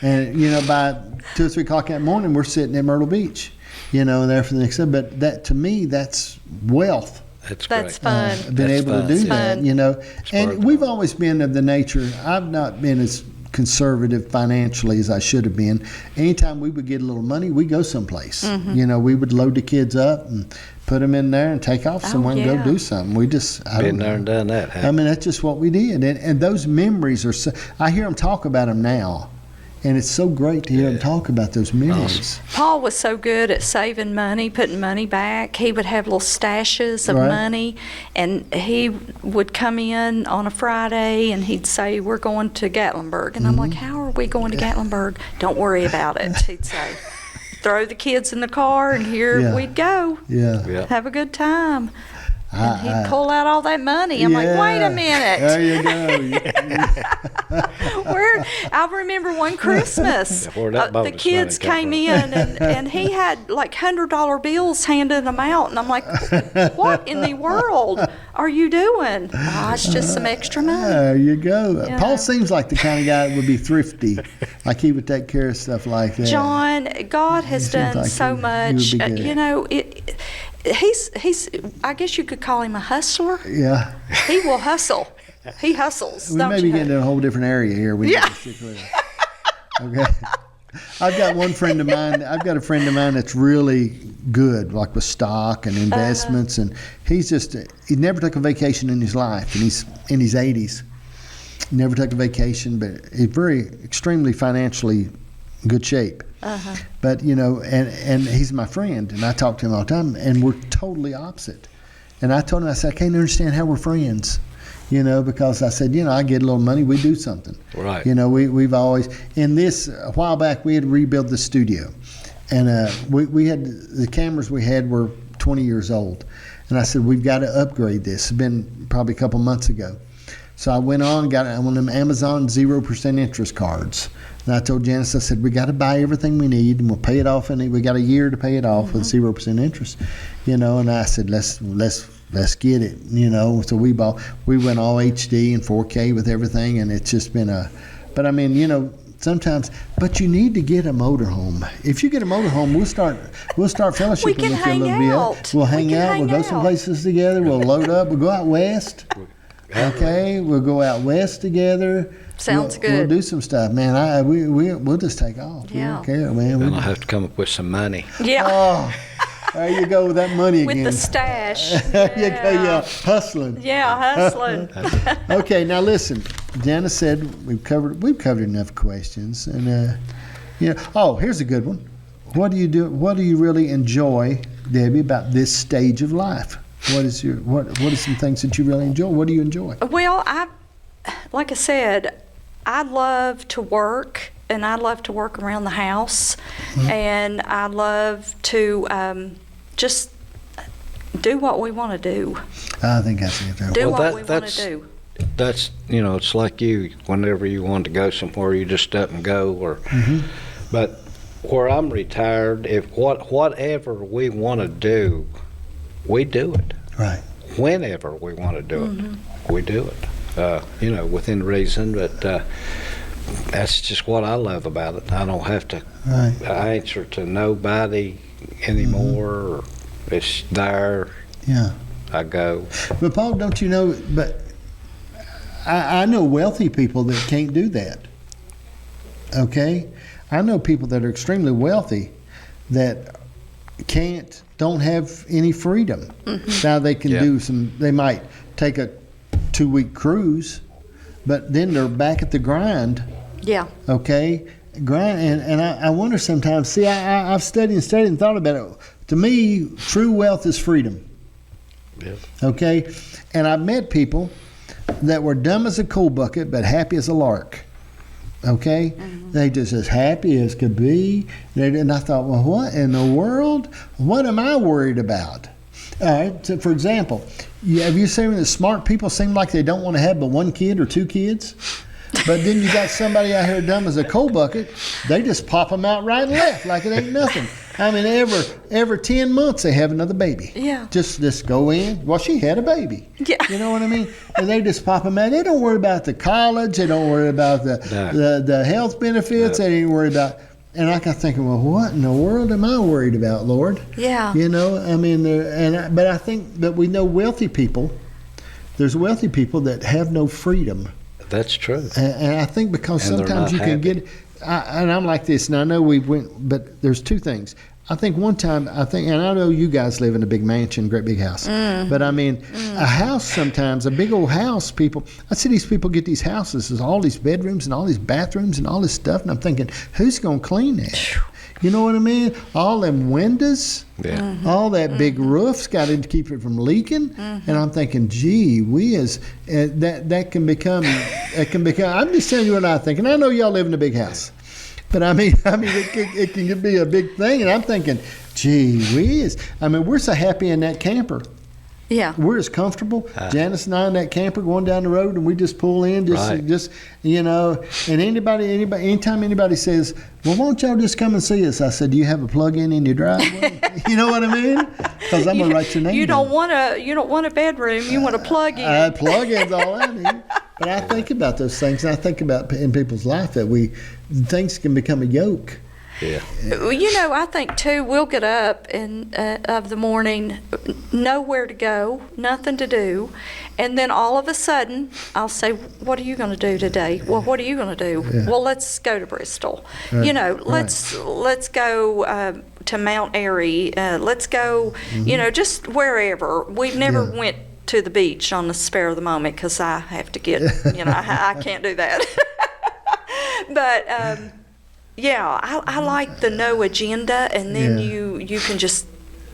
Speaker 1: And, by 2 or 3 o'clock that morning, we're sitting at Myrtle Beach, there for the next day. But that, to me, that's wealth.
Speaker 3: That's
Speaker 2: that's
Speaker 3: great.
Speaker 2: fun.
Speaker 1: Been
Speaker 3: That's
Speaker 1: able
Speaker 3: fun.
Speaker 1: to do
Speaker 2: It's
Speaker 1: that,
Speaker 2: fun.
Speaker 1: And we've always been of the nature, I've not been as conservative financially as I should have been. Anytime we would get a little money, we go someplace. We would load the kids up and put them in there and take off somewhere and
Speaker 2: yeah.
Speaker 1: go do something. We just, I
Speaker 3: Been
Speaker 1: don't
Speaker 3: there
Speaker 1: know.
Speaker 3: and done that. Huh?
Speaker 1: I mean, that's just what we did. And those memories are so, I hear them talk about them now. And it's so great to hear them talk about those memories.
Speaker 2: Paul was so good at saving money, putting money back. He would have little stashes of
Speaker 1: Right.
Speaker 2: money, and he would come in on a Friday and he'd say, "We're going to Gatlinburg." And I'm like, "How are we going to Gatlinburg?" "Don't worry about it," he'd say. "Throw the kids in the car and here
Speaker 1: Yeah.
Speaker 2: we'd go.
Speaker 1: Yeah.
Speaker 3: Yeah.
Speaker 2: Have a good time." And he'd pull out all that money. I'm like, "Wait a minute."
Speaker 1: There you go.
Speaker 2: Where I remember one Christmas,
Speaker 3: Where that
Speaker 2: the
Speaker 3: bonus
Speaker 2: kids
Speaker 3: money come
Speaker 2: came
Speaker 3: from.
Speaker 2: in and he had like $100 bills handing them out, and I'm like, "What in the world are you doing?" "Oh, it's just some extra money."
Speaker 1: There you go.
Speaker 2: Yeah.
Speaker 1: Paul seems like the kind of guy that would be thrifty. Like he would take care of stuff like that.
Speaker 2: John, God has
Speaker 1: seems
Speaker 2: done
Speaker 1: like
Speaker 2: so
Speaker 1: he would
Speaker 2: much.
Speaker 1: be good.
Speaker 2: You know, he's. I guess you could call him a hustler.
Speaker 1: Yeah.
Speaker 2: He will hustle. He hustles.
Speaker 1: We
Speaker 2: don't
Speaker 1: may be
Speaker 2: you?
Speaker 1: getting to a whole different area here. We
Speaker 2: Yeah.
Speaker 1: need to stick with it. Okay. I've got one friend of mine. I've got a friend of mine that's really good, like with stock and investments, and he never took a vacation in his life, and he's in his 80s. Never took a vacation, but he's very extremely financially good shape. But you know, and he's my friend, and I talk to him all the time, and we're totally opposite. And I told him, I said, I can't understand how we're friends. You know, because I said, you know, I get a little money, we do something.
Speaker 3: Right.
Speaker 1: You know, we've always, in this, a while back, we had to rebuild the studio. And we had, the cameras we had were 20 years old. And I said, we've got to upgrade this. It's been probably a couple months ago. So I went on, got one of them Amazon 0% interest cards. And I told Janice, I said, we got to buy everything we need, and we'll pay it off. And we got a year to pay it off with 0% interest. You know, and I said, let's get it, you know. So we went all HD and 4K with everything, and it's just been but I mean, you know, sometimes, but you need to get a motorhome. If you get a motorhome, we'll start fellowshipping
Speaker 2: We can
Speaker 1: with you a little
Speaker 2: hang
Speaker 1: bit.
Speaker 2: out.
Speaker 1: We'll hang
Speaker 2: We can
Speaker 1: out,
Speaker 2: hang
Speaker 1: we'll go some
Speaker 2: out.
Speaker 1: places together, we'll load up, we'll go out west. Okay, we'll go out west together.
Speaker 2: Sounds
Speaker 1: We'll
Speaker 2: good.
Speaker 1: do some stuff, man. We'll just take off. We
Speaker 2: Yeah.
Speaker 1: don't care, man.
Speaker 3: And I'll have to come up with some money.
Speaker 2: Yeah.
Speaker 1: Oh, there you go with that money
Speaker 2: With
Speaker 1: again.
Speaker 2: the stash.
Speaker 1: There you go, yeah, hustling.
Speaker 2: Yeah, hustling.
Speaker 1: Okay, now listen. Janice said we've covered enough questions, and you know. Oh, here's a good one. What do you do? What do you really enjoy, Debbie, about this stage of life? What are some things that you really enjoy? What do you enjoy?
Speaker 2: Well, like I said, I love to work, and I love to work around the house, and I love to just do what we want to do.
Speaker 1: I think that's it.
Speaker 2: Do
Speaker 3: Well,
Speaker 2: what we want to do.
Speaker 3: That's, you know, it's like you, whenever you want to go somewhere, you just up and go. Or, But where I'm retired, if whatever we want to do, we do it.
Speaker 1: Right.
Speaker 3: Whenever we want to do it, we do it. You know, within reason, but that's just what I love about it. I don't have to
Speaker 1: Right.
Speaker 3: answer to nobody anymore. It's there.
Speaker 1: Yeah.
Speaker 3: I go.
Speaker 1: But Paul, don't you know? But I know wealthy people that can't do that. Okay, I know people that are extremely wealthy that don't have any freedom. Now they can do some. They might take a 2-week cruise, but then they're back at the grind.
Speaker 2: Yeah.
Speaker 1: Okay, grind, and I wonder sometimes. See, I've studied and thought about it. To me, true wealth is freedom.
Speaker 3: Yeah.
Speaker 1: Okay, and I've met people that were dumb as a coal bucket but happy as a lark. Okay, they just as happy as could be. And I thought, well, what in the world? What am I worried about? All right. So, for example, have you seen that smart people seem like they don't want to have but one kid or two kids? But then you got somebody out here dumb as a coal bucket. They just pop them out right and left like it ain't nothing. I mean, every 10 months they have another baby.
Speaker 2: Yeah.
Speaker 1: Just go in. Well, she had a baby.
Speaker 2: Yeah.
Speaker 1: You know what I mean? And they just pop them out. They don't worry about the college. They don't worry about the health benefits. They didn't worry about. And I got thinking, well, what in the world am I worried about, Lord?
Speaker 2: Yeah.
Speaker 1: You know, I mean, but I think that we know wealthy people. There's wealthy people that have no freedom.
Speaker 3: That's true.
Speaker 1: And I think because
Speaker 3: And they're
Speaker 1: sometimes
Speaker 3: not
Speaker 1: you can
Speaker 3: happy.
Speaker 1: get, and I'm like this, and I know we went, but there's two things. I think one time, and I know you guys live in a big mansion, great big house, but I mean, a house sometimes, a big old house, I see these people get these houses, there's all these bedrooms and all these bathrooms and all this stuff, and I'm thinking, who's going to clean that? You know what I mean? All them windows, all that big roof's got to keep it from leaking, and I'm thinking, gee whiz, that can become, I'm just telling you what I think, and I know y'all live in a big house. But I mean, it can be a big thing, and I'm thinking, gee whiz. I mean, we're so happy in that camper.
Speaker 2: Yeah.
Speaker 1: We're as comfortable. Janice and I in that camper going down the road, and we just pull in, just you know. And anytime anybody says, "Well, why don't y'all just come and see us?" I said, "Do you have a plug-in in your driveway?" You know what I mean? Because I'm gonna write your name.
Speaker 2: You
Speaker 1: down.
Speaker 2: don't want a bedroom. You want a plug-in.
Speaker 1: Plug-in's all I need. But I think about those things, and I think about in people's life that things can become a yoke.
Speaker 3: Yeah.
Speaker 2: You know, I think too, we'll get up of the morning, nowhere to go, nothing to do, and then all of a sudden, I'll say, "What are you going to do today?" "Well, what are you going to do?"
Speaker 1: Yeah.
Speaker 2: "Well, let's go to Bristol." You know, let's go to Mount Airy. Let's go, you know, just wherever. We've never went to the beach on the spare of the moment because I have to get, you know, I can't do that. But yeah, I like the no agenda, and then you can just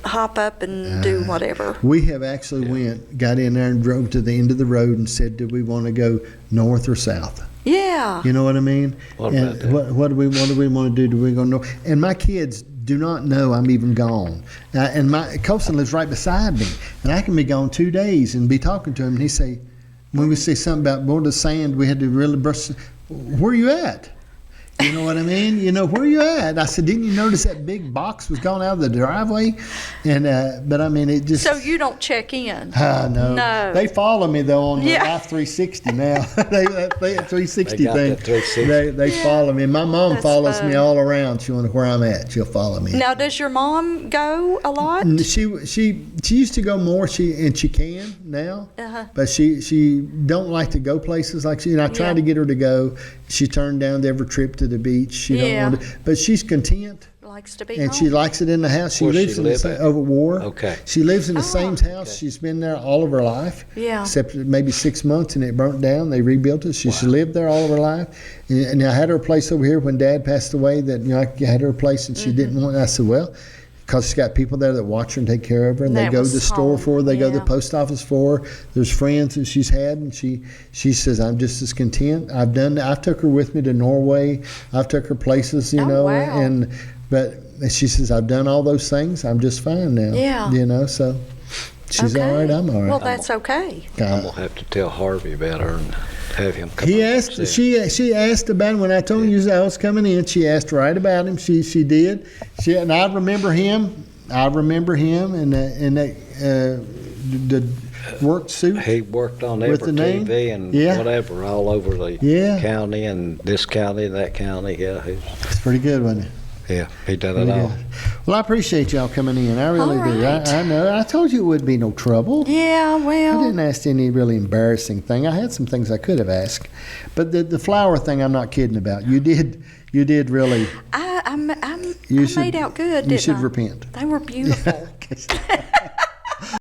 Speaker 2: hop up and do whatever.
Speaker 1: We have actually got in there and drove to the end of the road and said, "Do we want to go north or south?"
Speaker 2: Yeah.
Speaker 1: You know what I mean?
Speaker 3: What about that?
Speaker 1: What do we want to do? Do we go north? And my kids do not know I'm even gone. And Colson lives right beside me, and I can be gone 2 days and be talking to him, and he say, when we say something about more of the sand, we had to really brush. Where are you at? You know what I mean? You know, where you at? I said, didn't you notice that big box was gone out of the driveway? And but I mean, it just.
Speaker 2: So you don't check in?
Speaker 1: No.
Speaker 2: No.
Speaker 1: They follow me though on the
Speaker 2: Yeah.
Speaker 1: Life 360 now. they 360
Speaker 3: They got
Speaker 1: thing.
Speaker 3: that 360.
Speaker 1: They follow me. My mom
Speaker 2: That's
Speaker 1: follows me
Speaker 2: fun.
Speaker 1: all around. She wants where I'm at. She'll follow me.
Speaker 2: Now, does your mom go a lot?
Speaker 1: And she used to go more. She can now, but she don't like to go places like she. And I tried to get her to go. She turned down every trip to the beach. She don't want to, but she's content.
Speaker 2: Likes to be
Speaker 1: And
Speaker 2: home.
Speaker 1: she likes it in the house. She
Speaker 3: Where's
Speaker 1: lives
Speaker 3: she
Speaker 1: in the
Speaker 3: live
Speaker 1: same
Speaker 3: at?
Speaker 1: over War.
Speaker 3: Okay.
Speaker 1: She lives in the same house. She's been there all of her life.
Speaker 2: Yeah.
Speaker 1: Except maybe 6 months, and it burnt down. They rebuilt it. She's lived there all of her life. And I had her place over here when Dad passed away. That I had her place, and she didn't want. I said, well, because she's got people there that watch her and take care of her, and they
Speaker 2: That
Speaker 1: go to
Speaker 2: was
Speaker 1: the store
Speaker 2: home,
Speaker 1: for her. They go to the
Speaker 2: yeah.
Speaker 1: post office for her. There's friends that she's had, and she says, I'm just as content. I've took her with me to Norway. I've took her places, you know,
Speaker 2: wow.
Speaker 1: But she says, I've done all those things. I'm just fine now.
Speaker 2: Yeah.
Speaker 1: You know, so she's all right. I'm all right.
Speaker 2: Well, that's okay.
Speaker 3: I'm gonna have to tell Harvey about her and have him come.
Speaker 1: He
Speaker 3: over and
Speaker 1: asked.
Speaker 3: see her.
Speaker 1: She asked about him when I told you I was coming in. She asked right about him. She did. And I remember him. And the work suit.
Speaker 3: He worked on
Speaker 1: With
Speaker 3: every
Speaker 1: the name?
Speaker 3: TV and
Speaker 1: Yeah.
Speaker 3: whatever all over the county and this county, that county. Yeah,
Speaker 1: It's pretty good, wasn't it?
Speaker 3: he done it
Speaker 1: Pretty
Speaker 3: all.
Speaker 1: good. Well, I appreciate y'all coming in. I really
Speaker 2: All
Speaker 1: do.
Speaker 2: right.
Speaker 1: I know. I told you it would be no trouble.
Speaker 2: Yeah,
Speaker 1: I
Speaker 2: well,
Speaker 1: didn't ask any really embarrassing thing. I had some things I could have asked, but the flower thing, I'm not kidding about. You did really.
Speaker 2: I
Speaker 1: You should-
Speaker 2: made out good,
Speaker 1: You
Speaker 2: didn't
Speaker 1: should
Speaker 2: I?
Speaker 1: repent.
Speaker 2: They were beautiful.